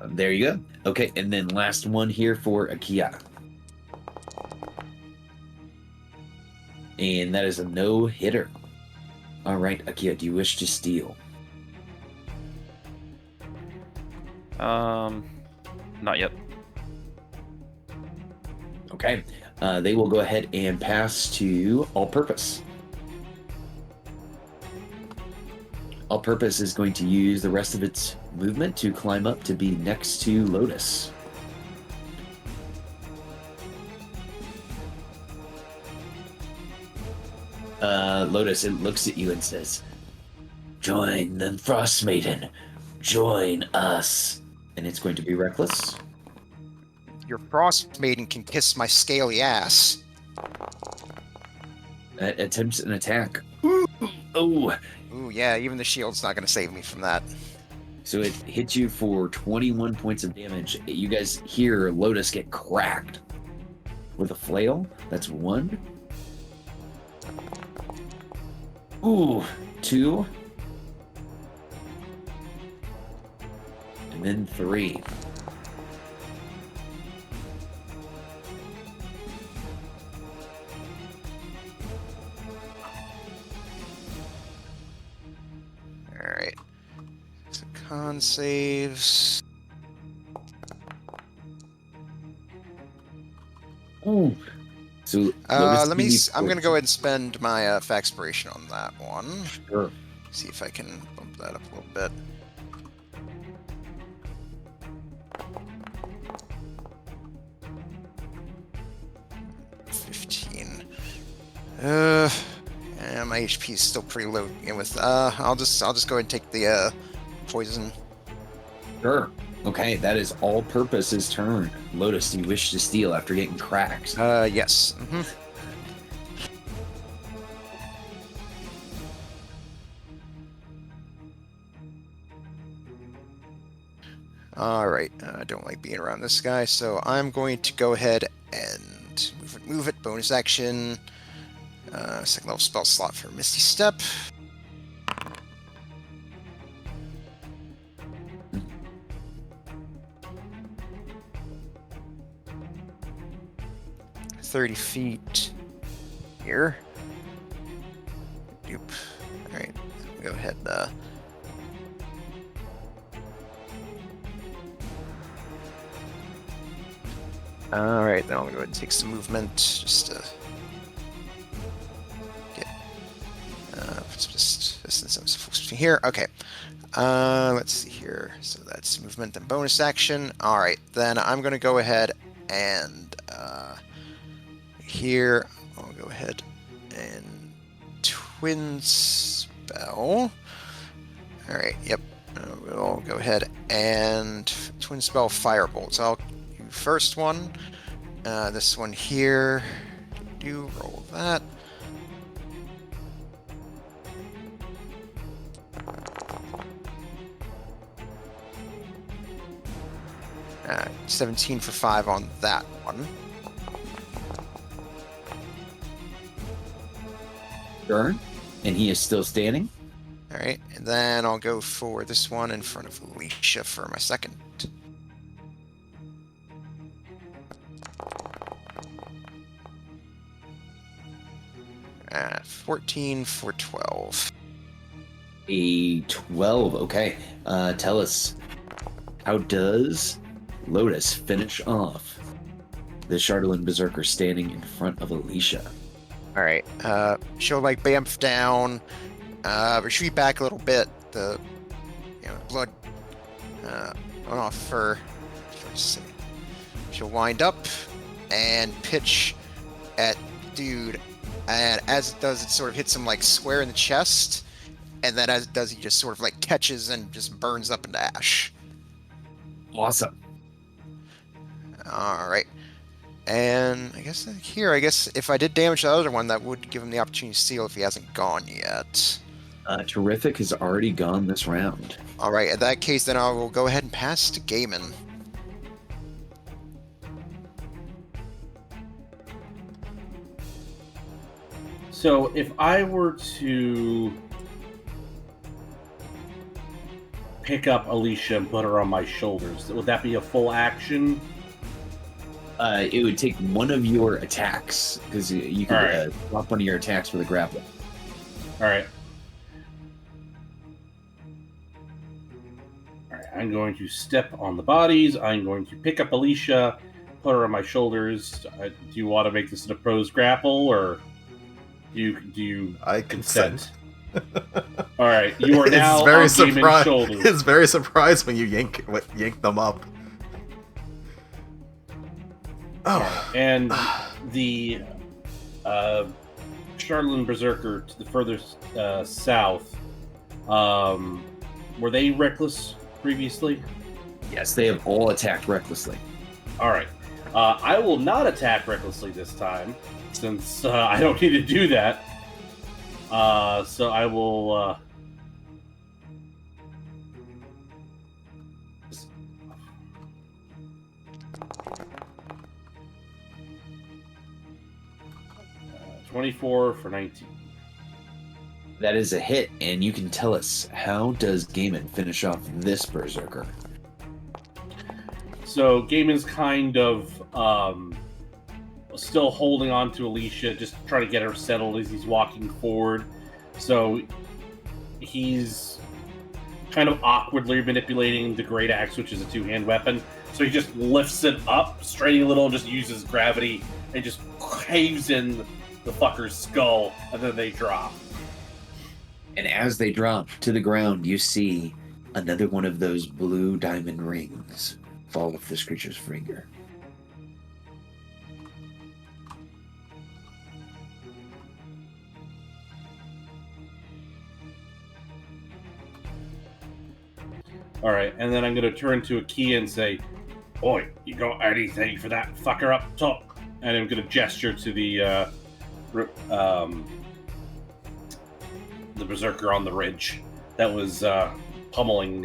There you go. Okay, and then last one here for Akia. And that is a no-hitter. All right, Akia, do you wish to steal? Not yet. Okay. They will go ahead and pass to All-Purpose. All-Purpose is going to use the rest of its movement to climb up to be next to Lotus. Lotus, it looks at you and says, "Join the Frostmaiden. Join us." And it's going to be reckless. Your Frostmaiden can kiss my scaly ass. Attempts an attack. Oh, Ooh, yeah, even the shield's not going to save me from that. So it hits you for 21 points of damage. You guys hear Lotus get cracked with a flail. That's 1. Ooh, 2. And then 3. Alright. So con saves. Ooh. So Lotus, Let me. give I'm gonna go 14. ahead and spend my expiration on that one. Sure. See if I can bump that up a little bit. Yeah, my HP is still pretty low to begin with. I'll just go ahead and take the poison. Sure. Okay, that is all purposes turn. Lotus, do you wish to steal after getting cracked? Yes. All right. I don't like being around this guy, so I'm going to go ahead and move it. Bonus action. Second level spell slot for Misty Step. "30 feet here." Doop. All right. Go ahead. All right. Then I'll go ahead and take some movement just to get just distance I'm supposed to be here. Okay. Let's see here. So that's movement and bonus action. All right. Then I'm going to go ahead and here I'll go ahead and twin spell. All right. Yep. We'll go ahead and twin spell firebolt. So I'll do first one. This one here. Do roll that. 17 for 5 on that one. Turn, and he is still standing. All right, and then I'll go for this one in front of Alicia for my second. 14 for 12. A 12. Okay. Tell us, how does Lotus finish off the Chardelin Berserker standing in front of Alicia? All right. She'll like bamf down, retreat back a little bit. The blood went off her. She'll wind up and pitch at dude, and as it does, it sort of hits him like square in the chest, and then as it does, he just sort of like catches and just burns up into ash. Awesome. All right. And I guess if I did damage the other one, that would give him the opportunity to steal if he hasn't gone yet. Terrific has already gone this round. All right, in that case, then I will go ahead and pass to Gaiman. So if I were to pick up Alicia and put her on my shoulders, would that be a full action? It would take one of your attacks, because you could drop one of your attacks with a grapple. All right. I'm going to step on the bodies. I'm going to pick up Alicia, put her on my shoulders. Do you want to make this an opposed grapple, or do you? I consent. All right, you are now on Gaiman's shoulders. It's very surprised when you yank them up. Oh, and the Chardelin Berserker to the furthest south, were they reckless previously? Yes, they have all attacked recklessly. All right. I will not attack recklessly this time, since I don't need to do that. So I will 24 for 19. That is a hit, and you can tell us, how does Gaiman finish off this Berserker? So Gaiman's kind of still holding on to Alicia, just trying to get her settled as he's walking forward. So he's kind of awkwardly manipulating the great axe, which is a two-hand weapon. So he just lifts it up, straining a little, just uses gravity, and just caves in the fucker's skull, and then they drop. And as they drop to the ground, you see another one of those blue diamond rings fall off this creature's finger. All right, and then I'm going to turn to Akia and say, "Oi, you got anything for that fucker up top?" And I'm going to gesture to the Berserker on the ridge that was pummeling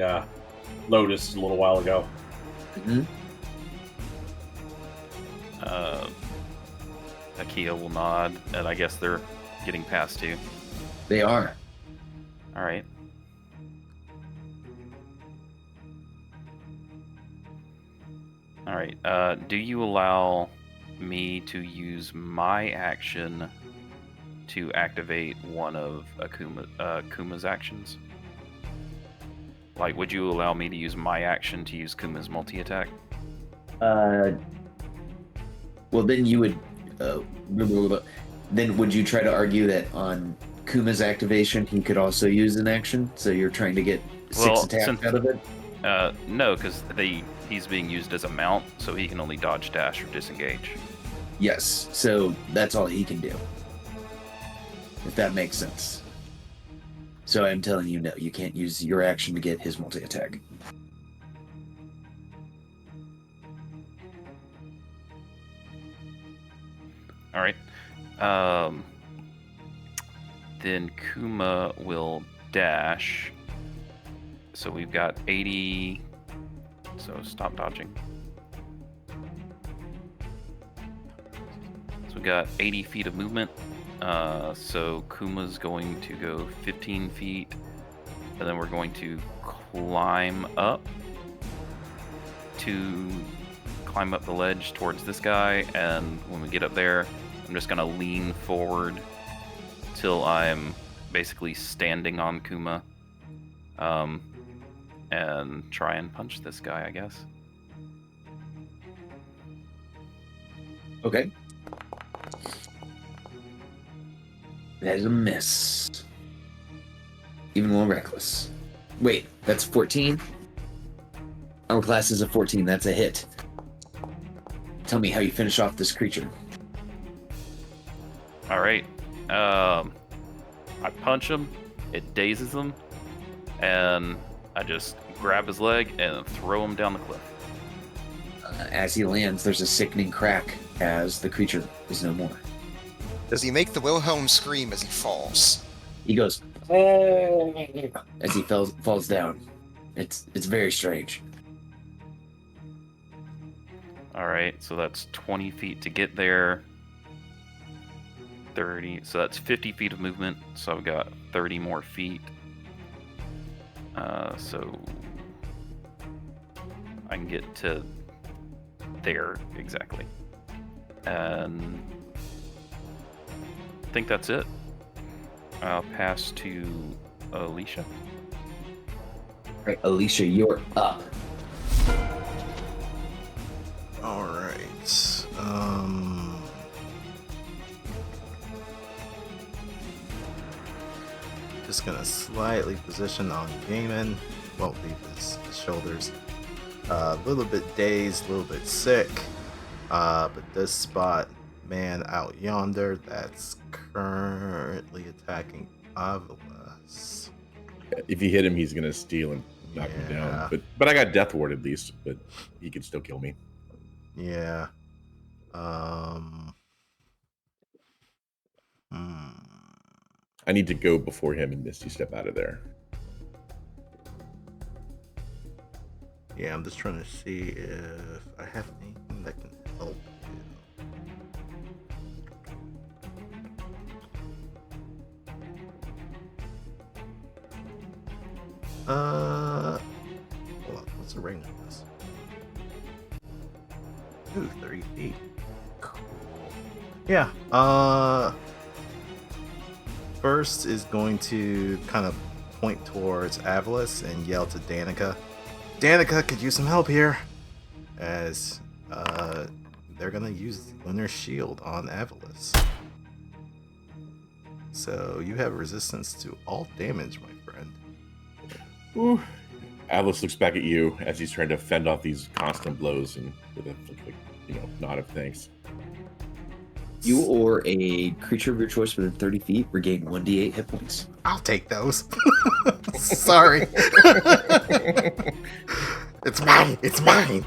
Lotus a little while ago. Mm-hmm. Akia will nod, and I guess they're getting past you. They are. All right. All right. Do you allow me to use my action to activate one of Kuma's actions? Like, would you allow me to use my action to use Kuma's multi-attack? Well, then you would. Then would you try to argue that on Kuma's activation he could also use an action? So you're trying to get six attacks out of it? No, because he's being used as a mount, so he can only dodge, dash, or disengage. Yes. So that's all he can do. If that makes sense. So I'm telling you, no, you can't use your action to get his multi-attack. All right. Then Kuma will dash. So we've got 80. So stop dodging. So we got 80 feet of movement. So Kuma's going to go 15 feet, and then we're going to climb up the ledge towards this guy, and when we get up there, I'm just gonna lean forward till I'm basically standing on Kuma, and try and punch this guy, I guess. Okay. That is a miss. Even more reckless. Wait, that's 14? Our class is a 14, that's a hit. Tell me how you finish off this creature. Alright. I punch him, it dazes him, and I just grab his leg and throw him down the cliff. As he lands, there's a sickening crack as the creature is no more. Does he make the Wilhelm scream as he falls? He goes, "Oh," as he falls down. It's very strange. Alright, so that's 20 feet to get there. 30, so that's 50 feet of movement, so I've got 30 more feet. So I can get to there exactly. And I think that's it. I'll pass to Alicia. Right, Alicia, you're up. All right. Just gonna slightly position on Gaiman. Won't leave his shoulders. A little bit dazed, a little bit sick. But this spot, man out yonder, that's currently attacking Avilas. If you hit him, he's gonna steal and knock him down. But I got Death Ward at least, but he can still kill me. Yeah. I need to go before him and Misty step out of there. Yeah, I'm just trying to see if I have anything that can help What's the range of this? Ooh, 30 feet. Cool. Yeah. First is going to kind of point towards Avalis and yell to Danica. Danica, could use some help here. As they're gonna use Lunar Shield on Avalis. So you have resistance to all damage, my friend. Ooh. Atlas looks back at you as he's trying to fend off these constant blows and with a nod of thanks. You or a creature of your choice within 30 feet regain 1d8 hit points. I'll take those. Sorry. It's mine. It's mine.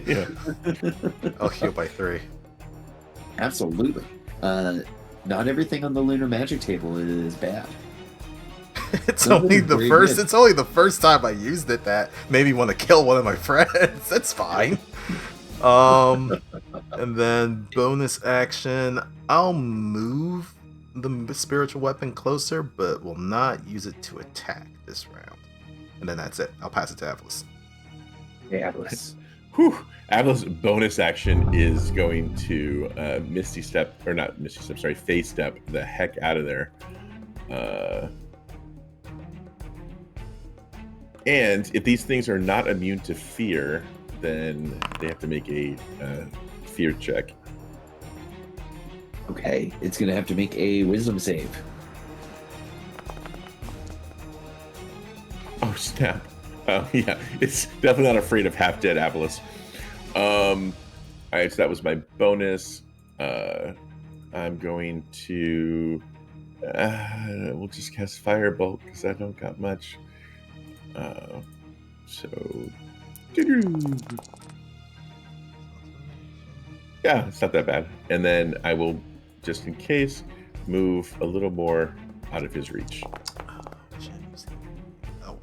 Yeah. I'll heal by 3. Absolutely. Not everything on the lunar magic table is bad. It's That only was the very first. good. It's only the first time I used it that made me want to kill one of my friends. That's fine. And then bonus action, I'll move the spiritual weapon closer, but will not use it to attack this round. And then that's it. I'll pass it to Avalis. Hey, Atlas. Whew. Atlas' bonus action is going to phase step the heck out of there. And if these things are not immune to fear, then they have to make a fear check. Okay, it's gonna have to make a wisdom save. Oh snap! Yeah, it's definitely not afraid of half-dead Avalis. All right, so that was my bonus. I'm going to we'll just cast Firebolt because I don't got much. So yeah, it's not that bad. And then I will, just in case, move a little more out of his reach. Oh,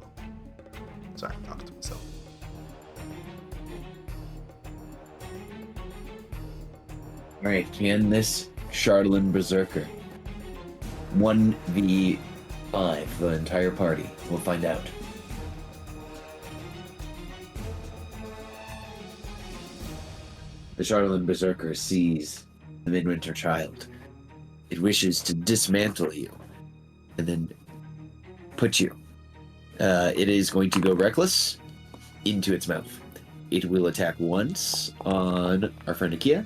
sorry, I'm talking to myself. All right, can this Charlatan Berserker 1v5 the entire party? We'll find out. The Charlatan Berserker sees the Midwinter Child. It wishes to dismantle you and then put you. It is going to go reckless into its mouth. It will attack once on our friend Akia.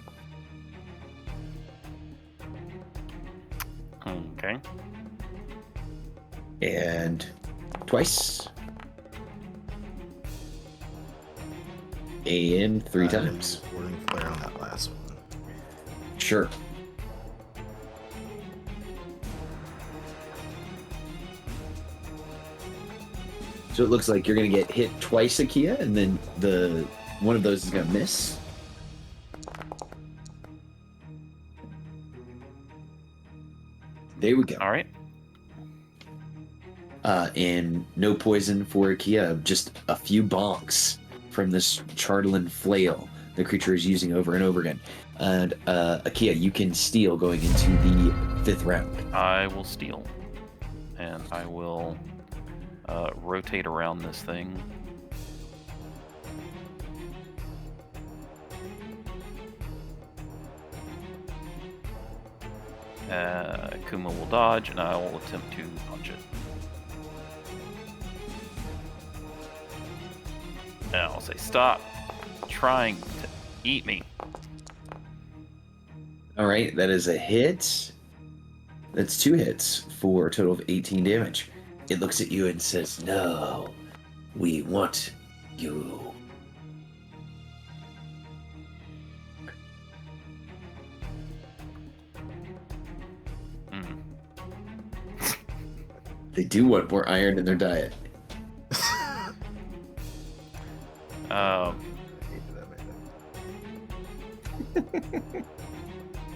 Okay. And twice. And 3 times. Warding flare on that last one. Sure. So it looks like you're going to get hit twice, Akia, and then one of those is going to miss. There we go. All right. And no poison for Akia, just a few bonks from this Charlatan flail the creature is using over and over again. And Akia, you can steal going into the 5th round. I will steal. And I will rotate around this thing. Kuma will dodge, and I will attempt to punch it. And I'll say, stop trying to eat me. All right, that is a hit. That's 2 hits for a total of 18 damage. It looks at you and says, "No, we want you." They do want more iron in their diet. I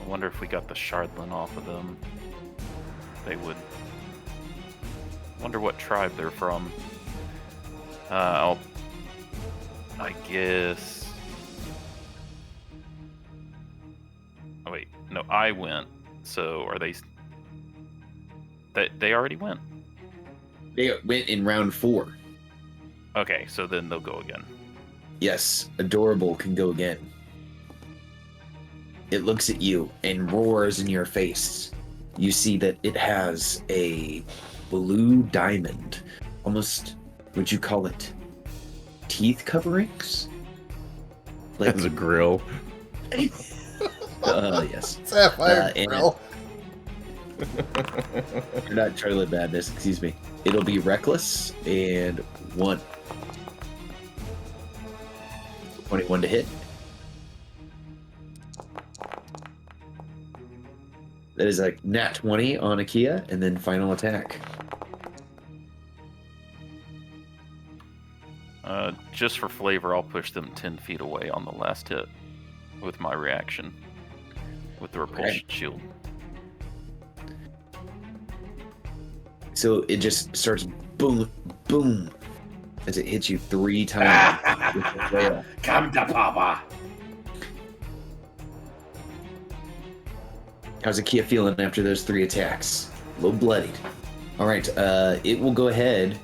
wonder if we got the Shardlin off of them. They would. Wonder what tribe they're from. I guess. Oh wait, no, I went. So are they? They already went. They went in round 4. Okay, so then they'll go again. Yes, Adorable can go again. It looks at you and roars in your face. You see that it has a blue diamond. Almost, would you call it teeth coverings? Like, As a grill. yes. Sapphire and- Grill. You're not Charlotte Madness, excuse me. It'll be Reckless and 1. 21 to hit. That is like nat 20 on Akia, and then final attack. Just for flavor, I'll push them 10 feet away on the last hit with my reaction. With the repulsion shield. So it just starts boom, boom, as it hits you 3 times. with the flail. Come to Papa. How's Akia feeling after those 3 attacks? A little bloodied. All right, it will go ahead.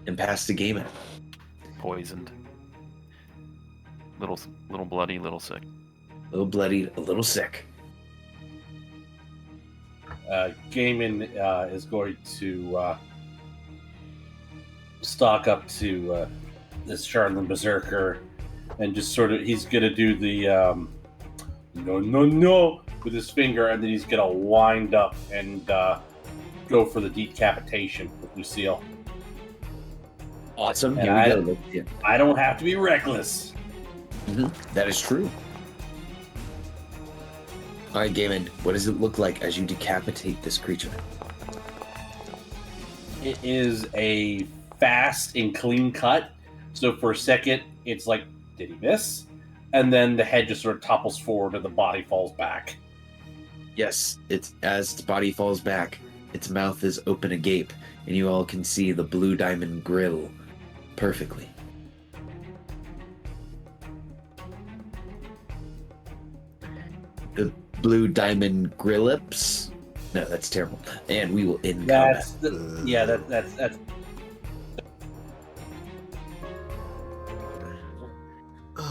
And pass the game out. Poisoned. Little bloody, little sick. A little bloodied, a little sick. Gaiman is going to stalk up to this Charlatan Berserker and just sort of, he's going to do the no with his finger, and then he's going to wind up and go for the decapitation with Lucille. Awesome. And Here we go. Yeah. I don't have to be reckless. That is true. All right, Gaiman, what does it look like as you decapitate this creature? It is a fast and clean cut. So for a second, it's like, did he miss? And then the head just sort of topples forward and the body falls back. Yes, it's as its body falls back, its mouth is open agape, and you all can see the blue diamond grill perfectly. The blue diamond grillips? No, that's terrible. And we will end combat. That's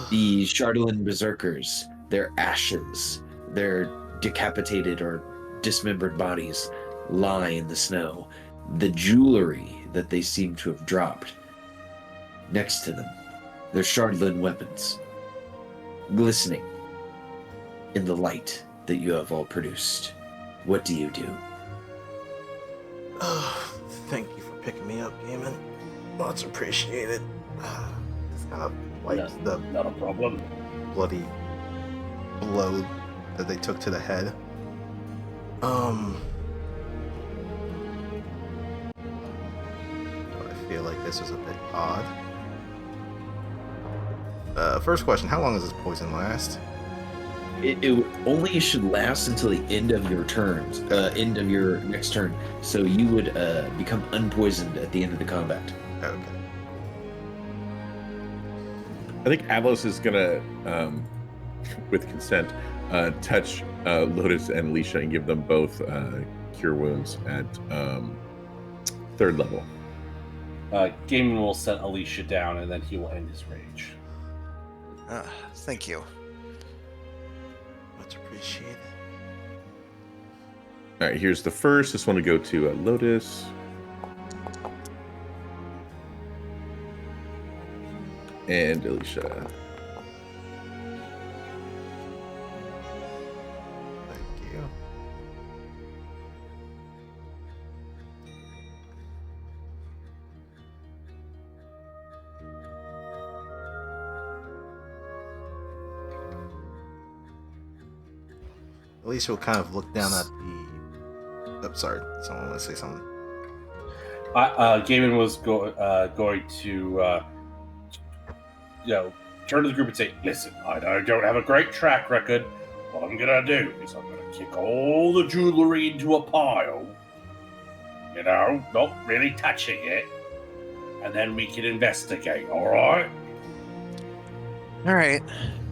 The Charlatan Berserkers, their ashes, their decapitated or dismembered bodies lie in the snow. The jewelry that they seem to have dropped next to them, their Charlatan weapons, glistening in the light that you have all produced. What do you do? Oh, thank you for picking me up, Gaiman. Much appreciated. Just kind of wipes the not a problem. bloody blow that they took to the head. I feel like this was a bit odd. First question, how long does this poison last? It only should last until the end of your turns, end of your next turn. So you would become unpoisoned at the end of the combat. Okay. I think Avos is gonna, with consent, touch Lotus and Alicia and give them both cure wounds at 3rd level. Gaiman will set Alicia down and then he will end his rage. Thank you. Much appreciated. All right, here's the first. This one to go to Lotus. And Alicia. Thank you. Alicia will kind of look down at the. Oh, sorry, someone want to say something. Gaiman was going to, turn to the group and say, "Listen, I don't have a great track record. What I'm gonna do is I'm gonna kick all the jewelry into a pile. Not really touching it, and then we can investigate. All right?" All right.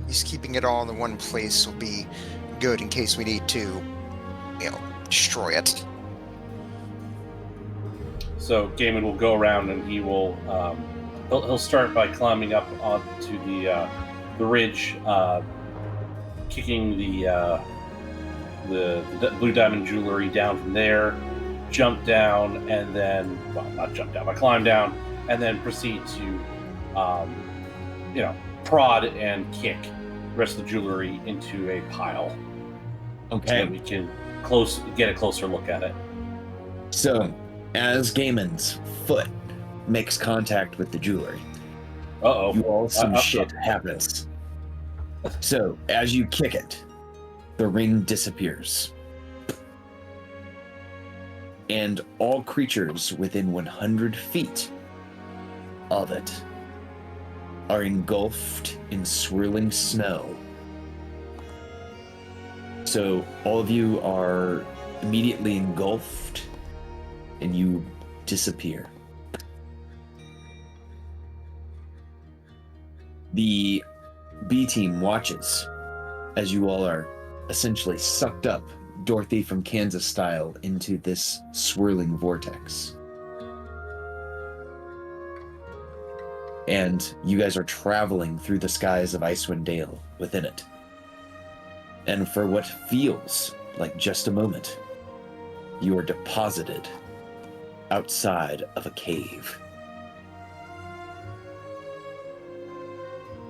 Just keeping it all in one place will be good in case we need to, destroy it. So Gaiman will go around and he will he'll start by climbing up onto the ridge, kicking the blue diamond jewelry down from there, jump down, and then not jump down, but climb down, and then proceed to prod and kick the rest of the jewelry into a pile. Okay. So that we can get a closer look at it. So, as Gaiman's foot makes contact with the jewelry, Uh-oh. some shit happens. So, as you kick it, the ring disappears. And all creatures within 100 feet of it are engulfed in swirling snow. So, all of you are immediately engulfed, and you disappear. The B team watches as you all are essentially sucked up, Dorothy from Kansas style, into this swirling vortex. And you guys are traveling through the skies of Icewind Dale within it. And for what feels like just a moment, you are deposited outside of a cave.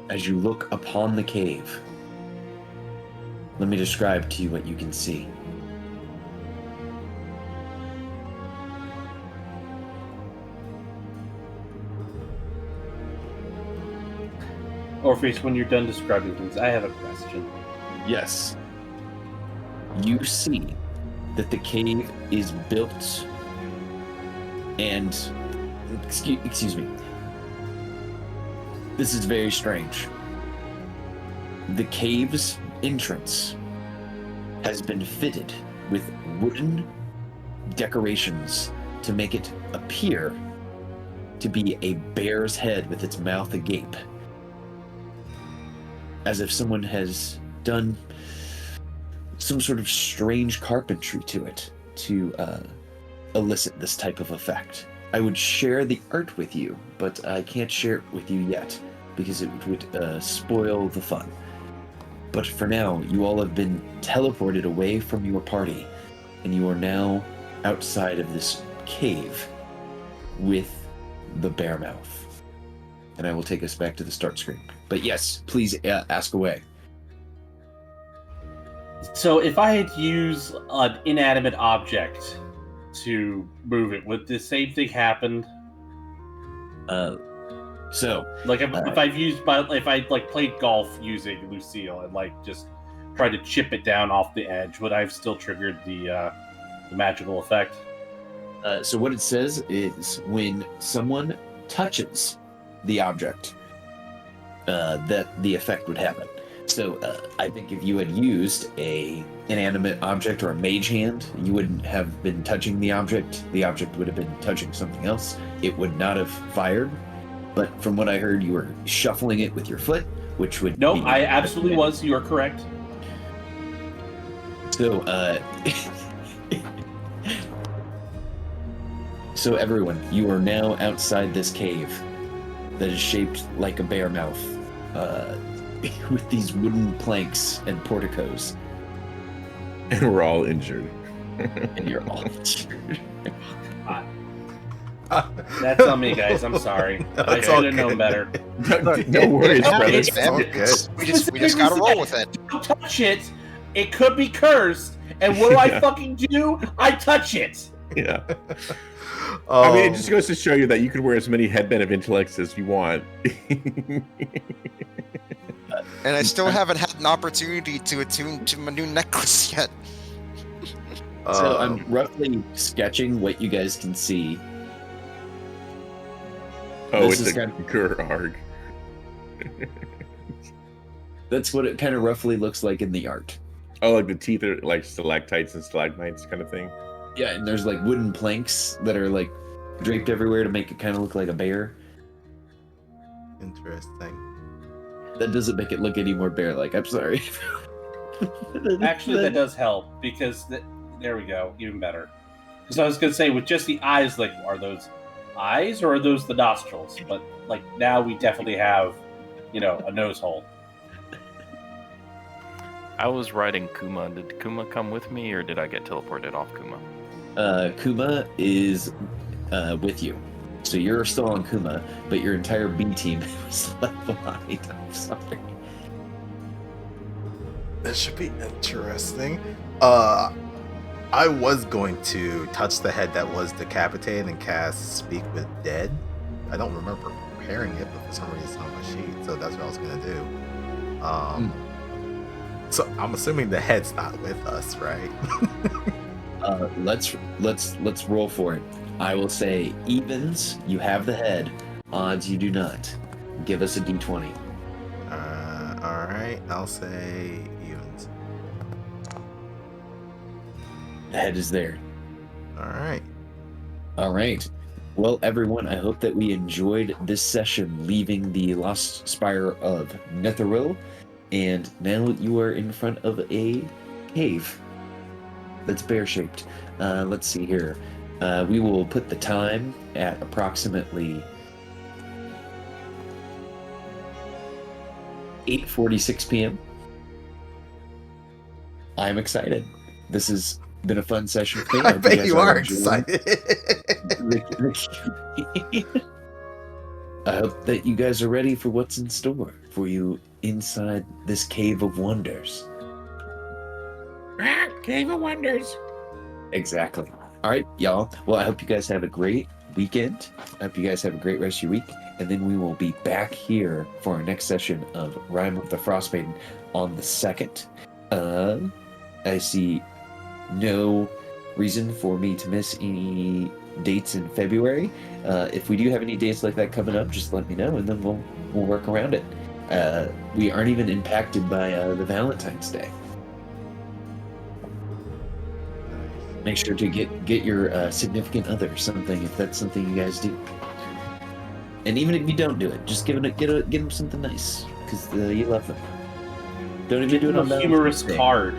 As you look upon the cave, let me describe to you what you can see. Orpheus, when you're done describing things, I have a question. Yes. You see that the cave is built and... Excuse me. This is very strange. The cave's entrance has been fitted with wooden decorations to make it appear to be a bear's head with its mouth agape, as if someone has done some sort of strange carpentry to it to elicit this type of effect. I would share the art with you, but I can't share it with you yet because it would spoil the fun. But for now, you all have been teleported away from your party, and you are now outside of this cave with the bear mouth. And I will take us back to the start screen. But yes, please ask away. So if I had used an inanimate object to move it, would the same thing happen? Like if I've used if I played golf using Lucille and just tried to chip it down off the edge, would I have still triggered the magical effect? So what it says is when someone touches the object, that the effect would happen. So I think if you had used a inanimate object or a mage hand, you wouldn't have been touching the object. The object would have been touching something else. It would not have fired. But from what I heard, you were shuffling it with your foot, which would... No, I absolutely was. You are correct. So, so everyone, you are now outside this cave that is shaped like a bear mouth, with these wooden planks and porticos. And we're all injured. And you're all injured. That's on me, guys. I'm sorry. I should have known better. No worries, brother. It's all good. good. We just gotta roll with it. Don't touch it. It could be cursed. And what do I fucking do? I touch it. Yeah. I mean, it just goes to show you that you can wear as many headband of intellects as you want. And I still haven't had an opportunity to attune to my new necklace yet. So I'm roughly sketching what you guys can see. Oh, This it's is a kind of- Gurarg. That's what it kind of roughly looks like in the art. Oh, like the teeth are like stalactites and stalagmites kind of thing. Yeah, and there's wooden planks that are draped everywhere to make it kind of look like a bear. Interesting. That doesn't make it look any more bear-like. I'm sorry. Actually, that does help because There we go. Even better. Because I was gonna say, with just the eyes, like, are those eyes or are those the nostrils? But like now we definitely have, a nose hole. I was riding Kuma. Did Kuma come with me, or did I get teleported off Kuma? Kuma is with you. So you're still on Kuma, but your entire B team was left behind. I'm sorry. This should be interesting. I was going to touch the head that was decapitated and cast Speak with Dead. I don't remember preparing it, but for some reason it's on my sheet, so that's what I was gonna do. So I'm assuming the head's not with us, right? Let's roll for it. I will say evens, you have the head. Odds, you do not. Give us a d20. All right. I'll say evens. The head is there. All right. All right. Well, everyone, I hope that we enjoyed this session, leaving the Lost Spire of Netheril, and now you are in front of a cave that's bear-shaped. Let's see here. We will put the time at approximately 8:46 p.m. I'm excited. This has been a fun session for me. I bet you are enjoying excited. I hope that you guys are ready for what's in store for you inside this Cave of Wonders. Cave of Wonders. Exactly. All right, y'all. Well, I hope you guys have a great weekend. I hope you guys have a great rest of your week. And then we will be back here for our next session of Rime of the Frostmaiden on the 2nd. I see no reason for me to miss any dates in February. If we do have any dates like that coming up, just let me know, and then we'll work around it. We aren't even impacted by the Valentine's Day. Make sure to get your significant other something if that's something you guys do. And even if you don't do it, just get them something nice because you love them. Don't even do it on a humorous Valentine's Day. card.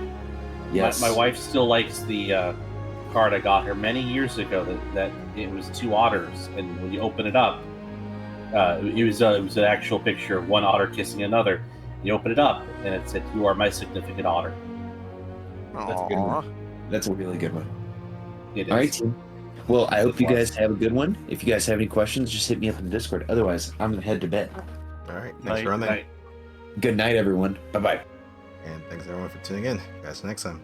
Yes. My wife still likes the card I got her many years ago. That it was 2 otters, and when you open it up, it was an actual picture of one otter kissing another. You open it up, and it said, "You are my significant otter." That's a good one. That's a really good one. It is. All right, team. Well, I hope you guys have a good one. If you guys have any questions, just hit me up in the Discord. Otherwise, I'm going to head to bed. All right. Thanks Night, for running. night. Good night, everyone. Bye-bye. And thanks everyone for tuning in. Guys, next time.